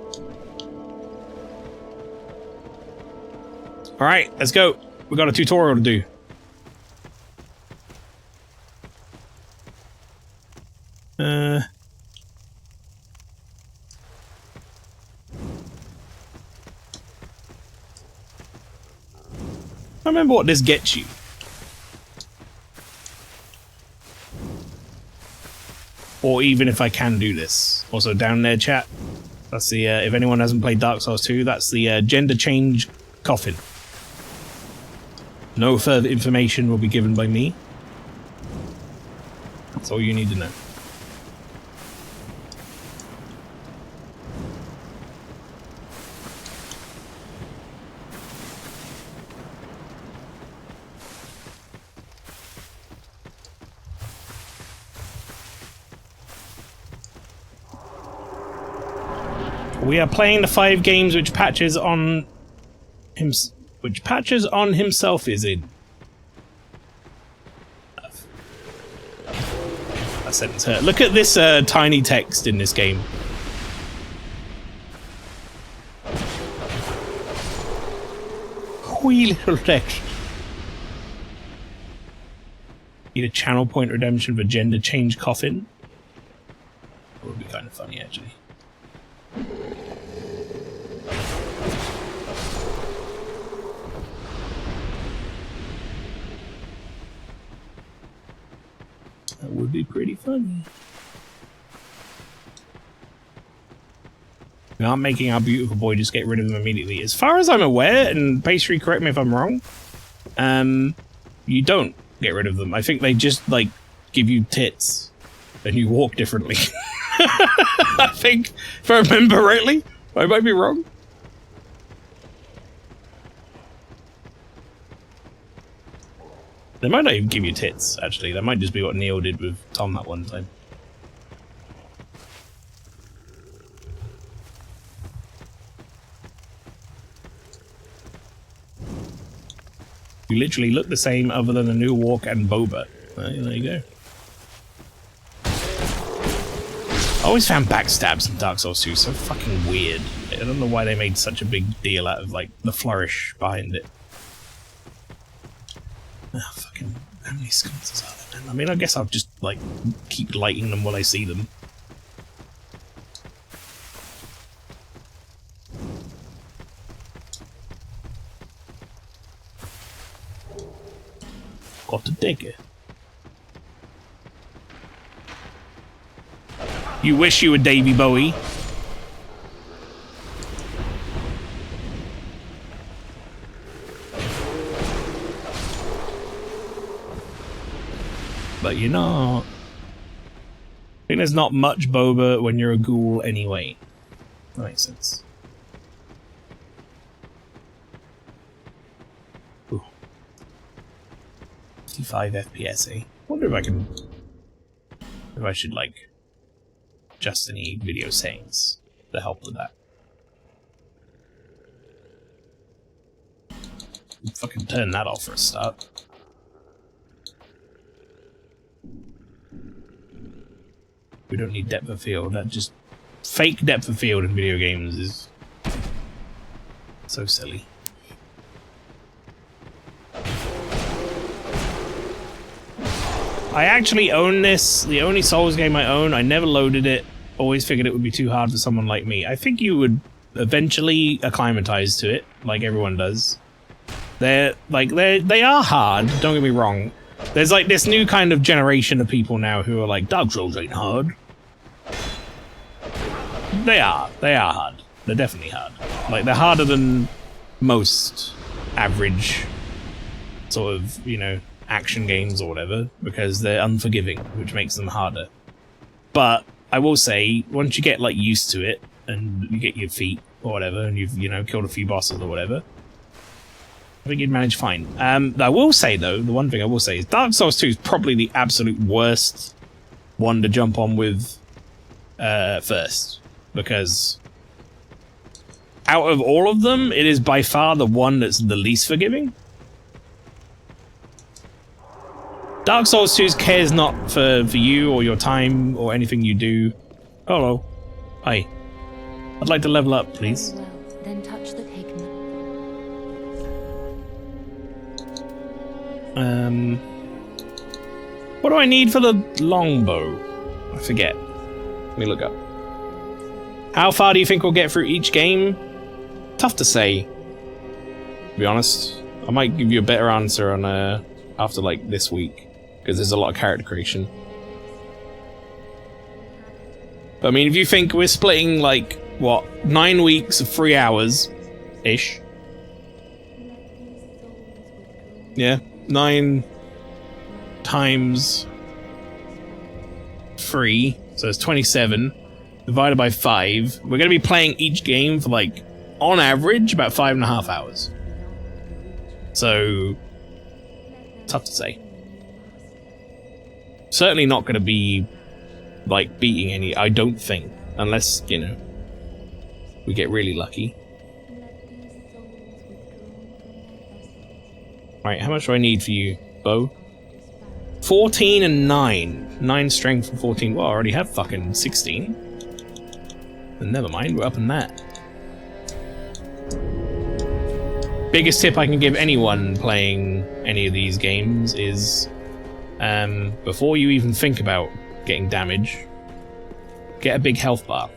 Alright, let's go. We got a tutorial to do. I remember what this gets you. Or even if I can do this. Also down there, chat. That's the, if anyone hasn't played Dark Souls 2, that's the gender change coffin. No further information will be given by me. That's all you need to know. We are playing the 5 games which Patches on himself is in. That sentence hurt. Look at this tiny text in this game. Wee little text. Need a channel point redemption for gender change coffin. That would be kind of funny, actually. be pretty funny. We aren't making our beautiful boy just get rid of them immediately. As far as I'm aware, and Pastry, correct me if I'm wrong, you don't get rid of them. I think they just, like, give you tits and you walk differently. I think, if I remember rightly. I might be wrong. They might not even give you tits, actually. That might just be what Neil did with Tom that one time. You literally look the same other than a new walk and boba. There you go. I always found backstabs in Dark Souls 2 so fucking weird. I don't know why they made such a big deal out of, like, the flourish behind it. Oh, fucking... How many sconces are there, man? I mean, I guess I'll just, like, keep lighting them while I see them. Got a digger. You wish you were Davy Bowie. But you're not. I think there's not much boba when you're a ghoul anyway. That makes sense. Ooh. 55 FPS, eh? Wonder if I can... If I should, like... adjust any video settings to help with that. Fucking turn that off for a start. We don't need depth of field. That just fake depth of field in video games is so silly. I actually own this. The only Souls game I own. I never loaded it. Always figured it would be too hard for someone like me. I think you would eventually acclimatize to it, like everyone does. They are hard. Don't get me wrong. There's like this new kind of generation of people now who are like, Dark Souls ain't hard. They are hard. They're definitely hard. Like, they're harder than most average sort of, you know, action games or whatever, because they're unforgiving, which makes them harder. But I will say, once you get like used to it, and you get your feet or whatever, and you've, you know, killed a few bosses or whatever, I think you'd manage fine. I will say, though, the one thing I will say is Dark Souls 2 is probably the absolute worst one to jump on with first. Because out of all of them, it is by far the one that's the least forgiving. Dark Souls 2 cares not for you or your time or anything you do. Hello. Hi. I'd like to level up, please. Well, then touch the pigment. What do I need for the longbow? I forget. Let me look up. How far do you think we'll get through each game? Tough to say, to be honest. I might give you a better answer on after like this week, because there's a lot of character creation. But I mean, if you think we're splitting like what, 9 weeks of 3 hours ish. Yeah, 9 times 3, so it's 27 divided by 5. We're going to be playing each game for like, on average, about 5.5 hours. So, tough to say. Certainly not going to be like beating any, I don't think, unless, you know, we get really lucky. Right, how much do I need for you, Bo? 14 and 9. 9 strength and 14. Well, I already have fucking 16. And never mind, we're up in that. Biggest tip I can give anyone playing any of these games is, before you even think about getting damage, get a big health bar.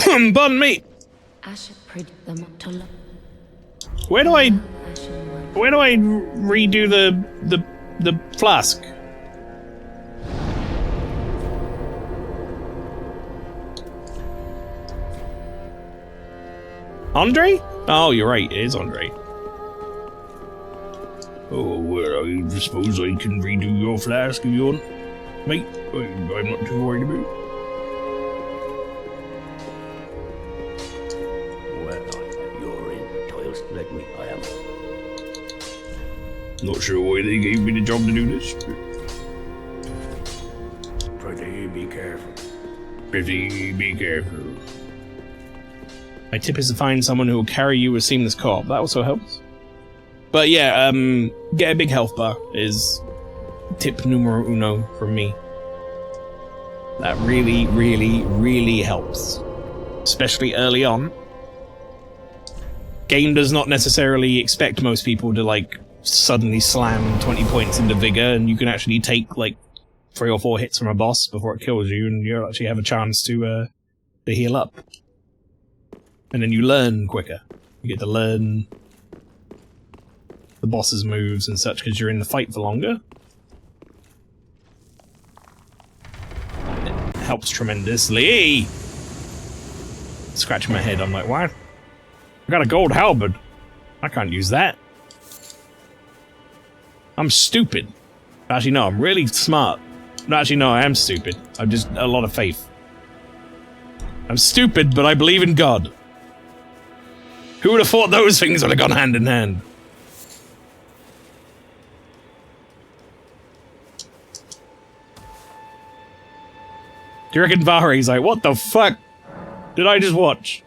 Pardon me. I should predict them up to look. Where do I... I should Where do I redo the flask? Andre? Oh, you're right. It is Andre. Oh, well, I suppose I can redo your flask if you want, mate. I'm not too worried about it. Well, you're in toils. Let me. I am. Not sure why they gave me the job to do this. Pretty be careful. Pretty be careful. My tip is to find someone who will carry you with seamless co-op. That also helps. But yeah, get a big health bar is tip numero uno from me. That really, really, really helps. Especially early on. Game does not necessarily expect most people to, like, suddenly slam 20 points into vigor, and you can actually take, like, 3 or 4 hits from a boss before it kills you, and you actually have a chance to heal up. And then you learn quicker. You get to learn the boss's moves and such because you're in the fight for longer. It helps tremendously. Scratching my head, I'm like, what? I got a gold halberd. I can't use that. I'm stupid. Actually, no, I'm really smart. No, actually, no, I am stupid. I've just a lot of faith. I'm stupid, but I believe in God. Who would have thought those things would have gone hand in hand? Do you reckon Vahri's like, what the fuck did I just watch?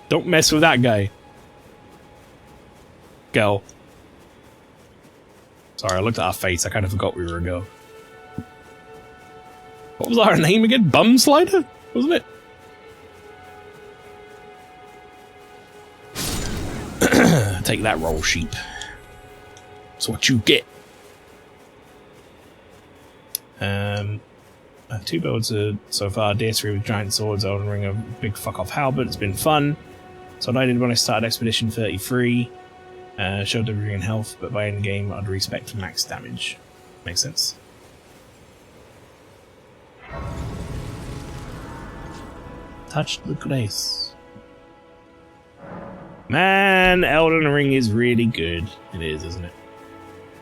Don't mess with that guy. Girl. Sorry, I looked at her face. I kind of forgot we were a girl. What was our name again? Bum Slider? Wasn't it? Take that, roll sheep. That's what you get. I have 2 builds so far. DS3 with giant swords, Elden Ring, a big fuck off halberd. It's been fun. So what I did when I started Expedition 33. Showed everything in health, but by end game I'd respect for max damage. Makes sense. Touch the grace. Man, Elden Ring is really good. It is, isn't it?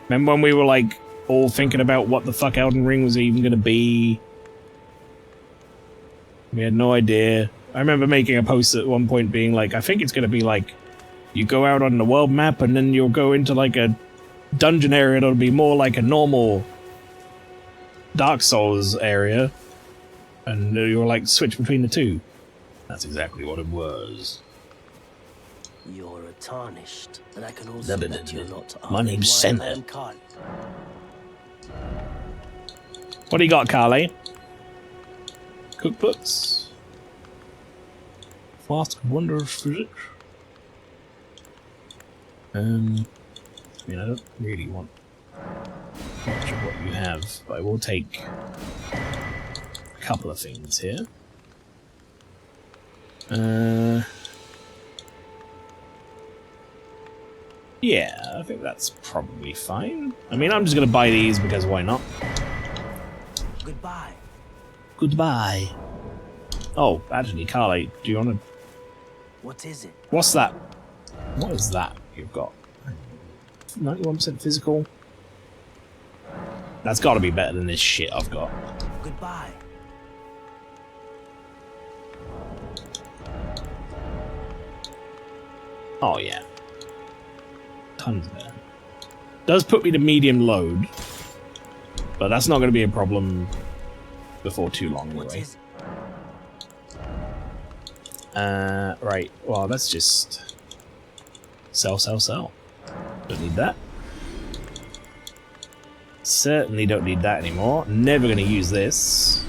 Remember when we were like all thinking about what the fuck Elden Ring was even gonna be? We had no idea. I remember making a post at one point being like, I think it's gonna be like, you go out on the world map and then you'll go into like a dungeon area that'll be more like a normal Dark Souls area. And you'll like switch between the two. That's exactly what it was. You're a tarnished, and I can also bet you're not. My name's Senna. What do you got, Carly? Cookbooks? Flask of Wondrous Physics? I mean, I don't really want much of what you have, but I will take a couple of things here. Yeah, I think that's probably fine. I mean, I'm just gonna buy these because why not? Goodbye. Goodbye. Oh, actually, Carly, do you wanna... What is it? What's that? What is that you've got? 91% physical? That's gotta be better than this shit I've got. Goodbye. Oh, yeah. Tons better. Does put me to medium load, but that's not going to be a problem before too long anyway. Right. Well, let's just sell. Don't need that. Certainly don't need that anymore. Never going to use this.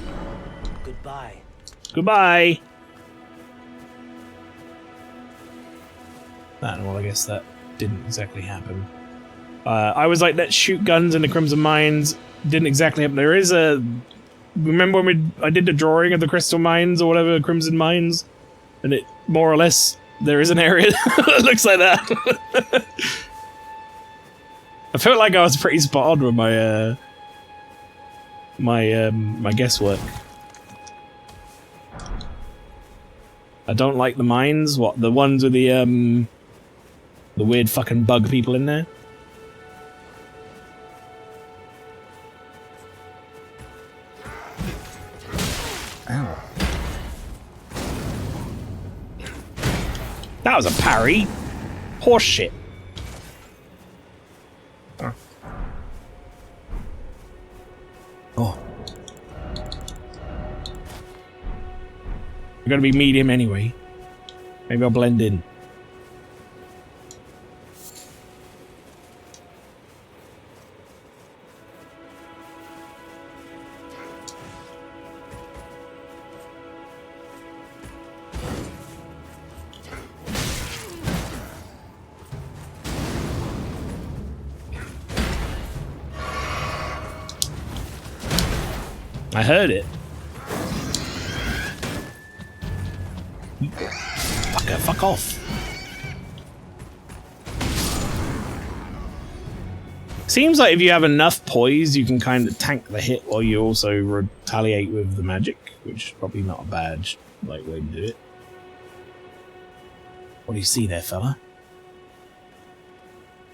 Goodbye. Goodbye. Well, I guess that didn't exactly happen. I was like, let's shoot guns in the Crimson Mines. Didn't exactly happen. There is a remember when I did the drawing of the crystal mines or whatever, crimson mines, and it more or less there is an area that looks like that. I felt like I was pretty spot on with my my guesswork. I don't like the mines. What, the ones with the weird fucking bug people in there? Ow. That was a parry. Horse shit. Oh. Oh. We're gonna be medium anyway. Maybe I'll blend in. I heard it. Fucker, fuck off. Seems like if you have enough poise, you can kind of tank the hit while you also retaliate with the magic, which is probably not a bad way to do it. What do you see there, fella?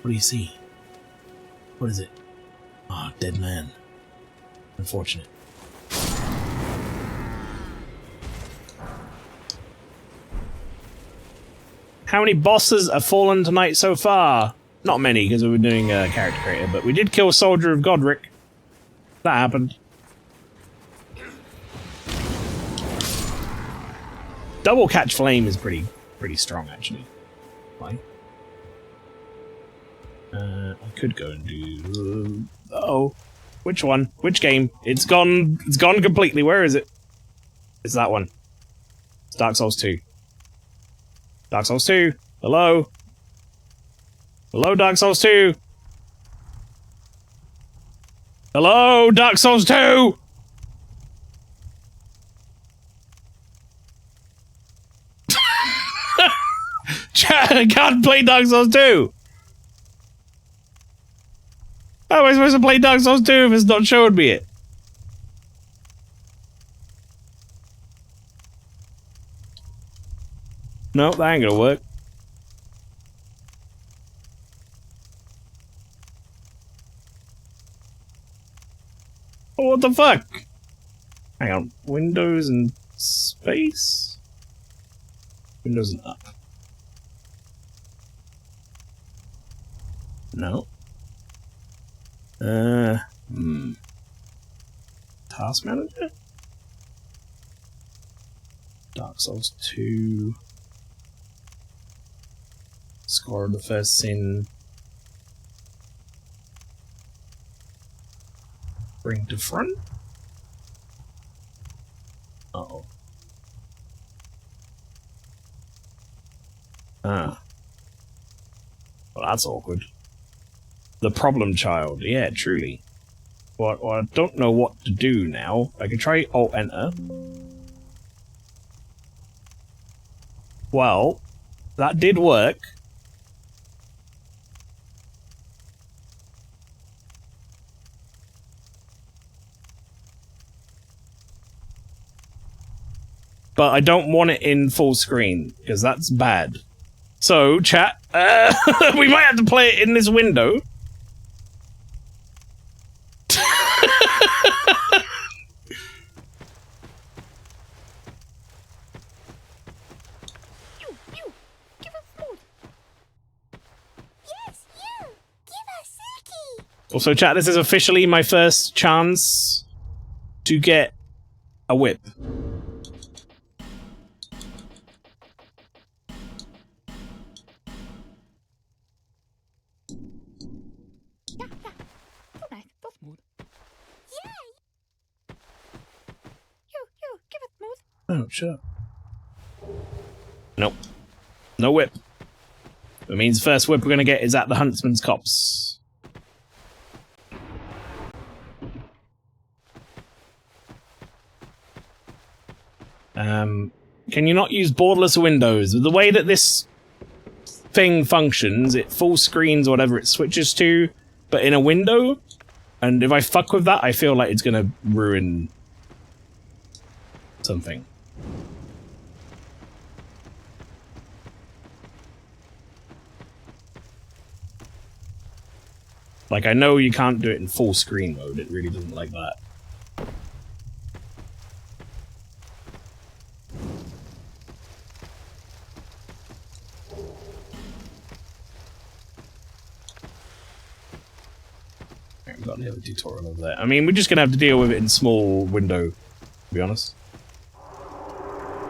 What do you see? What is it? Ah, oh, dead man. Unfortunate. How many bosses have fallen tonight so far? Not many, because we were doing a character creator, but we did kill Soldier of Godric. That happened. Double catch flame is pretty strong, actually. Fine. I could go and do... Uh-oh. Which one? Which game? It's gone completely. Where is it? It's that one. It's Dark Souls 2. Dark Souls 2. Hello? Hello, Dark Souls 2. Hello, Dark Souls 2! Chat, I can't play Dark Souls 2! How am I supposed to play Dark Souls 2 if it's not showing me it? No, that ain't gonna work. Oh, what the fuck? Hang on. Windows and space? Windows and up. No. Task Manager? Dark Souls 2. Score of the first sin. Bring to front? Uh-oh. Ah. Well, that's awkward. The problem child. Yeah, truly. Well, I don't know what to do now. I can try Alt-Enter. Well, that did work. But I don't want it in full screen, because that's bad. So, chat, we might have to play it in this window. Also, chat, this is officially my first chance to get a whip. Oh, shut up. Nope. No whip. It means the first whip we're gonna get is at the Huntsman's Copse. Can you not use borderless windows? The way that this thing functions, it full screens whatever it switches to, but in a window. And if I fuck with that, I feel like it's gonna ruin something. Like, I know you can't do it in full screen mode, it really doesn't like that. We've got the other tutorial over there. I mean, we're just gonna have to deal with it in small window, to be honest.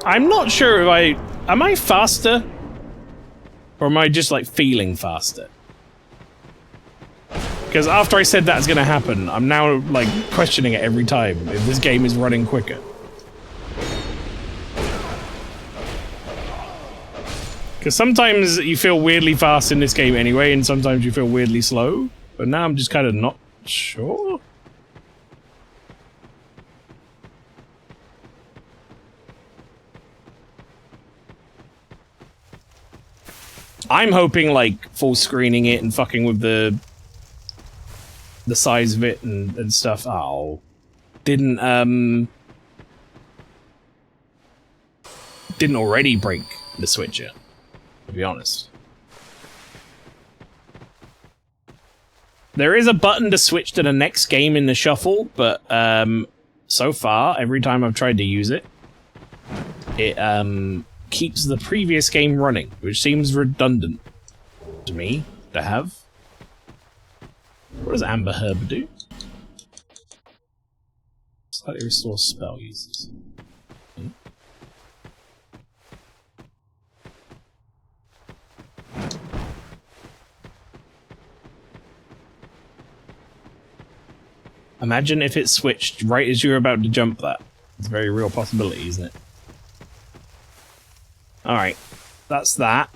I'm not sure if am I faster? Or am I just, like, feeling faster? Because after I said that's gonna happen, I'm now, like, questioning it every time if this game is running quicker. Because sometimes you feel weirdly fast in this game anyway, and sometimes you feel weirdly slow. But now I'm just kind of not sure. I'm hoping, like, full screening it and fucking with the size of it and stuff. Oh, didn't already break the switcher, to be honest. There is a button to switch to the next game in the shuffle, but so far, every time I've tried to use it, it keeps the previous game running, which seems redundant to me to have. What does Amber Herb do? Slightly restore spell users. Imagine if it switched right as you were about to jump that. It's a very real possibility, isn't it? Alright, that's that.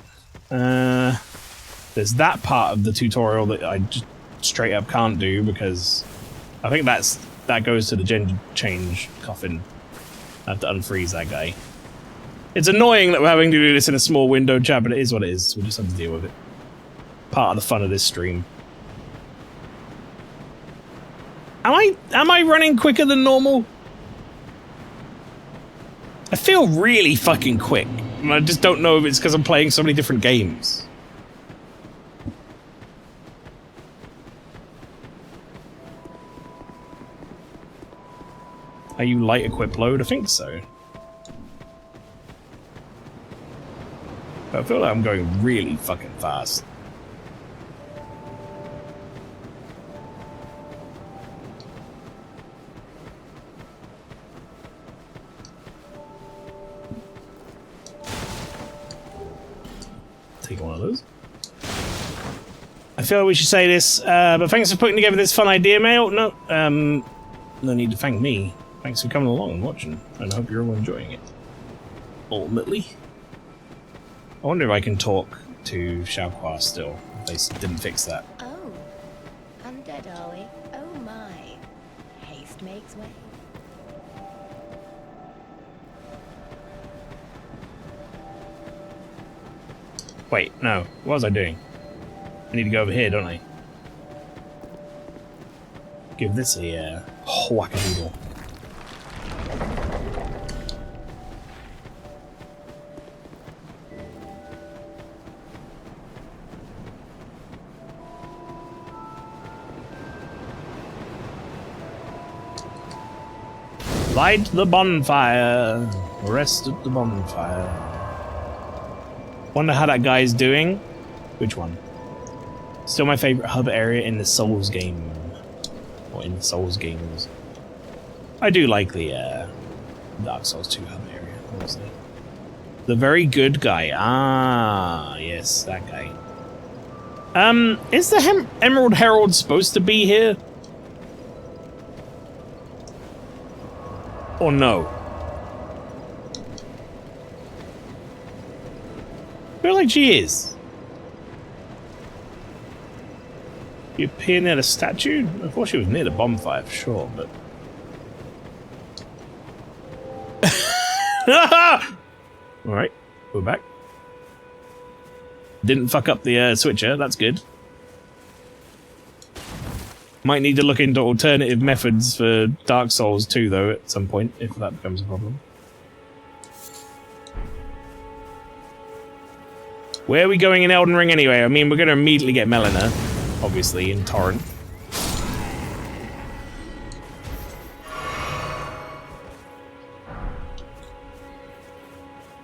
There's that part of the tutorial that I just straight up can't do because I think that goes to the gender change coffin. I have to unfreeze that guy. It's annoying that we're having to do this in a small window chat, but it is what it is. We'll just have to deal with it. Part of the fun of this stream. Am I running quicker than normal? I feel really fucking quick. And I just don't know if it's because I'm playing so many different games. Are you light equip load? I think so. But I feel like I'm going really fucking fast. Take one of those. I feel like we should say this, but thanks for putting together this fun idea, Mael. No, no need to thank me. Thanks for coming along and watching, and I hope you're all enjoying it. Ultimately. I wonder if I can talk to Xiaohua still, if they didn't fix that. Oh, undead are we? Oh my. Haste makes way. Wait, no. What was I doing? I need to go over here, don't I? Give this a whack-a-doodle. Light the bonfire. Rest at the bonfire. Wonder how that guy's doing. Which one? Still my favorite hub area in the Souls game. Or in the Souls games. I do like the Dark Souls 2 hub area, honestly. The very good guy. Ah, yes, that guy. Is the Emerald Herald supposed to be here? Or no? I feel like she is. You appear near the statue? I thought she was near the bonfire for sure, but... Alright, we're back. Didn't fuck up the switcher, that's good. Might need to look into alternative methods for Dark Souls 2, though, at some point, if that becomes a problem. Where are we going in Elden Ring anyway? I mean, we're going to immediately get Melina, obviously, in Torrent.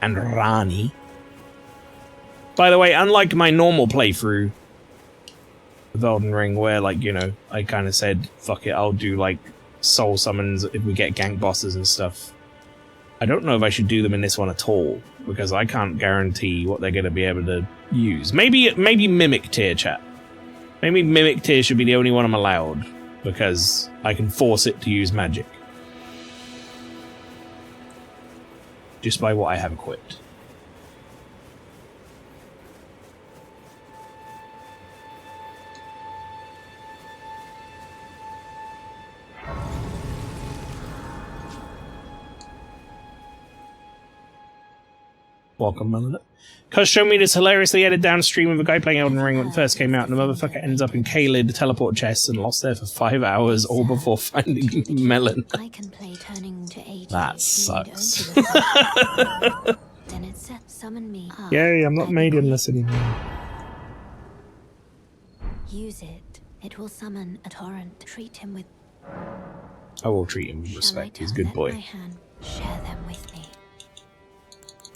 And Rani. By the way, unlike my normal playthrough of Elden Ring, where, like, you know, I kind of said, fuck it, I'll do, like, soul summons if we get gank bosses and stuff. I don't know if I should do them in this one at all, because I can't guarantee what they're going to be able to use. Maybe Mimic Tier, chat. Maybe Mimic Tier should be the only one I'm allowed, because I can force it to use magic. Just by what I have equipped. Welcome, Melina. Cuz showed me this hilariously edited down stream of a guy playing Elden Ring when it first came out, and the motherfucker ends up in Caelid teleport chests and lost there for 5 hours, all before finding Melon. I can play turning to 80. That sucks. Then it said summon me. Yay, I'm not maidenless anymore. Use it. It will summon a torrent. Treat him with. I will treat him with respect. He's a good boy. My hand. Share them with me.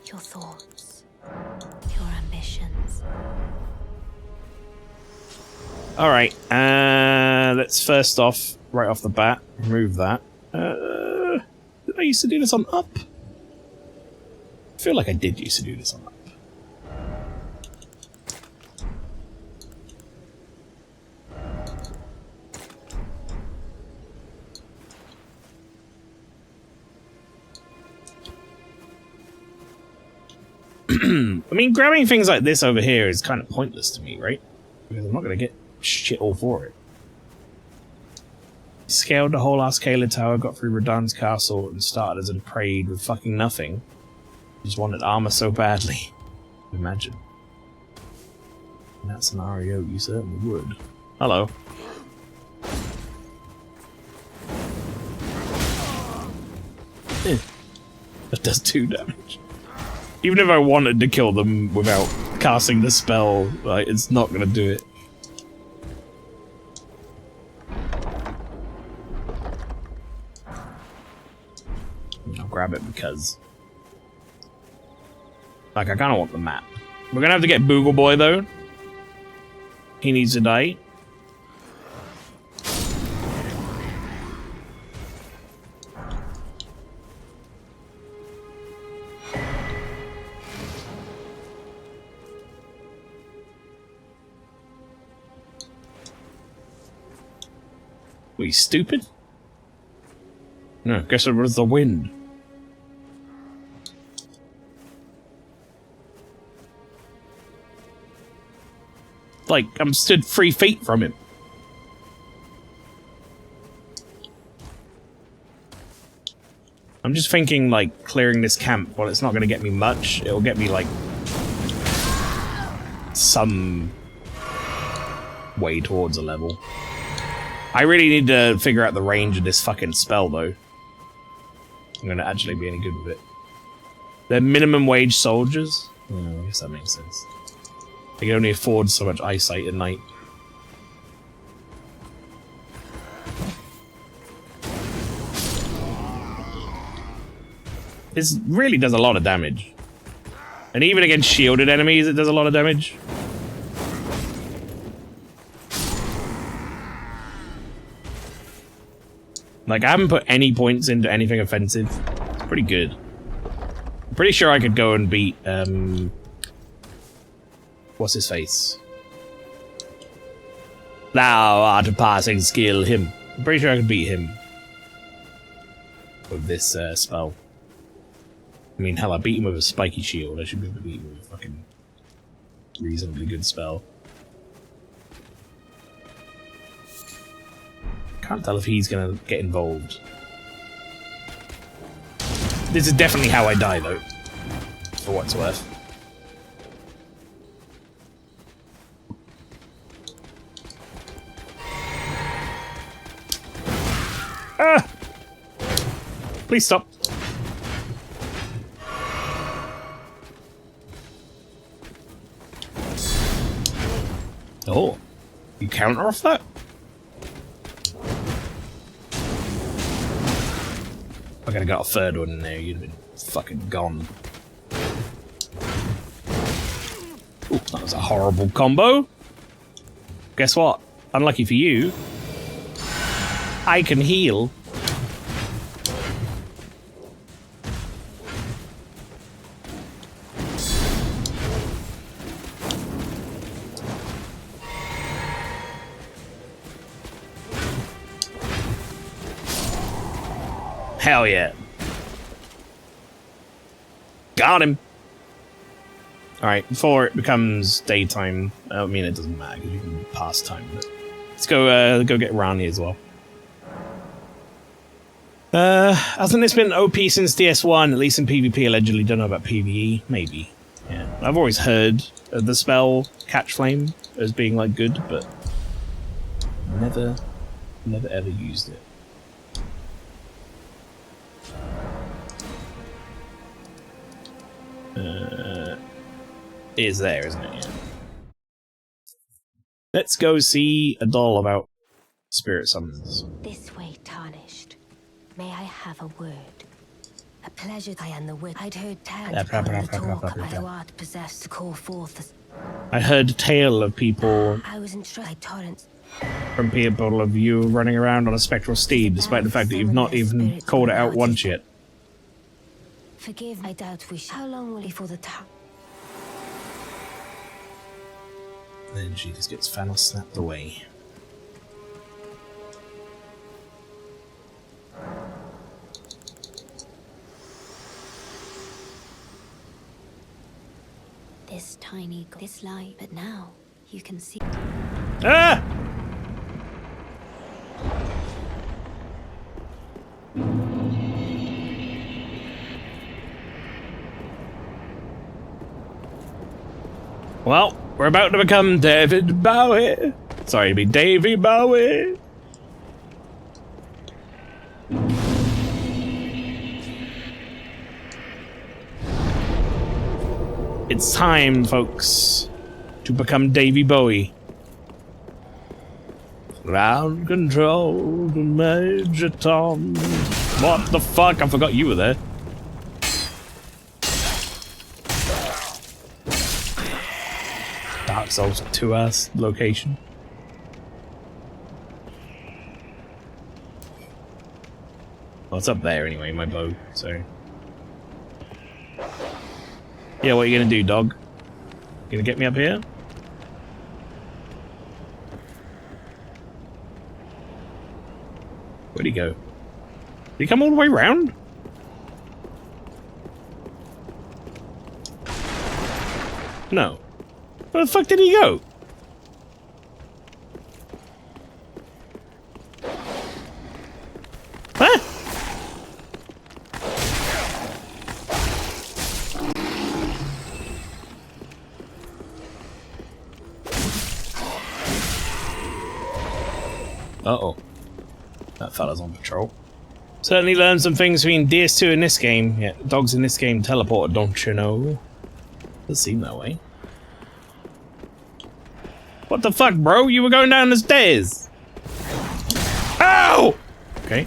Your thoughts. Your ambitions. Alright, let's first off, right off the bat, remove that. Did I used to do this on up? I feel like I did used to do this on up. I mean, grabbing things like this over here is kind of pointless to me, right? Because I'm not going to get shit all for it. Scaled the whole ass Caelid Tower, got through Radahn's castle, and started as a parade with fucking nothing. Just wanted armor so badly. Imagine. And that scenario, you certainly would. Hello. That does 2 damage. Even if I wanted to kill them without casting the spell, like, it's not gonna do it. I'll grab it because... like, I kinda want the map. We're gonna have to get Boogle Boy, though. He needs to die. Were you stupid? No, guess it was the wind. Like, I'm stood 3 feet from him. I'm just thinking, like, clearing this camp, well, it's not going to get me much. It'll get me, like, some way towards a level. I really need to figure out the range of this fucking spell, though. I'm gonna actually be any good with it. They're minimum wage soldiers? Oh, I guess that makes sense. They can only afford so much eyesight at night. This really does a lot of damage. And even against shielded enemies, it does a lot of damage. Like, I haven't put any points into anything offensive. It's pretty good. I'm pretty sure I could go and beat, what's his face? Thou art a passing skill, him. I'm pretty sure I could beat him. With this, spell. I mean, hell, I beat him with a spiky shield. I should be able to beat him with a fucking reasonably good spell. Can't tell if he's gonna get involved. This is definitely how I die, though. For what it's worth. Ah! Please stop. Oh, you counter off that? I gotta got a third one in there, you'd have been fucking gone. Ooh, that was a horrible combo. Guess what? Unlucky for you, I can heal. Hell yeah. Got him. Alright, before it becomes daytime, I mean it doesn't matter because you can pass time, but let's go get Rani as well. Hasn't this been OP since DS1, at least in PvP allegedly? Don't know about PvE, maybe. Yeah. I've always heard of the spell Catch Flame as being like good, but never ever used it. It is there, isn't it? Yeah. Let's go see a doll about spirit summons. This way, tarnished. May I have a word? A pleasure. I am the wit. I'd heard tales of the talk thou art possessed to call forth the... I heard a tale of people I was entrusted torrents. from people of you running around on a spectral steed, despite the fact that you've not even called it out once yet. Forgive, I doubt we shall. How long will it for the time? Then she just gets Thanos snapped away. This tiny, this light, but now you can see. Ah! Well, we're about to become David Bowie. Sorry, to be Davy Bowie. It's time, folks, to become Davy Bowie. Ground control to Major Tom. What the fuck? I forgot you were there. Dark Souls 2-ass location. Well, it's up there anyway, my bow, so... Yeah, what are you gonna do, dog? Gonna get me up here? Where'd he go? Did he come all the way round? No. Where the fuck did he go? Huh? Uh-oh. That fella's on patrol. Certainly learned some things between DS2 in this game. Yeah, dogs in this game teleport, don't you know? Does seem that way. What the fuck, bro? You were going down the stairs! Ow! Okay.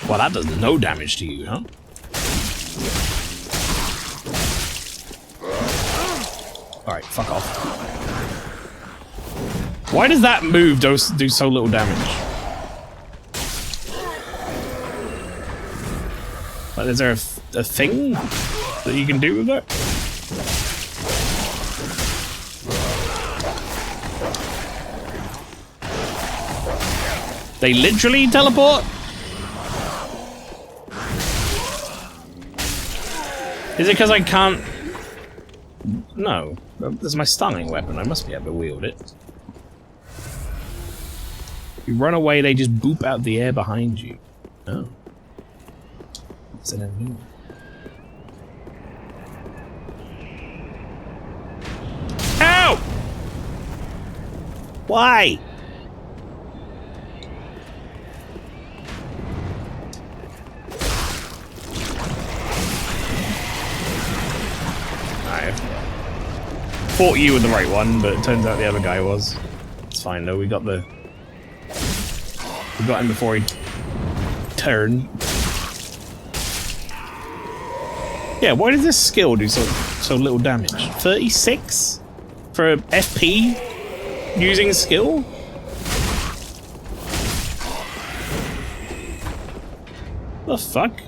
Well, that does no damage to you, huh? Alright, fuck off. Why does that move do so little damage? Like, is there a thing that you can do with it? They literally teleport? Is it because I can't... No. There's my stunning weapon. I must be able to wield it. You run away, they just boop out the air behind you. Oh. What's an enemy? Ow! Why? I thought you were the right one, but it turns out the other guy was. It's fine though, we got him before he turned. Yeah, why does this skill do so little damage? 36 for FP using skill? The fuck?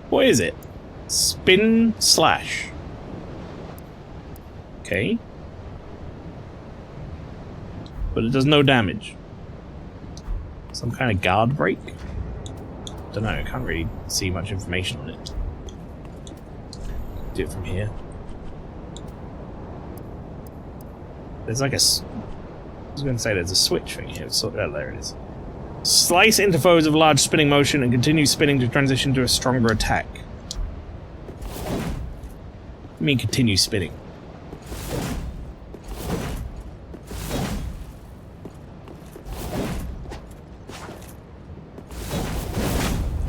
What is it? Spin slash. Okay. But it does no damage. Some kind of guard break? Don't know, I can't really see much information on it. Do it from here. There's like a... I was going to say there's a switch thing here. So, oh, there it is. Slice into foes of large spinning motion and continue spinning to transition to a stronger attack. I mean continue spinning.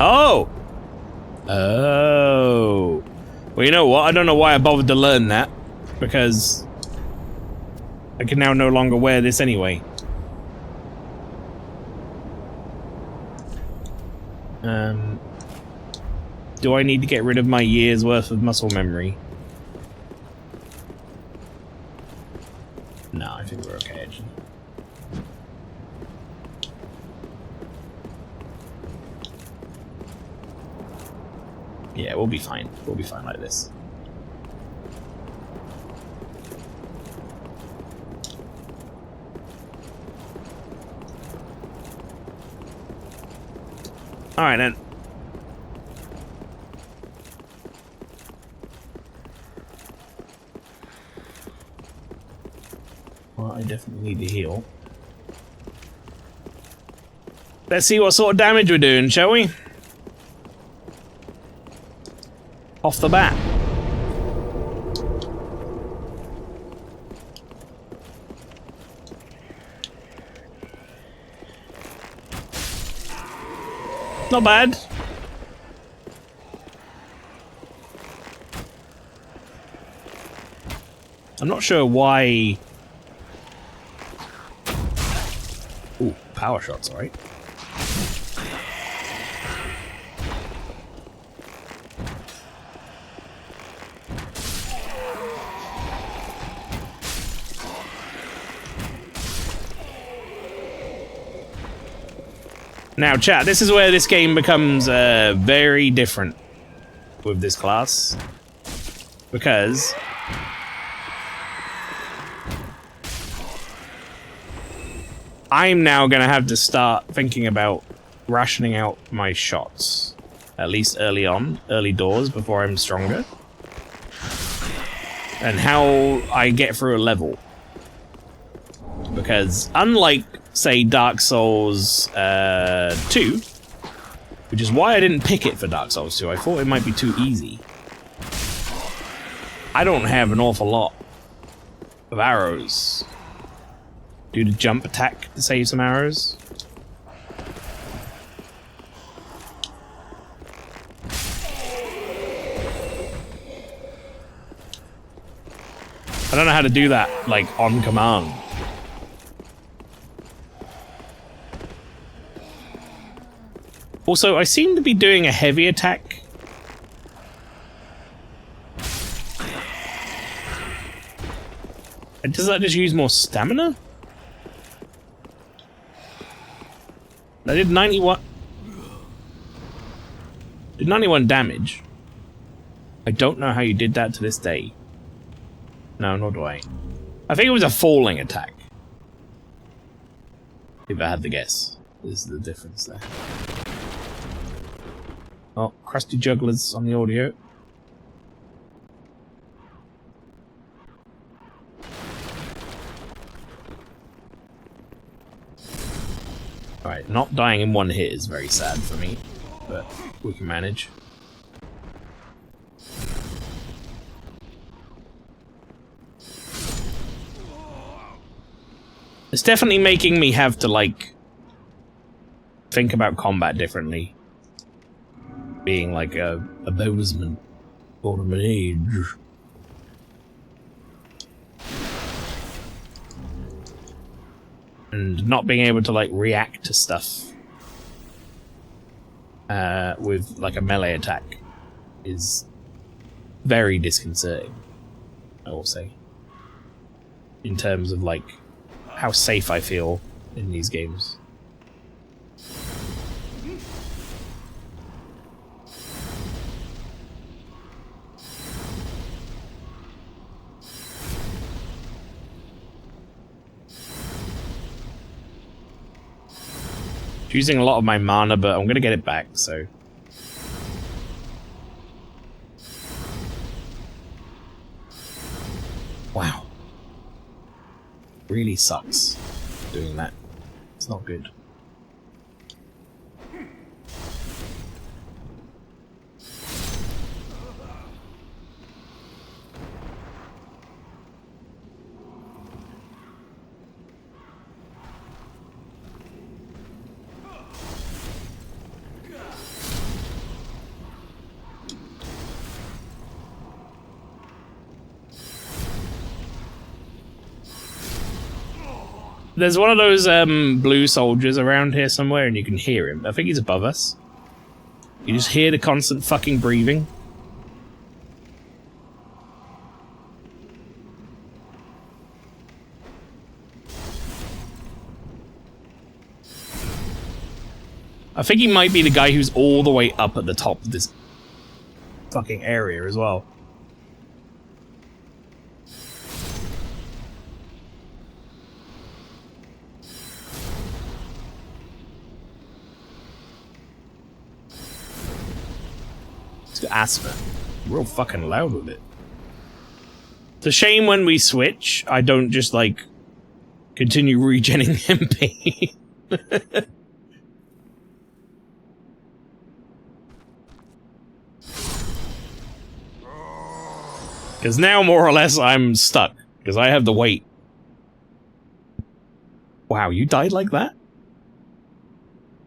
Oh! Oh. Well, you know what? I don't know why I bothered to learn that. Because I can now no longer wear this anyway. Do I need to get rid of my year's worth of muscle memory? No, I think we're okay, actually. Yeah, we'll be fine. We'll be fine like this. Alright then. Well, I definitely need to heal. Let's see what sort of damage we're doing, shall we? Off the bat. Not bad. I'm not sure why... Ooh, power shots, alright. Now, chat, this is where this game becomes very different with this class. Because I'm now going to have to start thinking about rationing out my shots. At least early on, early doors, before I'm stronger. And how I get through a level. Because unlike, say, Dark Souls 2, which is why I didn't pick it for Dark Souls 2, I thought it might be too easy. I don't have an awful lot of arrows. Do the jump attack to save some arrows. I don't know how to do that, like, on command. Also, I seem to be doing a heavy attack. Does that just use more stamina? I did 91... Did 91 damage. I don't know how you did that to this day. No, nor do I. I think it was a falling attack. If I had to guess. This is the difference there. Oh, crusty jugglers on the audio. Alright, not dying in one hit is very sad for me, but we can manage. It's definitely making me have to, like, think about combat differently. Being like a bowsman or a mage. And not being able to, like, react to stuff with, like, a melee attack is very disconcerting, I will say. In terms of, like, how safe I feel in these games. Using a lot of my mana, but I'm gonna get it back, so. Wow. Really sucks doing that. It's not good. There's one of those blue soldiers around here somewhere, and you can hear him. I think he's above us. You just hear the constant fucking breathing. I think he might be the guy who's all the way up at the top of this fucking area as well. Asthma. Real fucking loud with it. It's a shame when we switch, I don't just, like, continue regenning MP. Because now, more or less, I'm stuck. Because I have the weight. Wow, you died like that?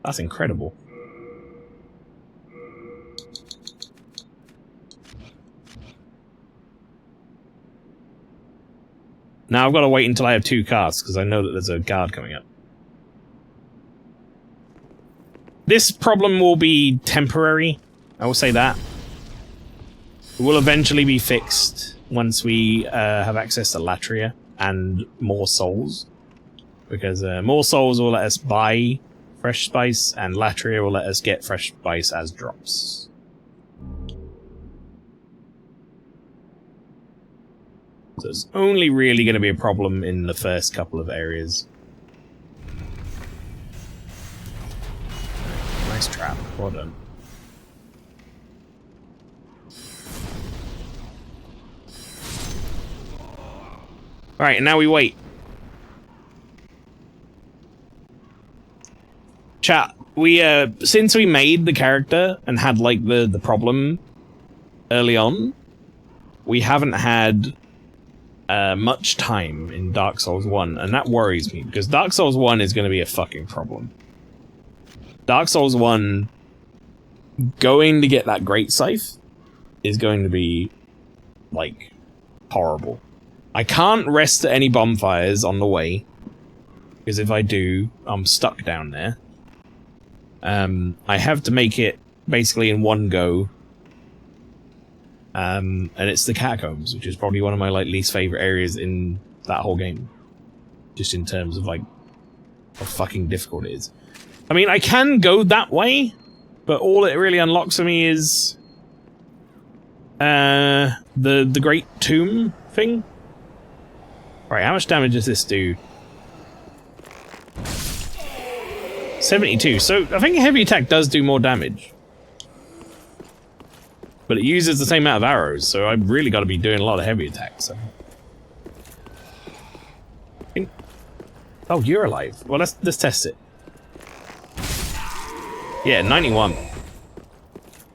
That's incredible. Now I've got to wait until I have 2 casts, because I know that there's a guard coming up. This problem will be temporary, I will say that. It will eventually be fixed once we have access to Latria and more souls. Because more souls will let us buy fresh spice, and Latria will let us get fresh spice as drops. So it's only really going to be a problem in the first couple of areas. Nice trap. Well done. Alright, and now we wait. Chat, we, since we made the character and had, like, the problem early on, we haven't had much time in Dark Souls 1, and that worries me, because Dark Souls 1 is going to be a fucking problem. Dark Souls 1, going to get that Great Scythe is going to be, like, horrible. I can't rest at any bonfires on the way, because if I do, I'm stuck down there. I have to make it basically in one go. And it's the catacombs, which is probably one of my, like, least favorite areas in that whole game. Just in terms of, like, how fucking difficult it is. I mean, I can go that way, but all it really unlocks for me is the Great Tomb thing. Right, how much damage does this do? 72. So I think a heavy attack does do more damage. But it uses the same amount of arrows, so I've really got to be doing a lot of heavy attacks. So. Oh, you're alive. Well, let's test it. Yeah, 91.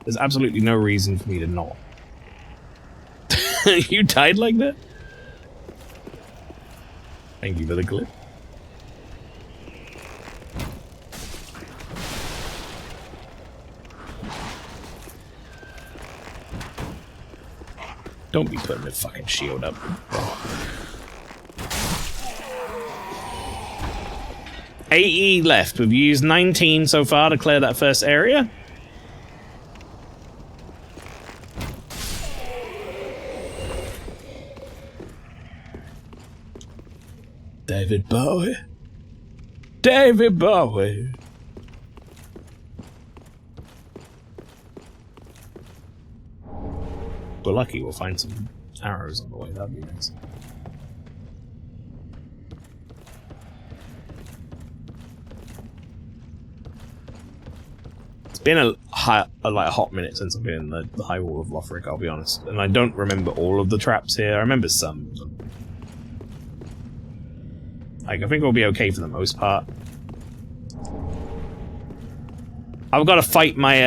There's absolutely no reason for me to not. You died like that? Thank you for the clip. Don't be putting the fucking shield up, bro. 80 left. We've used 19 so far to clear that first area. David Bowie. David Bowie. If we're lucky, we'll find some arrows on the way. That'd be nice. It's been a hot minute since I've been in the High Wall of Lothric, I'll be honest. And I don't remember all of the traps here. I remember some. Like, I think we'll be okay for the most part. I've got to fight my,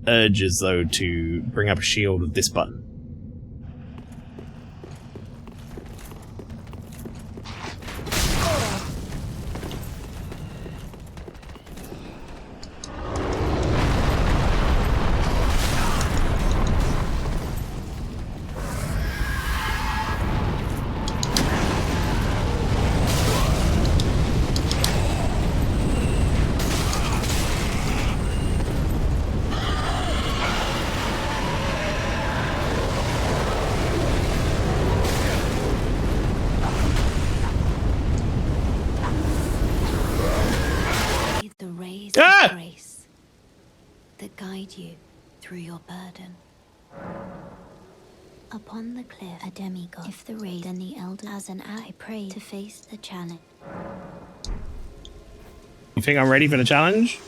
urges, though, to bring up a shield with this button. Of grace that guide you through your burden. Upon the cliff, a demigod, if the raid and the elder as an ally, pray to face the challenge. You think I'm ready for the challenge?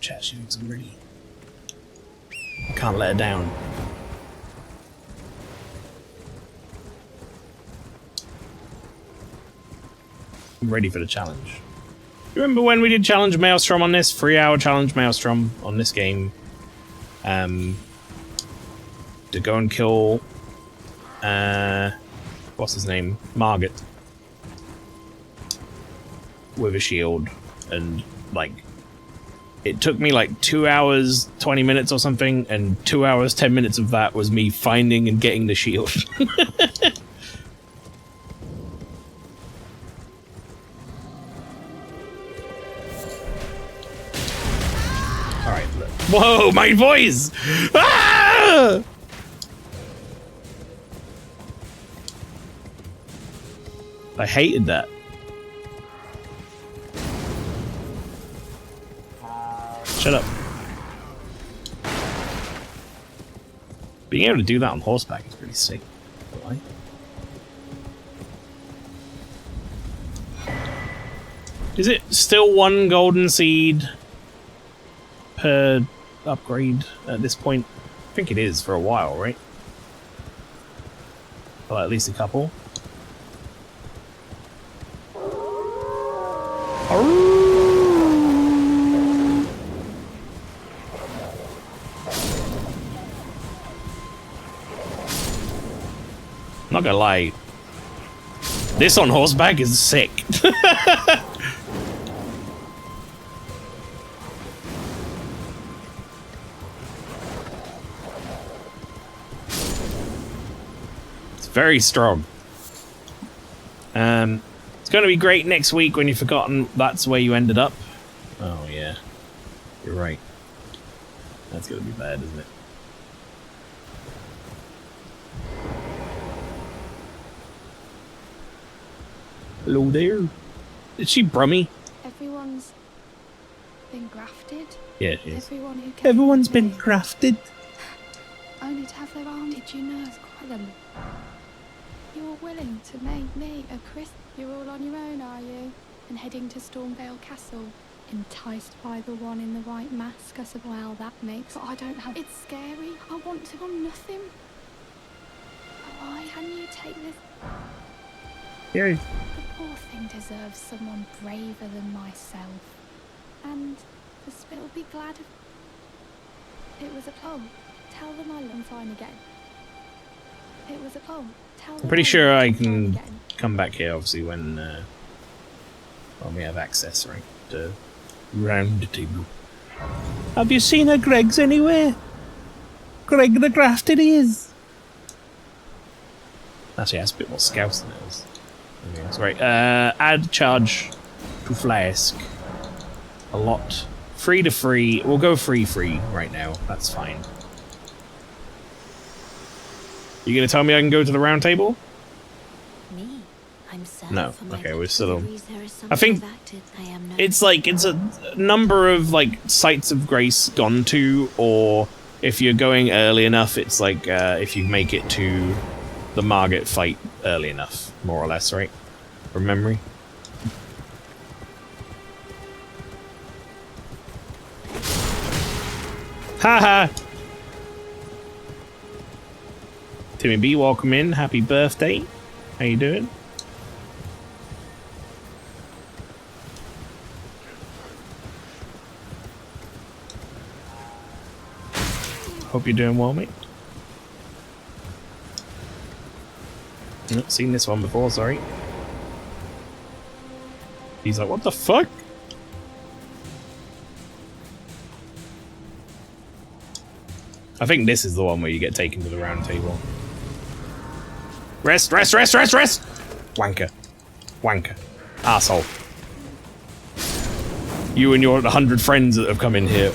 Chat, she thinks I'm ready. I can't let her down. I'm ready for the challenge. You remember when we did challenge Maelstrom on this? 3-hour challenge Maelstrom on this game. To go and kill what's his name? Margit. With a shield. And like it took me like 2 hours 20 minutes or something, and 2 hours 10 minutes of that was me finding and getting the shield. Whoa, my voice! Ah! I hated that. Shut up. Being able to do that on horseback is pretty sick. Right? Is it still 1 golden seed per upgrade at this point? I think it is for a while, right? Well, at least a couple. Not gonna lie, this on horseback is sick. Very strong. It's going to be great next week when you've forgotten that's where you ended up. Oh yeah, you're right. That's going to be bad, isn't it? Hello there. Is she Brummy? Everyone's been grafted. Yeah, she is. Everyone's been grafted. Only to have their arm. Did you know? It's quite them. You're willing to make me a Christ. You're all on your own, are you? And heading to Stormvale Castle. Enticed by the one in the white mask. I said, well, that makes. But I don't have. It's scary. I want to. I'm nothing. Why can you take this? Yay. The poor thing deserves someone braver than myself. And the spit will be glad of... It was a... Oh, tell them I'm fine again. It was a... Oh, tell them I'm pretty sure I I'm fine can again. come back here, obviously, when we have access, right? To round the table. Have you seen a Greg's anywhere? Greg the Grafted is. Actually, that's a bit more scouse than it is. Okay, that's right. Add charge to flask. A lot. Free to free. We'll go free right now. That's fine. You gonna tell me I can go to the round table? Me? I'm sad No. for my Okay, we're still on. there is I think something I've acted. I am no it's like it's a number of like sites of grace gone to, or if you're going early enough, it's like if you make it to the Margit fight early enough, more or less, right? From memory. Haha. Timmy B, welcome in. Happy birthday. How you doing? Hope you're doing well, mate. Not seen this one before, sorry. He's like, what the fuck? I think this is the one where you get taken to the round table. Rest, rest, rest, rest, rest! Wanker. Wanker. Asshole. You and your 100 friends that have come in here.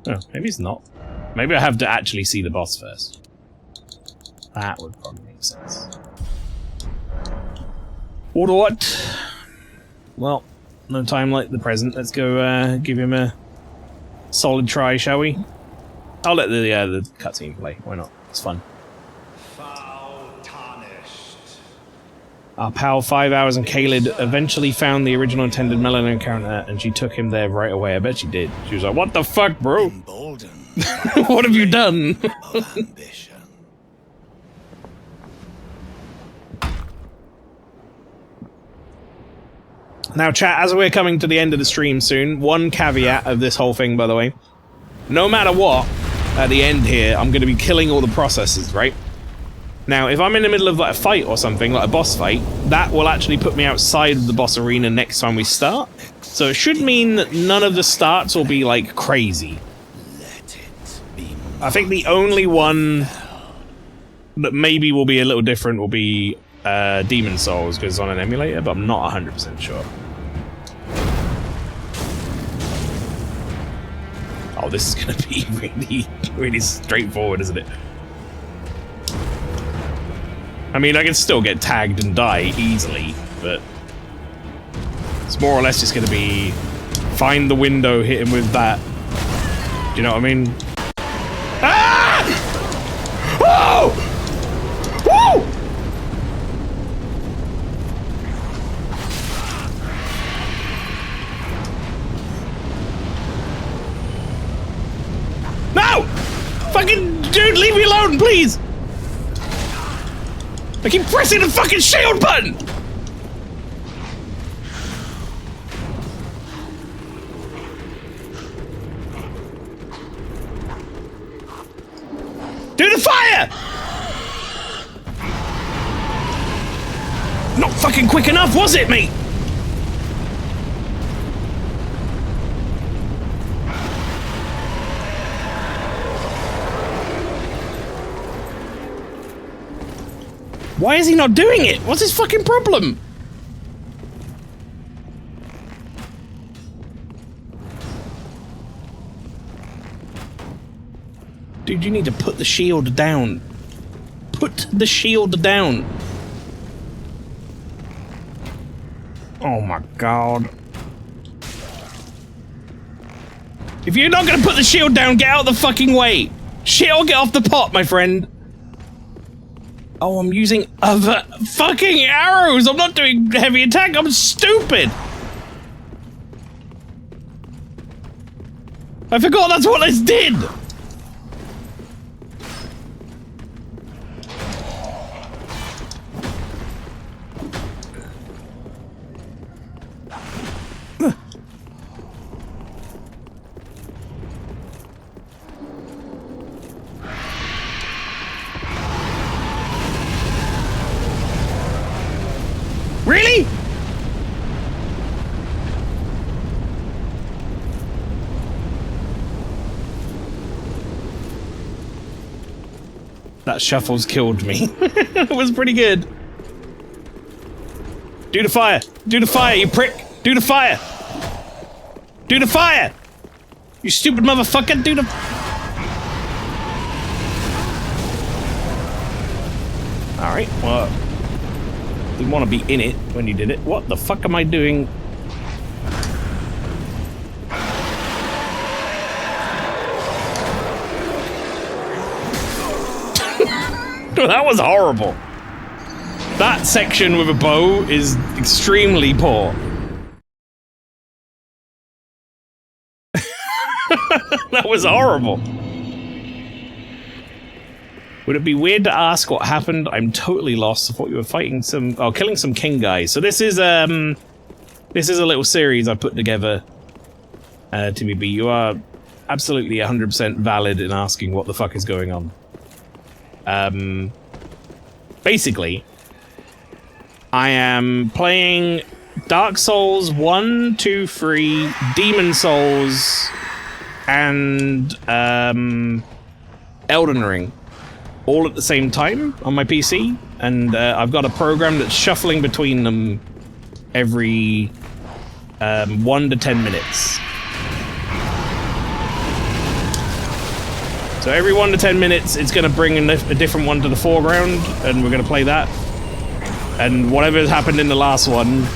Oh, maybe it's not. Maybe I have to actually see the boss first. That would probably make sense. Alright. Well, no time like the present. Let's go give him a solid try, shall we? I'll let the cutscene play. Why not? It's fun. Foul tarnished. Our pal 5 Hours and Kaled eventually found the original intended Melon encounter, and she took him there right away. I bet she did. She was like, what the fuck, bro? Emboldened What have you done? of ambition. Now, chat, as we're coming to the end of the stream soon, one caveat of this whole thing, by the way. No matter what, at the end here, I'm going to be killing all the processes, right? Now, if I'm in the middle of like a fight or something, like a boss fight, that will actually put me outside of the boss arena next time we start. So it should mean that none of the starts will be, like, crazy. Let it be. I think the only one that maybe will be a little different will be Demon Souls, because it's on an emulator, but I'm not 100% sure. Oh, this is going to be really, really straightforward, isn't it? I mean, I can still get tagged and die easily, but it's more or less just going to be find the window, hit him with that. Do you know what I mean? Ah! Whoa! Woo! No! Fucking dude, leave me alone, please! I keep pressing the fucking shield button! Do the fire! Not fucking quick enough, was it, mate? Why is he not doing it? What's his fucking problem? Dude, you need to put the shield down. Put the shield down. Oh my god. If you're not gonna put the shield down, get out of the fucking way. Shit, or get off the pot, my friend. Oh, I'm using other fucking arrows! I'm not doing heavy attack, I'm stupid! I forgot that's what I did! Really? That shuffle's killed me. It was pretty good. Do the fire! Do the fire, you prick! Do the fire! Do the fire! You stupid motherfucker, do the... Alright, well... Didn't want to be in it when you did it. What the fuck am I doing? That was horrible. That section with a bow is extremely poor. That was horrible. Would it be weird to ask what happened? I'm totally lost. I thought you were fighting some... Oh, killing some king guys. So this is a little series I put together, TBB. You are absolutely 100% valid in asking what the fuck is going on. Basically, I am playing Dark Souls 1, 2, 3, Demon Souls, and Elden Ring, all at the same time on my PC, and I've got a program that's shuffling between them every 1 to 10 minutes. So every 1 to 10 minutes, it's going to bring a different one to the foreground, and we're going to play that. And whatever's happened in the last one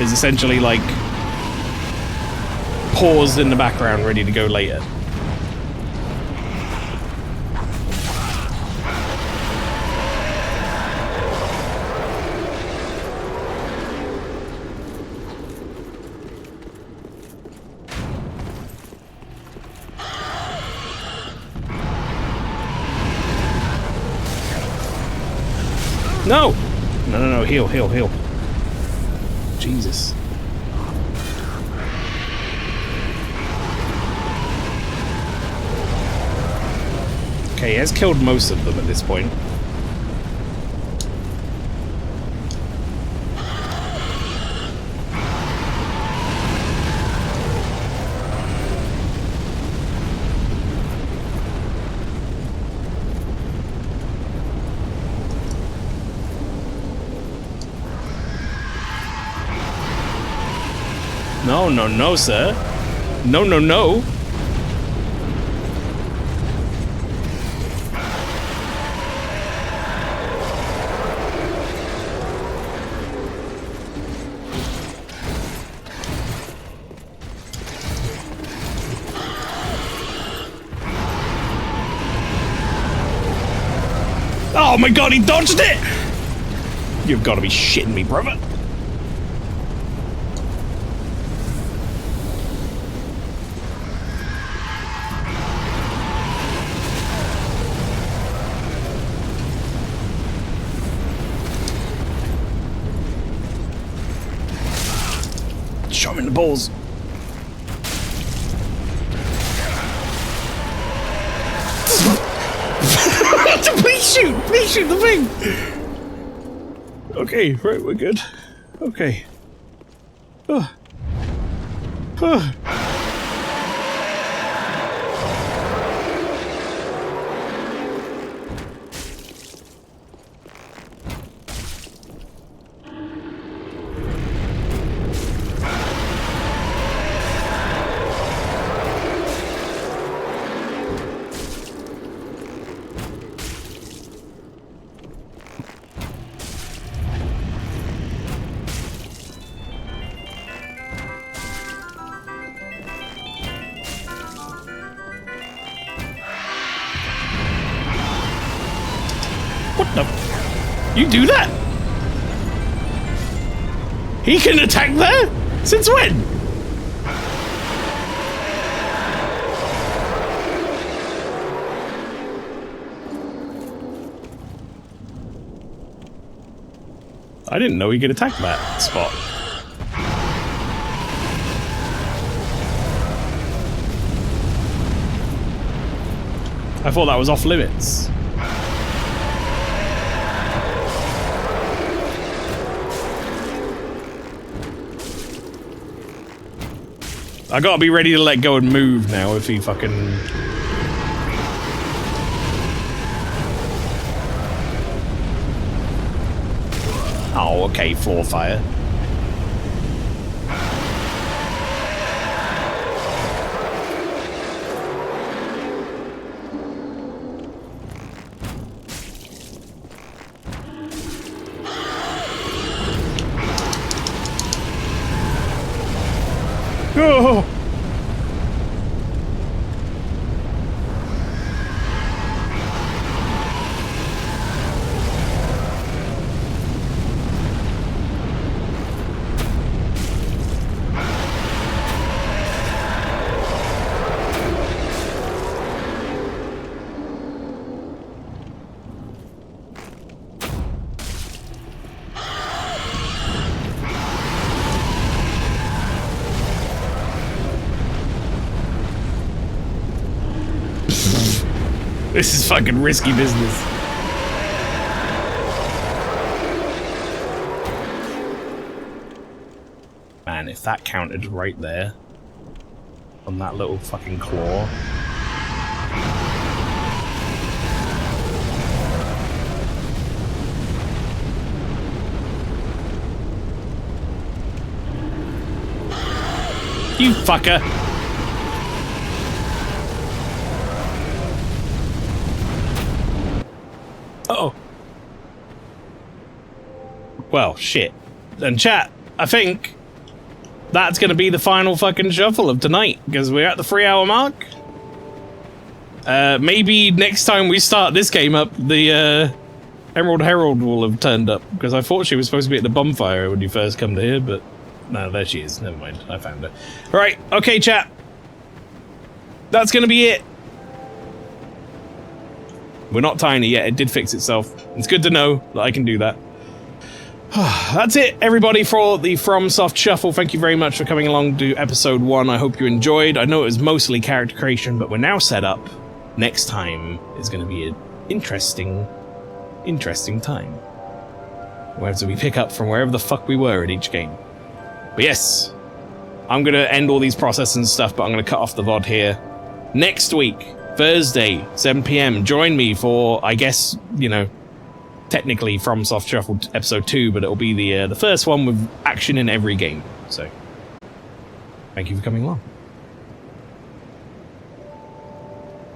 is essentially like paused in the background, ready to go later. No! No, heal. Jesus. Okay, he has killed most of them at this point. No, sir. No. Oh my god, he dodged it! You've got to be shitting me, brother. Shot him in the balls. Please shoot the thing. Okay, right, we're good. Okay. What the? You do that? He can attack there? Since when? I didn't know he could attack that spot. I thought that was off limits. I gotta be ready to let go and move now if he fucking... Oh, okay, floor fire. Oh. This is fucking risky business. Man, if that counted right there on that little fucking claw. You fucker. Uh-oh. Well, shit. And chat, I think that's going to be the final fucking shuffle of tonight, because we're at the 3-hour mark. Maybe next time we start this game up, the Emerald Herald will have turned up, because I thought she was supposed to be at the bonfire when you first come to here, but no, there she is. Never mind, I found her. Right, okay, chat. That's going to be it. We're not tiny yet, it did fix itself. It's good to know that I can do that. That's it, everybody, for the Fromsoft Shuffle. Thank you very much for coming along to episode 1. I hope you enjoyed. I know it was mostly character creation, but we're now set up. Next time is going to be an interesting time. Where do we pick up from wherever the fuck we were in each game? But yes, I'm going to end all these processes and stuff, but I'm going to cut off the VOD here. Next week, Thursday, 7 PM, join me for, I guess, you know, technically Fromsoft Shuffle episode 2, but it'll be the first one with action in every game. So, thank you for coming along.